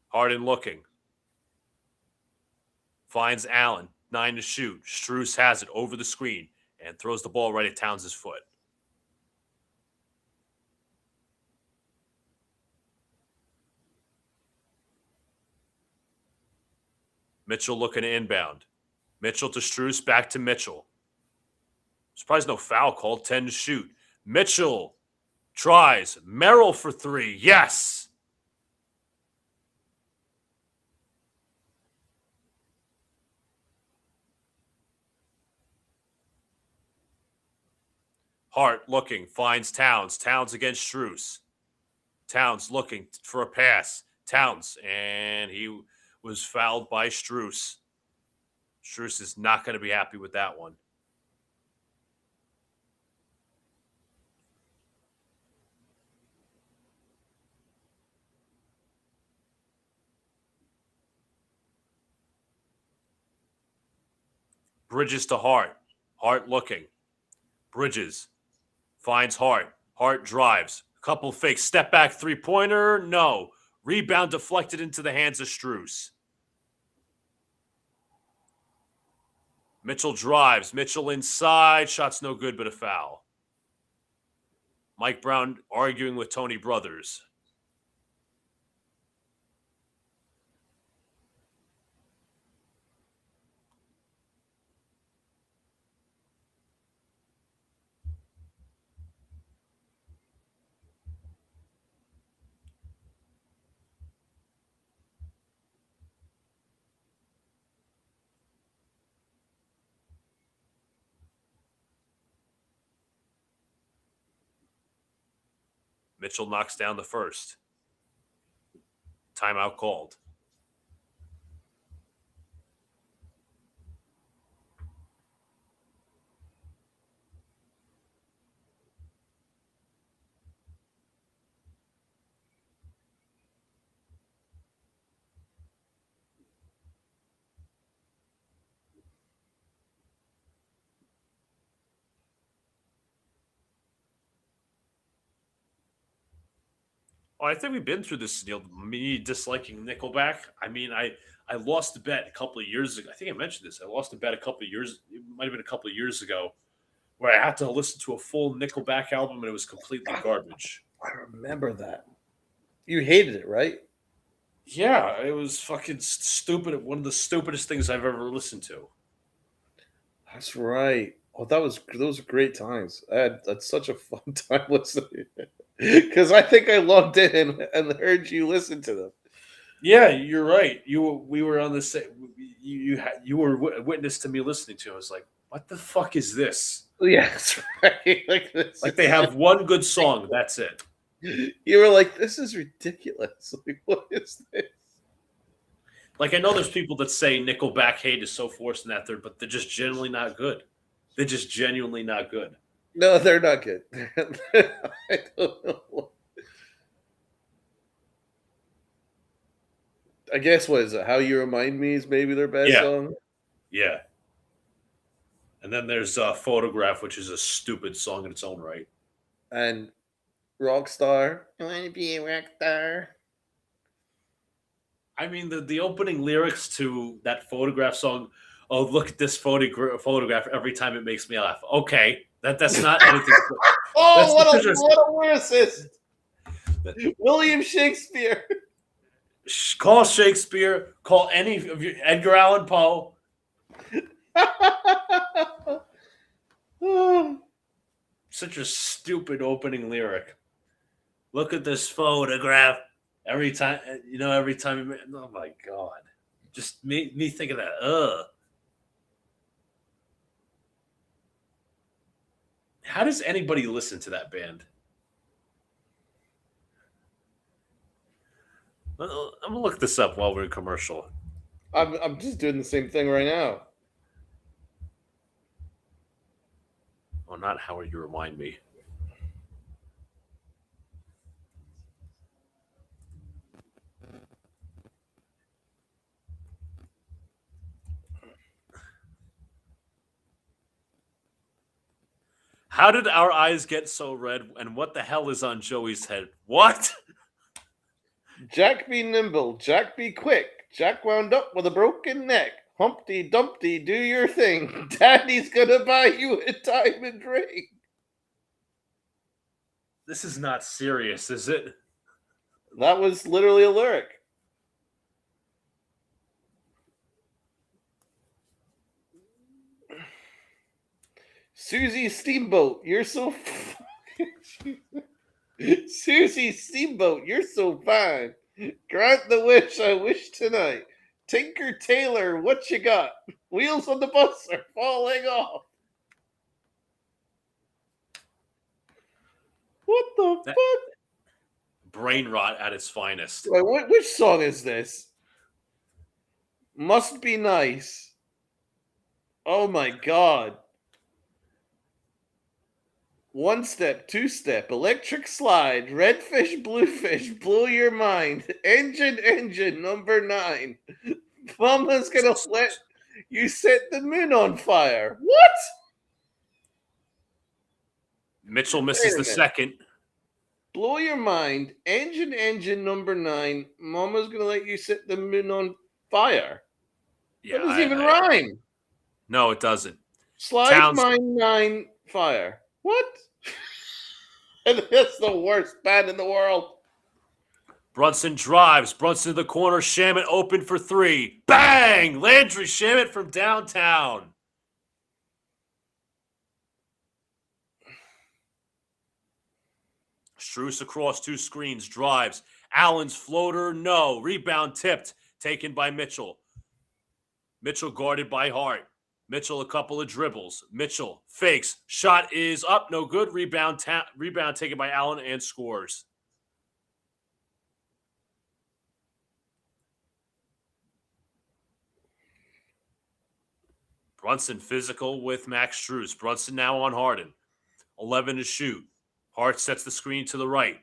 Harden looking. Finds Allen. 9 to shoot. Strus has it over the screen and throws the ball right at Towns' foot. Mitchell looking to inbound. Mitchell to Strus, back to Mitchell. Surprised no foul called. 10 to shoot. Mitchell tries. Merrill for 3. Yes. Hart looking, finds Towns. Towns against Strus. Towns looking for a pass. Towns, and he was fouled by Strus. Strus is not going to be happy with that one. Bridges to Hart. Hart looking. Bridges finds Hart. Hart drives. Couple fakes. Step back three-pointer. No. Rebound deflected into the hands of Strus. Mitchell drives. Mitchell inside. Shot's no good, but a foul. Mike Brown arguing with Tony Brothers. Mitchell knocks down the first. Timeout called. Oh, I think we've been through this, Neil. Me disliking Nickelback. I mean, I lost a bet a couple of years ago. I think I mentioned this. I lost a bet a couple of years. It might have been a couple of years ago, where I had to listen to a full Nickelback album, and it was completely garbage. I remember that. You hated it, right? Yeah, it was fucking stupid. One of the stupidest things I've ever listened to. That's right. Oh, those were great times. I had such a fun time listening because I think I logged in and heard you listen to them. Yeah, you're right. We were on the same. You were witness to me listening to it. I was like, what the fuck is this? Yeah, that's right. Like they have one good song. That's it. You were like, this is ridiculous. Like, what is this? Like I know there's people that say Nickelback hate is so forced in that third, but they're just generally not good. They're just genuinely not good. No, they're not good. I don't know. I guess what is it? How You Remind Me is maybe their best Yeah. song. Yeah. And then there's Photograph, which is a stupid song in its own right. And Rockstar. I want to be a rock star. I mean, the opening lyrics to that Photograph song, oh, look at this photograph every time it makes me laugh. Okay, that's not anything. Oh, That's what a lyricist! William Shakespeare. Call Shakespeare, call any of your Edgar Allan Poe. Such a stupid opening lyric. Look at this photograph. Every time, every time. Oh my god! Just me think of that. Ugh. How does anybody listen to that band? I'm gonna look this up while we're in commercial. I'm just doing the same thing right now. Oh, not How You Remind Me. How did our eyes get so red? And what the hell is on Joey's head? What? Jack be nimble, Jack be quick. Jack wound up with a broken neck. Humpty Dumpty, do your thing. Daddy's gonna buy you a diamond ring. This is not serious, is it? That was literally a lyric. Susie Steamboat, you're so Susie Steamboat, you're so fine. Grant the wish I wish tonight. Tinker Tailor, what you got? Wheels on the bus are falling off. What the fuck? Brain rot at its finest. Wait, which song is this? Must Be Nice. Oh my god. One step, two step, electric slide, red fish, blue fish, blow your mind. Engine, number 9. Mama's gonna let you set the moon on fire. What? Mitchell misses the second. Blow your mind. Engine, number 9. Mama's gonna let you set the moon on fire. Yeah, That doesn't even rhyme. No, it doesn't. Slide mine 9 fire. What? That's the worst band in the world. Brunson drives. Brunson to the corner. Shamit open for 3. Bang! Landry Shamit from downtown. Strus across 2 screens. Drives. Allen's floater. No. Rebound tipped. Taken by Mitchell. Mitchell guarded by Hart. Mitchell a couple of dribbles. Mitchell fakes. Shot is up. No good. Rebound taken by Allen and scores. Brunson physical with Max Strus. Brunson now on Harden. 11 to shoot. Hart sets the screen to the right.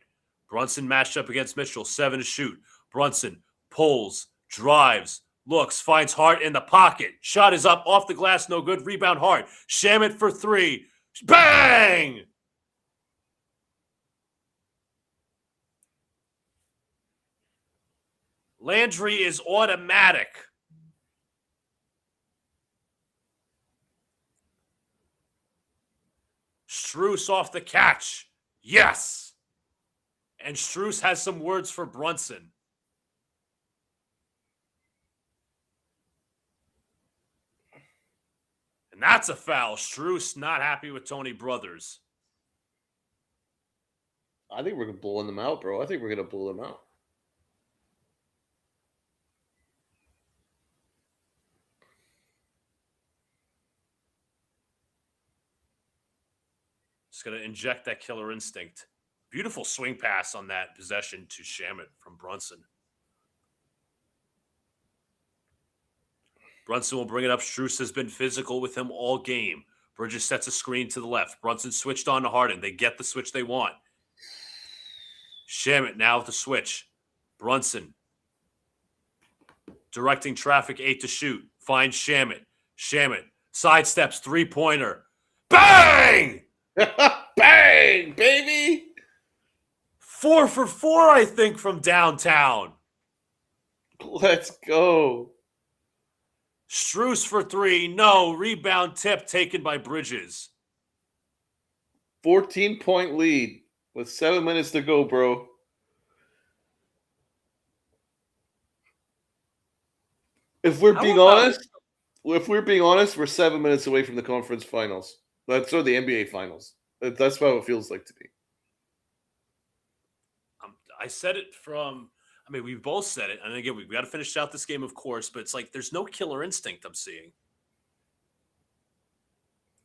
Brunson matched up against Mitchell. 7 to shoot. Brunson pulls, drives, looks, finds Hart in the pocket. Shot is up, off the glass, no good. Rebound Hart. Shamit for 3. Bang! Landry is automatic. Strus off the catch. Yes. And Strus has some words for Brunson. And that's a foul. Strus not happy with Tony Brothers. I think we're blowing them out, bro. I think we're going to blow them out. Just going to inject that killer instinct. Beautiful swing pass on that possession to Shamit from Brunson. Brunson will bring it up. Strus has been physical with him all game. Bridges sets a screen to the left. Brunson switched on to Harden. They get the switch they want. Shamet now with the switch. Brunson directing traffic 8 to shoot. Finds Shamet. Shamet sidesteps 3-pointer. Bang! Bang, baby! 4 for 4, I think, from downtown. Let's go. Strus for 3. No. Rebound tip taken by Bridges. 14-point lead with 7 minutes to go, bro. If we're being honest, we're 7 minutes away from the conference finals. Or the NBA finals. That's how it feels like to me. I said it from. I mean, we both said it, and again, we got to finish out this game, of course. But it's like there's no killer instinct I'm seeing.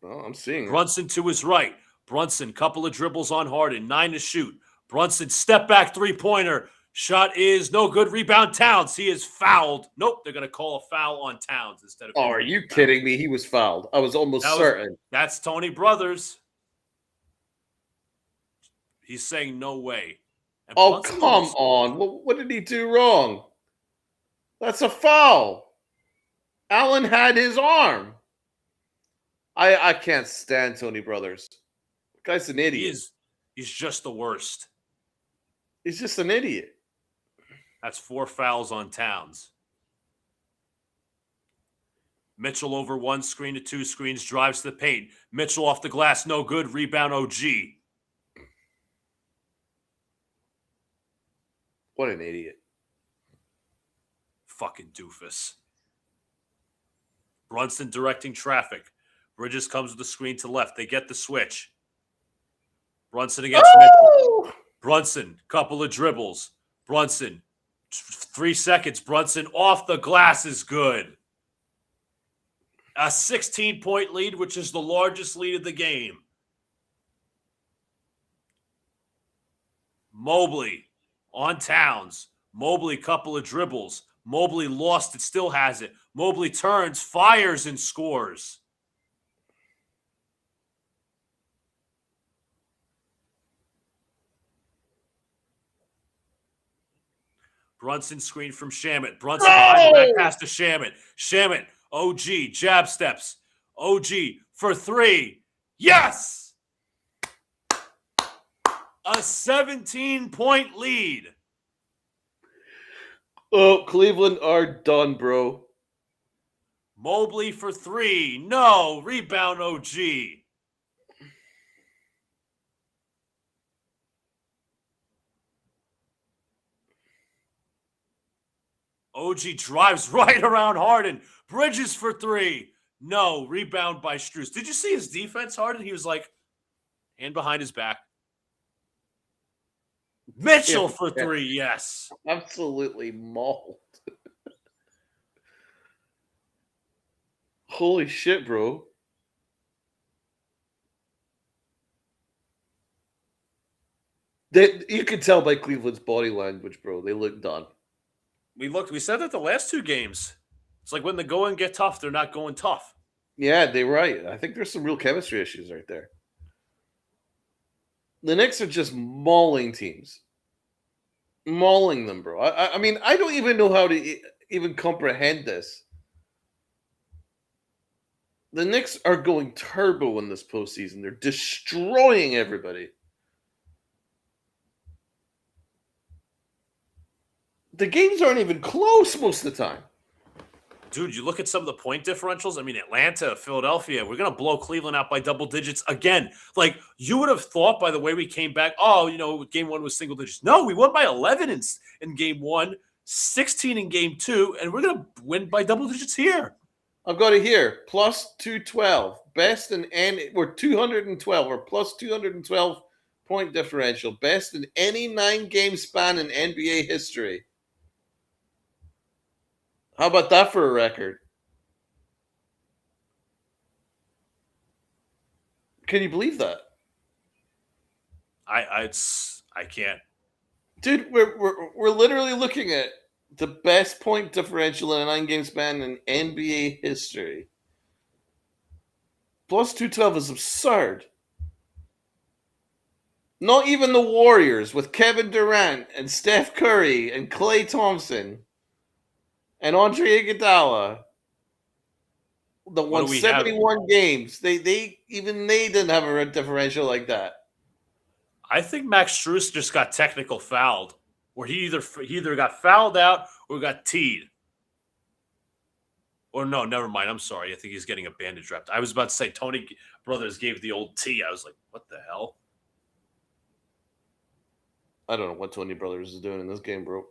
Well, I'm seeing Brunson to his right. Brunson, couple of dribbles on Harden, 9 to shoot. Brunson, step back 3-pointer. Shot is no good. Rebound Towns. He is fouled. Nope, they're going to call a foul on Towns instead of. Oh, are you kidding me? He was fouled. I was almost certain. That's Tony Brothers. He's saying no way. And oh, Brunson come on. What did he do wrong? That's a foul. Allen had his arm. I can't stand Tony Brothers. The guy's an idiot. He's just the worst. He's just an idiot. That's 4 fouls on Towns. Mitchell over 1 screen to 2 screens, drives to the paint. Mitchell off the glass, no good. Rebound OG. What an idiot. Fucking doofus. Brunson directing traffic. Bridges comes with the screen to left. They get the switch. Brunson against Mitchell. Brunson, couple of dribbles. Brunson, 3 seconds. Brunson off the glass is good. A 16-point lead, which is the largest lead of the game. Mobley on Towns. Mobley, couple of dribbles. Mobley lost it, still has it. Mobley turns, fires, and scores. Brunson screen from Shamet. Brunson behind the back pass to Shamet. Shamet, OG, jab steps. OG for 3. Yes! A 17-point lead. Oh, Cleveland are done, bro. Mobley for 3. No. Rebound OG. OG drives right around Harden. Bridges for 3. No. Rebound by Strus. Did you see his defense, Harden? He was like, hand behind his back. Mitchell for 3, yes. Absolutely mauled. Holy shit, bro. You can tell by Cleveland's body language, bro. They look done. We said that the last 2 games. It's like when the going get tough, they're not going tough. Yeah, they're right. I think there's some real chemistry issues right there. The Knicks are just mauling teams. Mauling them, bro. I mean, I don't even know how to even comprehend this. The Knicks are going turbo in this postseason. They're destroying everybody. The games aren't even close most of the time. Dude, you look at some of the point differentials. I mean, Atlanta, Philadelphia, we're going to blow Cleveland out by double digits again. Like, you would have thought by the way we came back, game 1 was single digits. No, we won by 11 in game 1, 16 in game 2, and we're going to win by double digits here. I've got it here. Plus 212. Best in any, or 212, or plus 212 point differential. Best in any 9-game span in NBA history. How about that for a record? Can you believe that? I can't. Dude, we're literally looking at the best point differential in a 9-game span in NBA history. Plus 212 is absurd. Not even the Warriors with Kevin Durant and Steph Curry and Klay Thompson and Andre Iguodala that What won do we have? 71 games. They didn't have a red differential like that. I think Max Strus just got technical fouled, or he either got fouled out or got teed. Or no, never mind. I'm sorry. I think he's getting a bandage wrapped. I was about to say Tony Brothers gave the old tee. I was like, what the hell? I don't know what Tony Brothers is doing in this game, bro.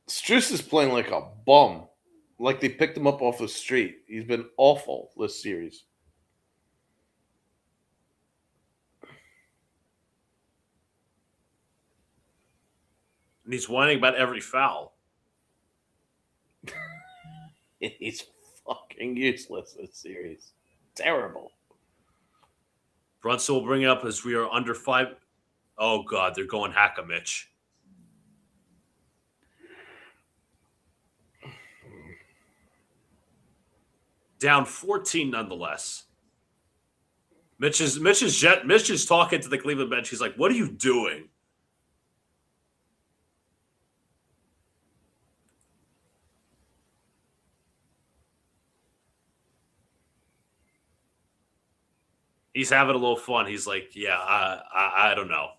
Strus is playing like a bum. Like they picked him up off the street. He's been awful this series. And he's whining about every foul. He's fucking useless this series. Terrible. Brunson will bring it up as we are under 5. Oh, God, they're going hack-a-Mitch. Down 14 nonetheless. Mitch is talking to the Cleveland bench. He's like, what are you doing? He's having a little fun. He's like, yeah, I don't know.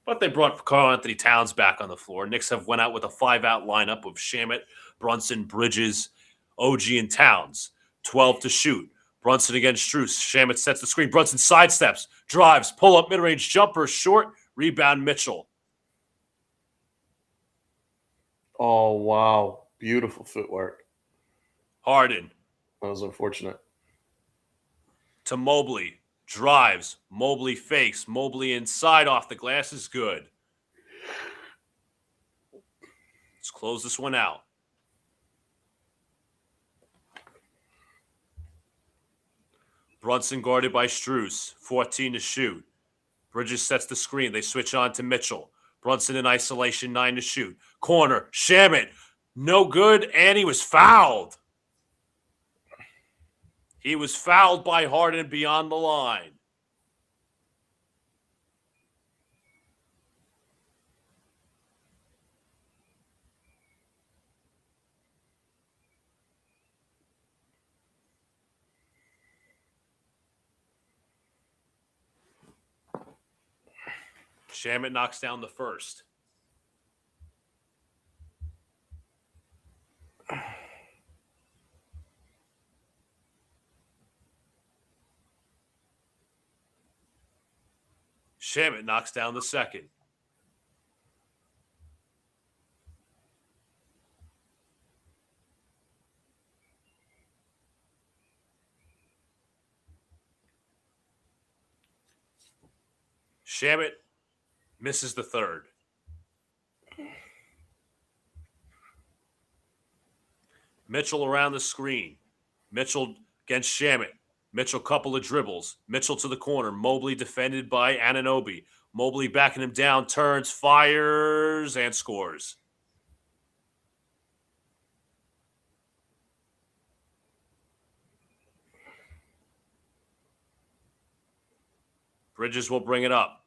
But they brought Karl-Anthony Towns back on the floor. Knicks have went out with a 5-out lineup of Shamet, Brunson, Bridges, OG, and Towns. 12 to shoot. Brunson against Strus. Shamet sets the screen. Brunson sidesteps, drives, pull-up, mid-range jumper, short, rebound, Mitchell. Oh, wow. Beautiful footwork. Harden. That was unfortunate. To Mobley. Drives. Mobley fakes. Mobley inside off the glass is good. Let's close this one out. Brunson guarded by Strus. 14 to shoot. Bridges sets the screen. They switch on to Mitchell. Brunson in isolation. 9 to shoot. Corner. Shamet. No good. And he was fouled. He was fouled by Harden beyond the line. Shamet knocks down the first. Shamet knocks down the second. Shamet misses the third. Mitchell around the screen. Mitchell against Shamet. Mitchell couple of dribbles. Mitchell to the corner. Mobley defended by Anunoby. Mobley backing him down, turns, fires, and scores. Bridges will bring it up.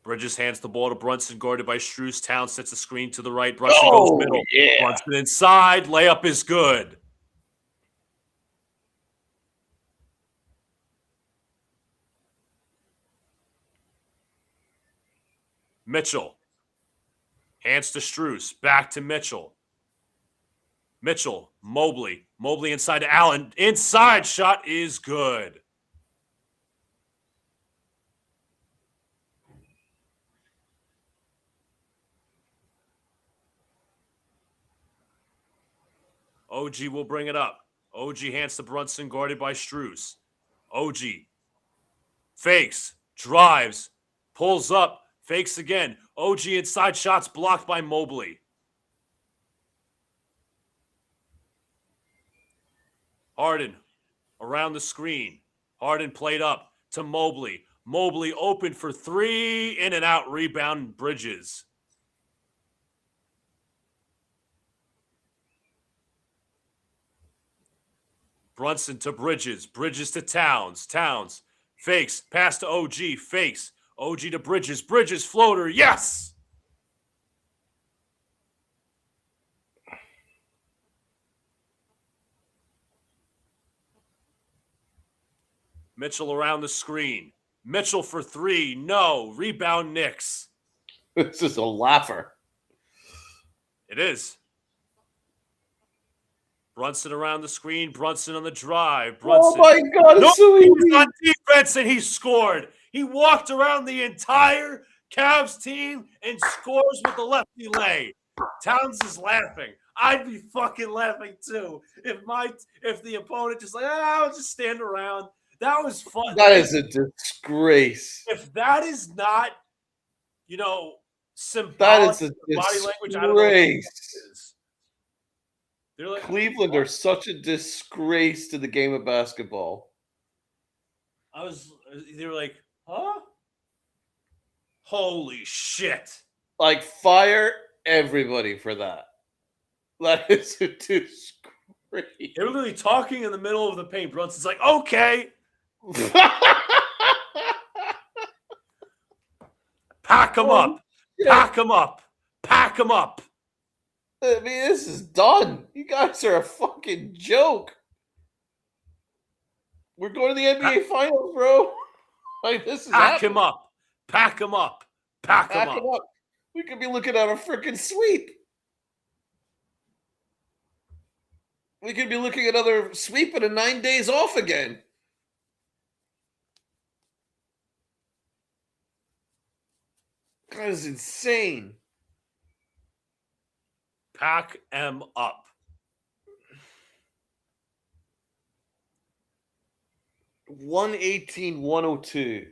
Bridges hands the ball to Brunson, guarded by Strus. Towns sets the screen to the right. Brunson goes middle. Yeah. Brunson inside. Layup is good. Mitchell. Hands to Strus. Back to Mitchell. Mitchell. Mobley. Mobley inside to Allen. Inside shot is good. OG will bring it up. OG hands to Brunson, guarded by Strus. OG fakes, drives, pulls up, fakes again. OG inside shots blocked by Mobley. Harden around the screen. Harden played up to Mobley. Mobley open for three, in and out, rebound, Bridges. Brunson to Bridges. Bridges to Towns. Towns fakes. Pass to OG. Fakes. OG to Bridges. Bridges floater. Yes! Mitchell around the screen. Mitchell for three. No. Rebound Knicks. This is a laugher. It is. Brunson around the screen. Brunson on the drive. Brunson. Oh my God, it's so He was easy. on defense and he scored. He walked around the entire Cavs team and scores with the lefty lay. Towns is laughing. I'd be fucking laughing too if the opponent just I'll just stand around. That was fun. That is a disgrace. If that is not, symbolic That is a body language, I don't know what it is. They're like, Cleveland are such a disgrace to the game of basketball. they were like, huh? Holy shit. Like, fire everybody for that. That is a disgrace. They were literally talking in the middle of the paint. Brunson's like, okay. Pack them up. Yeah. Pack them up. Pack them up. I mean, this is done. You guys are a fucking joke. We're going to the NBA Finals, bro. Like, this is Pack him up. Pack him up. Pack him up. We could be looking at a freaking sweep. We could be looking at another sweep and a 9 days off again. That is insane. Pack him up. $118-102.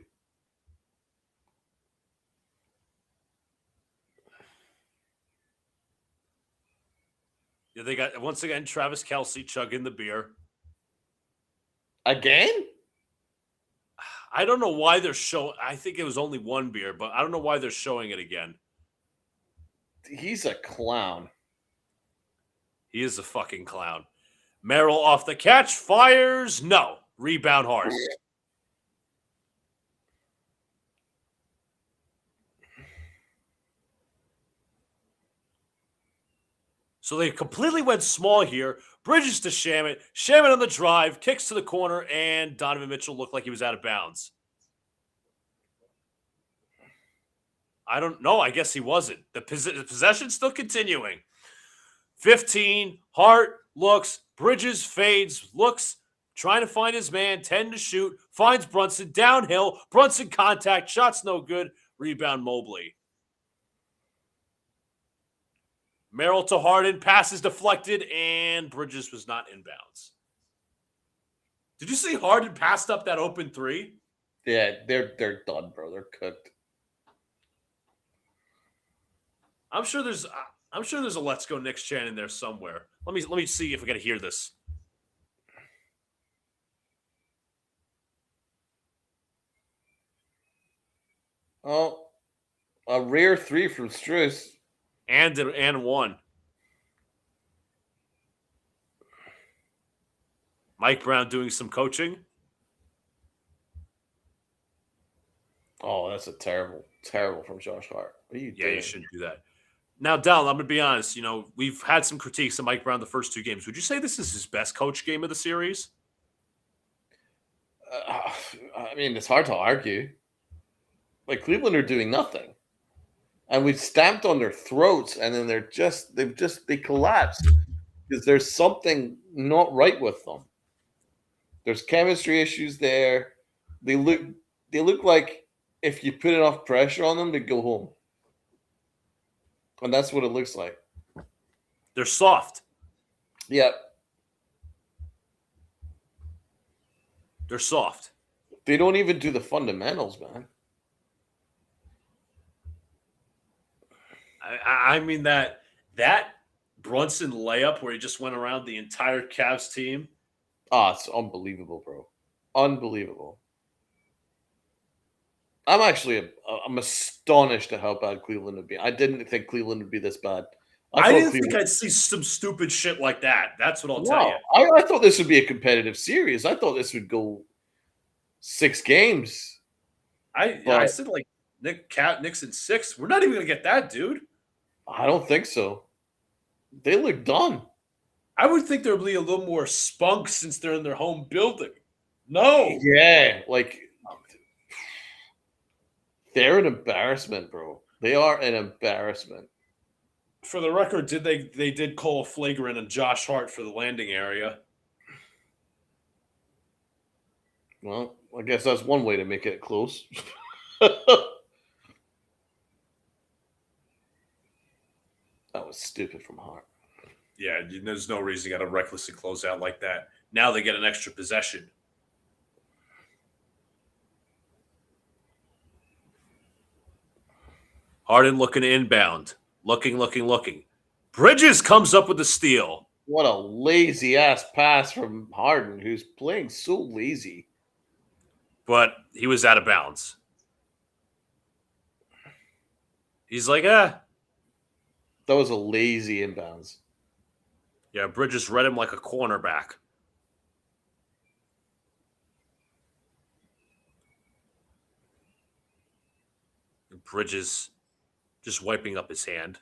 Yeah, they got once again Travis Kelce chugging the beer. Again? I don't know why they're showing. I think it was only one beer, but I don't know why they're showing it again. He's a clown. He is a fucking clown. Merrill off the catch, fires. No. Rebound Hart. So they completely went small here. Bridges to Shamet. Shamet on the drive, kicks to the corner, and Donovan Mitchell looked like he was out of bounds. I don't know. I guess he wasn't. The possession's still continuing. 15. Hart looks. Bridges fades. Looks. Trying to find his man. 10 to shoot. Finds Brunson. Downhill. Brunson contact. Shots no good. Rebound Mobley. Merrill to Harden. Passes deflected. And Bridges was not in bounds. Did you see Harden passed up that open three? Yeah, they're done, bro. They're cooked. I'm sure there's a Let's Go Knicks chant in there somewhere. Let me see if we gotta hear this. Oh, a rare three from Struess. And one. Mike Brown doing some coaching. Oh, that's a terrible from Josh Hart. What are you doing? You shouldn't do that. Now, Dal, I'm going to be honest. We've had some critiques of Mike Brown the first two games. Would you say this is his best coach game of the series? I mean, it's hard to argue. Like, Cleveland are doing nothing. And we've stamped on their throats, and then they collapse because there's something not right with them. There's chemistry issues there. They look like if you put enough pressure on them, they go home. And that's what it looks like. They're soft. Yep. They're soft. They don't even do the fundamentals, man. I mean that Brunson layup where he just went around the entire Cavs team. Oh, it's unbelievable, bro. Unbelievable. I'm astonished at how bad Cleveland would be. I didn't think Cleveland would be this bad. I thought didn't think Cleveland. I'd see some stupid shit like that. That's what I'll tell No, you. I thought this would be a competitive series. I thought this would go 6 games. I But said like Knicks in 6. We're not even gonna get that, dude. I don't think so. They look done. I would think there would be a little more spunk since they're in their home building. No. Yeah, like they're an embarrassment, bro. They are an embarrassment. For the record, they did call a flagrant on Josh Hart for the landing area. Well, I guess that's one way to make it close. That was stupid from Hart. Yeah, there's no reason you got to recklessly close out like that. Now they get an extra possession. Harden looking inbound. Looking. Bridges comes up with the steal. What a lazy ass pass from Harden, who's playing so lazy. But he was out of bounds. He's like, That was a lazy inbounds. Yeah, Bridges read him like a cornerback. Bridges just wiping up his hand.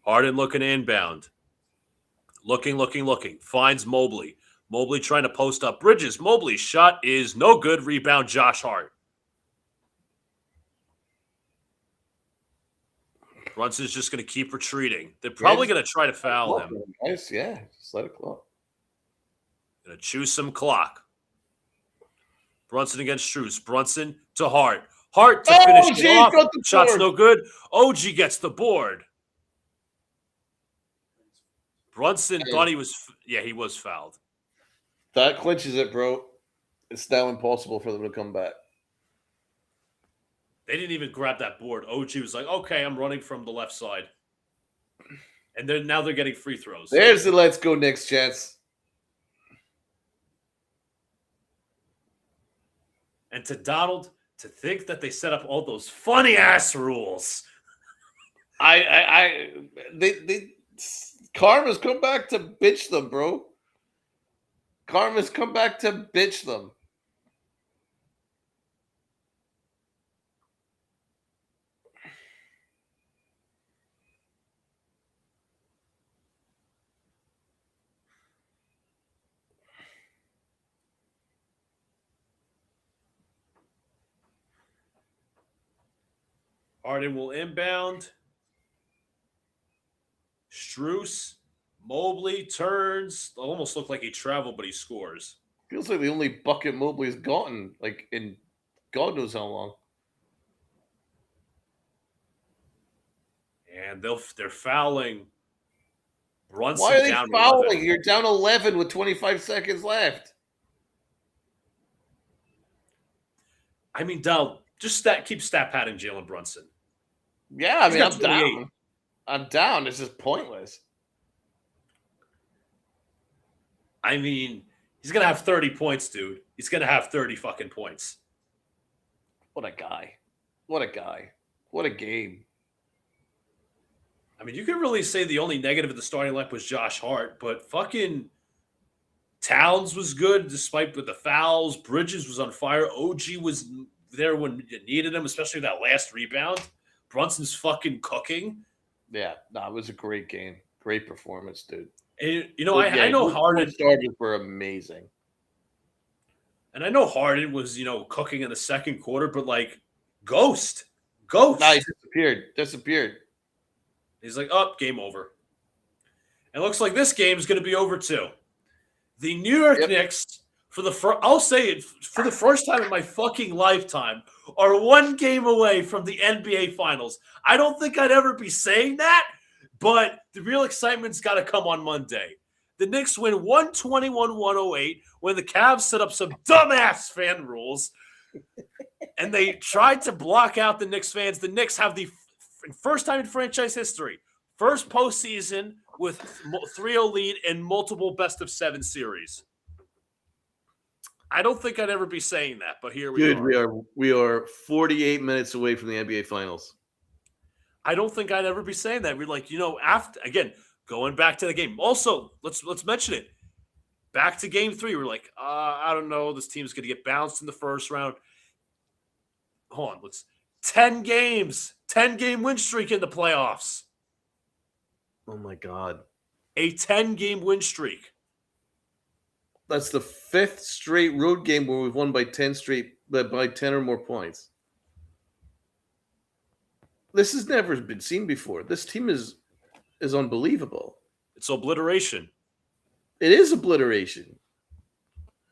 Harden looking inbound. Looking. Finds Mobley. Mobley trying to post up Bridges. Mobley's shot is no good. Rebound, Josh Hart. Brunson's just going to keep retreating. They're probably going to try to foul him. Nice, yeah. Just let it clock. Going to choose some clock. Brunson against Strus. Brunson to Hart. Hart to finish it off. Shot's no good. OG gets the board. Brunson thought he was fouled. That clinches it, bro. It's now impossible for them to come back. They didn't even grab that board. OG was like, okay, I'm running from the left side. And then now they're getting free throws. There's the let's go Knicks chance. And to Donald, to think that they set up all those funny ass rules. Karma's come back to bitch them, bro. Karma's come back to bitch them. Harden will inbound. Strus, Mobley turns. Almost looked like he traveled, but he scores. Feels like the only bucket Mobley's gotten, like in God knows how long. And they're fouling. Brunson. Why are they down fouling? 11. You're down 11 with 25 seconds left. I mean, Donald, just keep stat padding Jalen Brunson. Yeah, I He's mean, got I'm 28. down. I'm down. This is pointless. I mean, he's going to have 30 points, dude. He's going to have 30 fucking points. What a guy. What a guy. What a game. I mean, you could really say the only negative of the starting lineup was Josh Hart, but fucking Towns was good despite with the fouls. Bridges was on fire. OG was there when you needed him, especially that last rebound. Brunson's fucking cooking. Yeah, no, it was a great game. Great performance, dude. And, I know Harden starters were amazing. And I know Harden was, cooking in the second quarter, but like Ghost. Nah, he disappeared. He's like, game over. It looks like this game is going to be over too. The New York Knicks, I'll say it, for the first time in my fucking lifetime, are one game away from the NBA Finals. I don't think I'd ever be saying that, but the real excitement's got to come on Monday. The Knicks win 121-108 when the Cavs set up some dumbass fan rules, and they tried to block out the Knicks fans. The Knicks have the first time in franchise history, first postseason with 3-0 lead and multiple best-of-7 series. I don't think I'd ever be saying that, but here we are. Dude, we are 48 minutes away from the NBA Finals. I don't think I'd ever be saying that. We're like, after again, going back to the game. Also, let's mention it. Back to game 3, we're like, I don't know. This team's going to get bounced in the first round. Hold on, 10 games, 10-game win streak in the playoffs. Oh my God. A 10-game win streak. That's the 5th straight road game where we've won by 10 or more points. This has never been seen before. This team is unbelievable. It's obliteration. It is obliteration.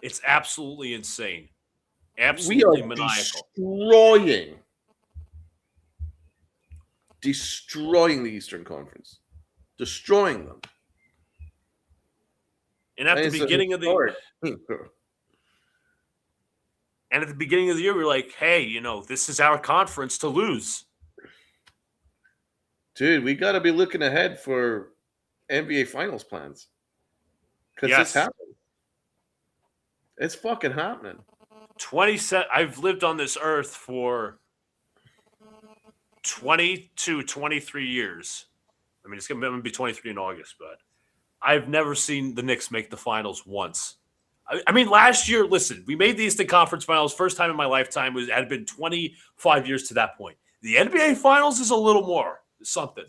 It's absolutely insane. Absolutely maniacal. Destroying the Eastern Conference. Destroying them. And at the beginning of the year, we're like, hey, this is our conference to lose. Dude, we got to be looking ahead for NBA Finals plans. Because it's happening. It's fucking happening. I've lived on this earth for 20 to 23 years. I mean, it's going to be 23 in August, but I've never seen the Knicks make the finals once. I mean, last year, listen, we made the Eastern Conference Finals. First time in my lifetime. It had been 25 years to that point. The NBA Finals is a little more something.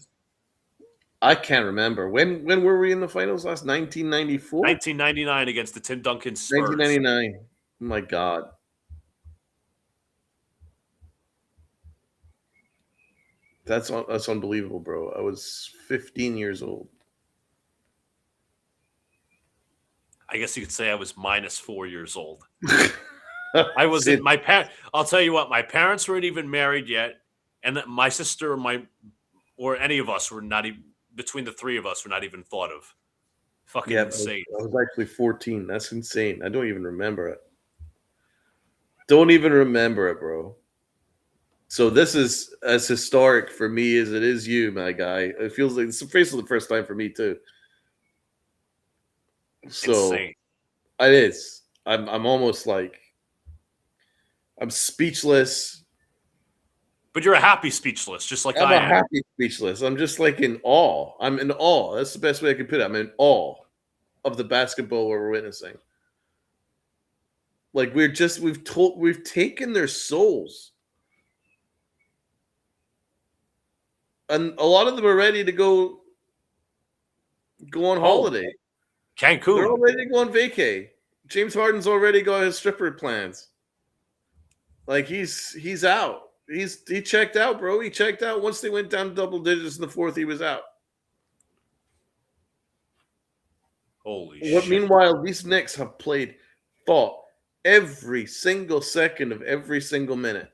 I can't remember. When were we in the finals last? 1994? 1999 against the Tim Duncan Spurs. 1999. Oh, my God. That's unbelievable, bro. I was 15 years old. I guess you could say I was minus 4 years old. I was in my parents. I'll tell you what, my parents weren't even married yet, and my sister or any of us were not even. Between the three of us, were not even thought of. Fucking insane. I was actually 14. That's insane. I don't even remember it. Don't even remember it, bro. So this is as historic for me as it is you, my guy. It feels like it's basically the first time for me too. So insane. It is. I'm almost like I'm speechless. But you're a happy speechless, just like I am. I'm a happy speechless. I'm just like in awe. I'm in awe. That's the best way I could put it. I'm in awe of the basketball we're witnessing. Like we've taken their souls. And a lot of them are ready to go on holiday. Cancun. They're all ready to go on vacay. James Harden's already got his stripper plans. Like he's out. He checked out, bro. He checked out. Once they went down double digits in the fourth, he was out. Holy shit. Meanwhile, these Knicks have fought every single second of every single minute.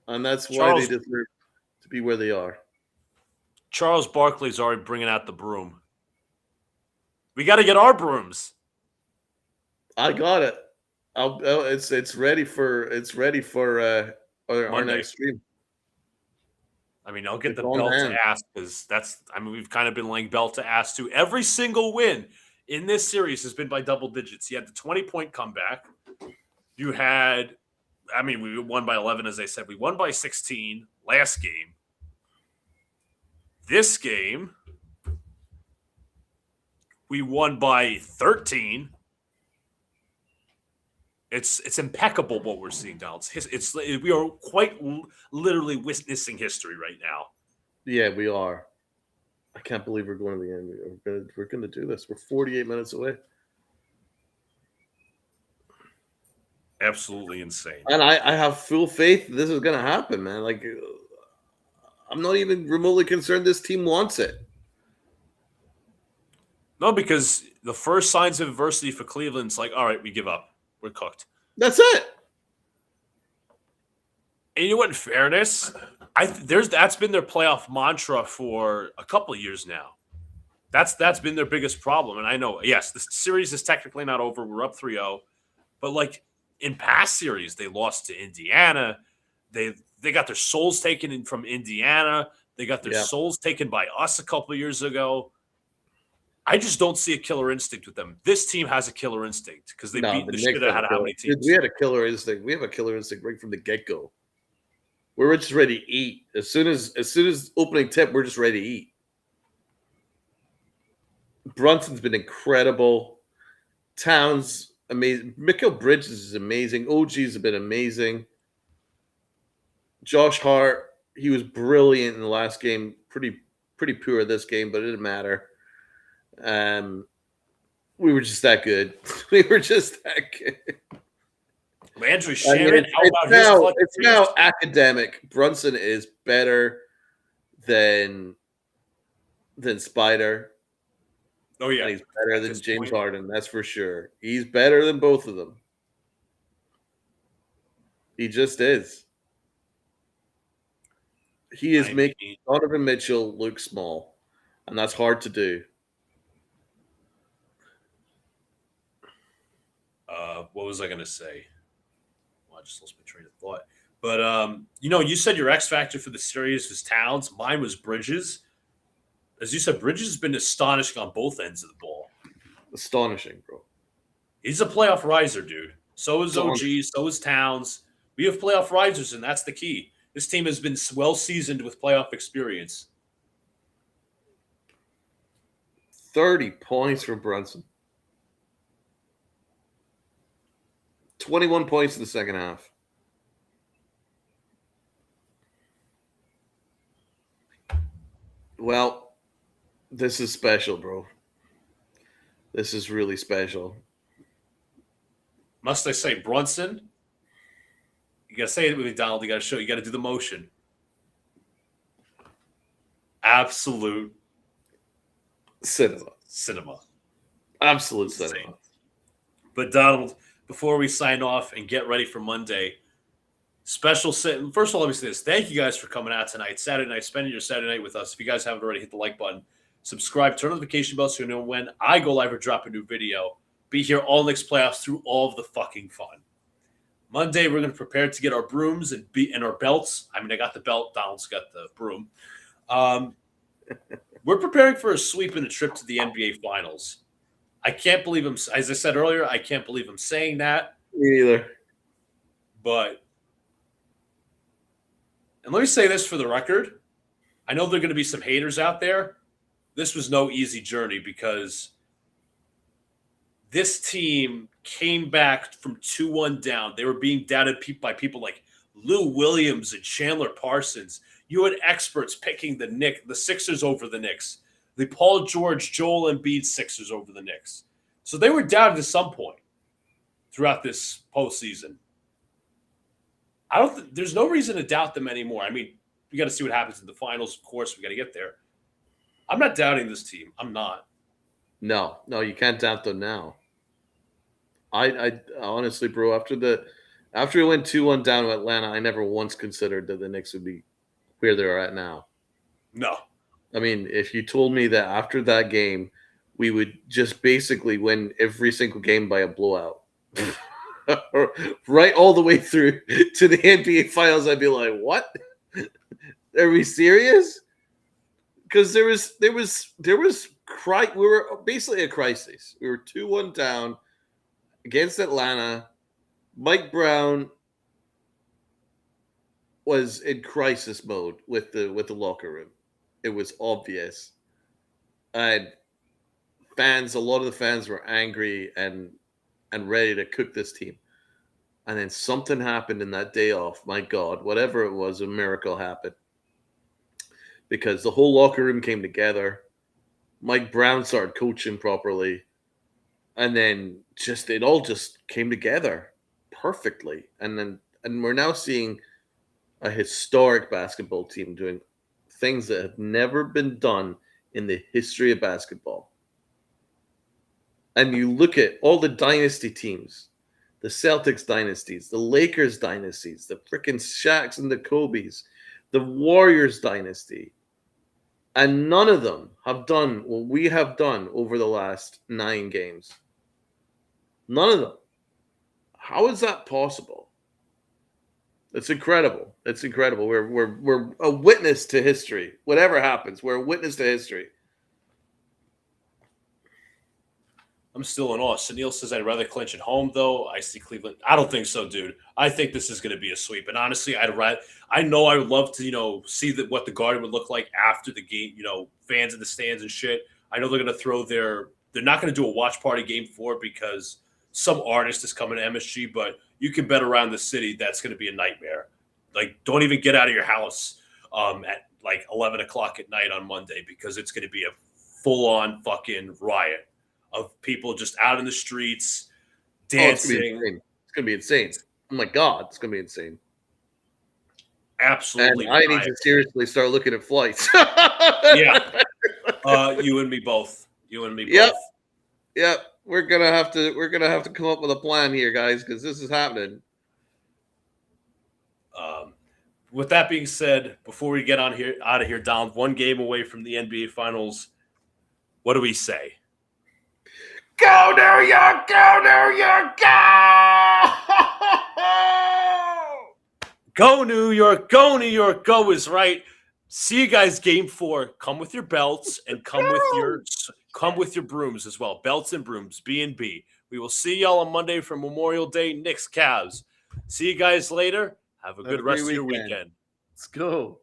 And that's why they deserve to be where they are. Charles Barkley's already bringing out the broom. We got to get our brooms. I got it. It's ready for our next stream. I mean, I'll get the belt to ass because we've kind of been laying belt to ass too. Every single win in this series has been by double digits. You had the 20-point comeback. We won by 11, as I said. We won by 16 last game. This game, we won by 13. It's impeccable what we're seeing, Donald. We are quite literally witnessing history right now. Yeah, we are. I can't believe we're going to the end. We're going to do this. We're 48 minutes away. Absolutely insane. And I have full faith this is going to happen, man. Like, I'm not even remotely concerned this team wants it. No, because the first signs of adversity for Cleveland's like, all right, we give up. We're cooked. That's it. And you know what? In fairness, that's been their playoff mantra for a couple of years now. That's been their biggest problem. And I know, yes, the series is technically not over. We're up 3-0. But like in past series, they lost to Indiana. They got their souls taken in from Indiana. They got their souls taken by us a couple of years ago. I just don't see a killer instinct with them. This team has a killer instinct because they beat the shit out of how many teams. We had a killer instinct. We have a killer instinct right from the get-go. We're just ready to eat. As soon as opening tip, we're just ready to eat. Brunson's been incredible. Towns, amazing. Mikal Bridges is amazing. OG's have been amazing. Josh Hart, he was brilliant in the last game. Pretty poor this game, but it didn't matter. We were just that good. We were just that good. Andrew Shannon, it's now academic. Brunson is better than Spider. Oh yeah, and he's better than James Harden. That's for sure. He's better than both of them. He just is. He is making Donovan Mitchell look small, and that's hard to do. What was I going to say? Well, I just lost my train of thought. But, you said your X factor for the series was Towns. Mine was Bridges. As you said, Bridges has been astonishing on both ends of the ball. Astonishing, bro. He's a playoff riser, dude. So is OG. So is Towns. We have playoff risers, and that's the key. This team has been well-seasoned with playoff experience. 30 points for Brunson. 21 points in the second half. Well, this is special, bro. This is really special. Must I say Brunson? You got to say it with me, Donald. You got to show. You got to do the motion. Absolute cinema. Absolute cinema. But Donald, before we sign off and get ready for Monday, first of all, obviously thank you guys for coming out tonight, Saturday night, spending your Saturday night with us. If you guys haven't already, hit the like button, subscribe, turn on the notification bell so you know when I go live or drop a new video. Be here all Knicks playoffs through all of the fucking fun. Monday, we're going to prepare to get our brooms and our belts. I mean, I got the belt. Donald's got the broom. We're preparing for a sweep and a trip to the NBA Finals. I can't believe him. As I said earlier, I can't believe him saying that. Me either. And let me say this for the record. I know there are going to be some haters out there. This was no easy journey because this team came back from 2-1 down. They were being doubted by people like Lou Williams and Chandler Parsons. You had experts picking the Sixers over the Knicks. The Paul George, Joel Embiid Sixers over the Knicks. So they were doubted at some point throughout this postseason. There's no reason to doubt them anymore. I mean, we got to see what happens in the finals. Of course, we got to get there. I'm not doubting this team. I'm not. No, you can't doubt them now. I honestly, bro, after we went 2-1 down to Atlanta, I never once considered that the Knicks would be where they're at now. No. I mean, if you told me that after that game, we would just basically win every single game by a blowout, right all the way through to the NBA Finals, I'd be like, what? Are we serious? Because we were basically a crisis. We were 2-1 down against Atlanta. Mike Brown was in crisis mode with the locker room. It was obvious. And a lot of the fans were angry and ready to cook this team. And then something happened in that day off. My God, whatever it was, a miracle happened. Because the whole locker room came together. Mike Brown started coaching properly. And then it all just came together perfectly. And we're now seeing a historic basketball team doing things that have never been done in the history of basketball. And you look at all the dynasty teams, the Celtics dynasties, the Lakers dynasties, the freaking Shaqs and the Kobes, the Warriors dynasty. And none of them have done what we have done over the last 9 games. None of them. How is that possible? It's incredible. It's incredible. We're a witness to history. Whatever happens, we're a witness to history. I'm still in awe. Sunil says I'd rather clinch at home, though. I see Cleveland. I don't think so, dude. I think this is going to be a sweep. And honestly, I know I would love to, see what the Garden would look like after the game. Fans in the stands and shit. I know they're going to throw They're not going to do a watch party game 4 because some artist is coming to MSG. But you can bet around the city that's going to be a nightmare. Like, don't even get out of your house at like 11 o'clock at night on Monday because it's going to be a full-on fucking riot of people just out in the streets dancing. It's gonna be insane. Oh my god, it's gonna be insane. Absolutely, and I need to seriously start looking at flights. Yeah, you and me both. Yep. We're gonna have to come up with a plan here, guys, because this is happening. With that being said, before we get out of here, down one game away from the NBA Finals, what do we say? Go New York! Go New York! Go! Go New York! Go New York! Go is right. See you guys game 4. Come with your belts and come with your brooms as well. Belts and brooms, B&B. We will see y'all on Monday for Memorial Day, Knicks Cavs. See you guys later. Have a good rest of your weekend. Let's go.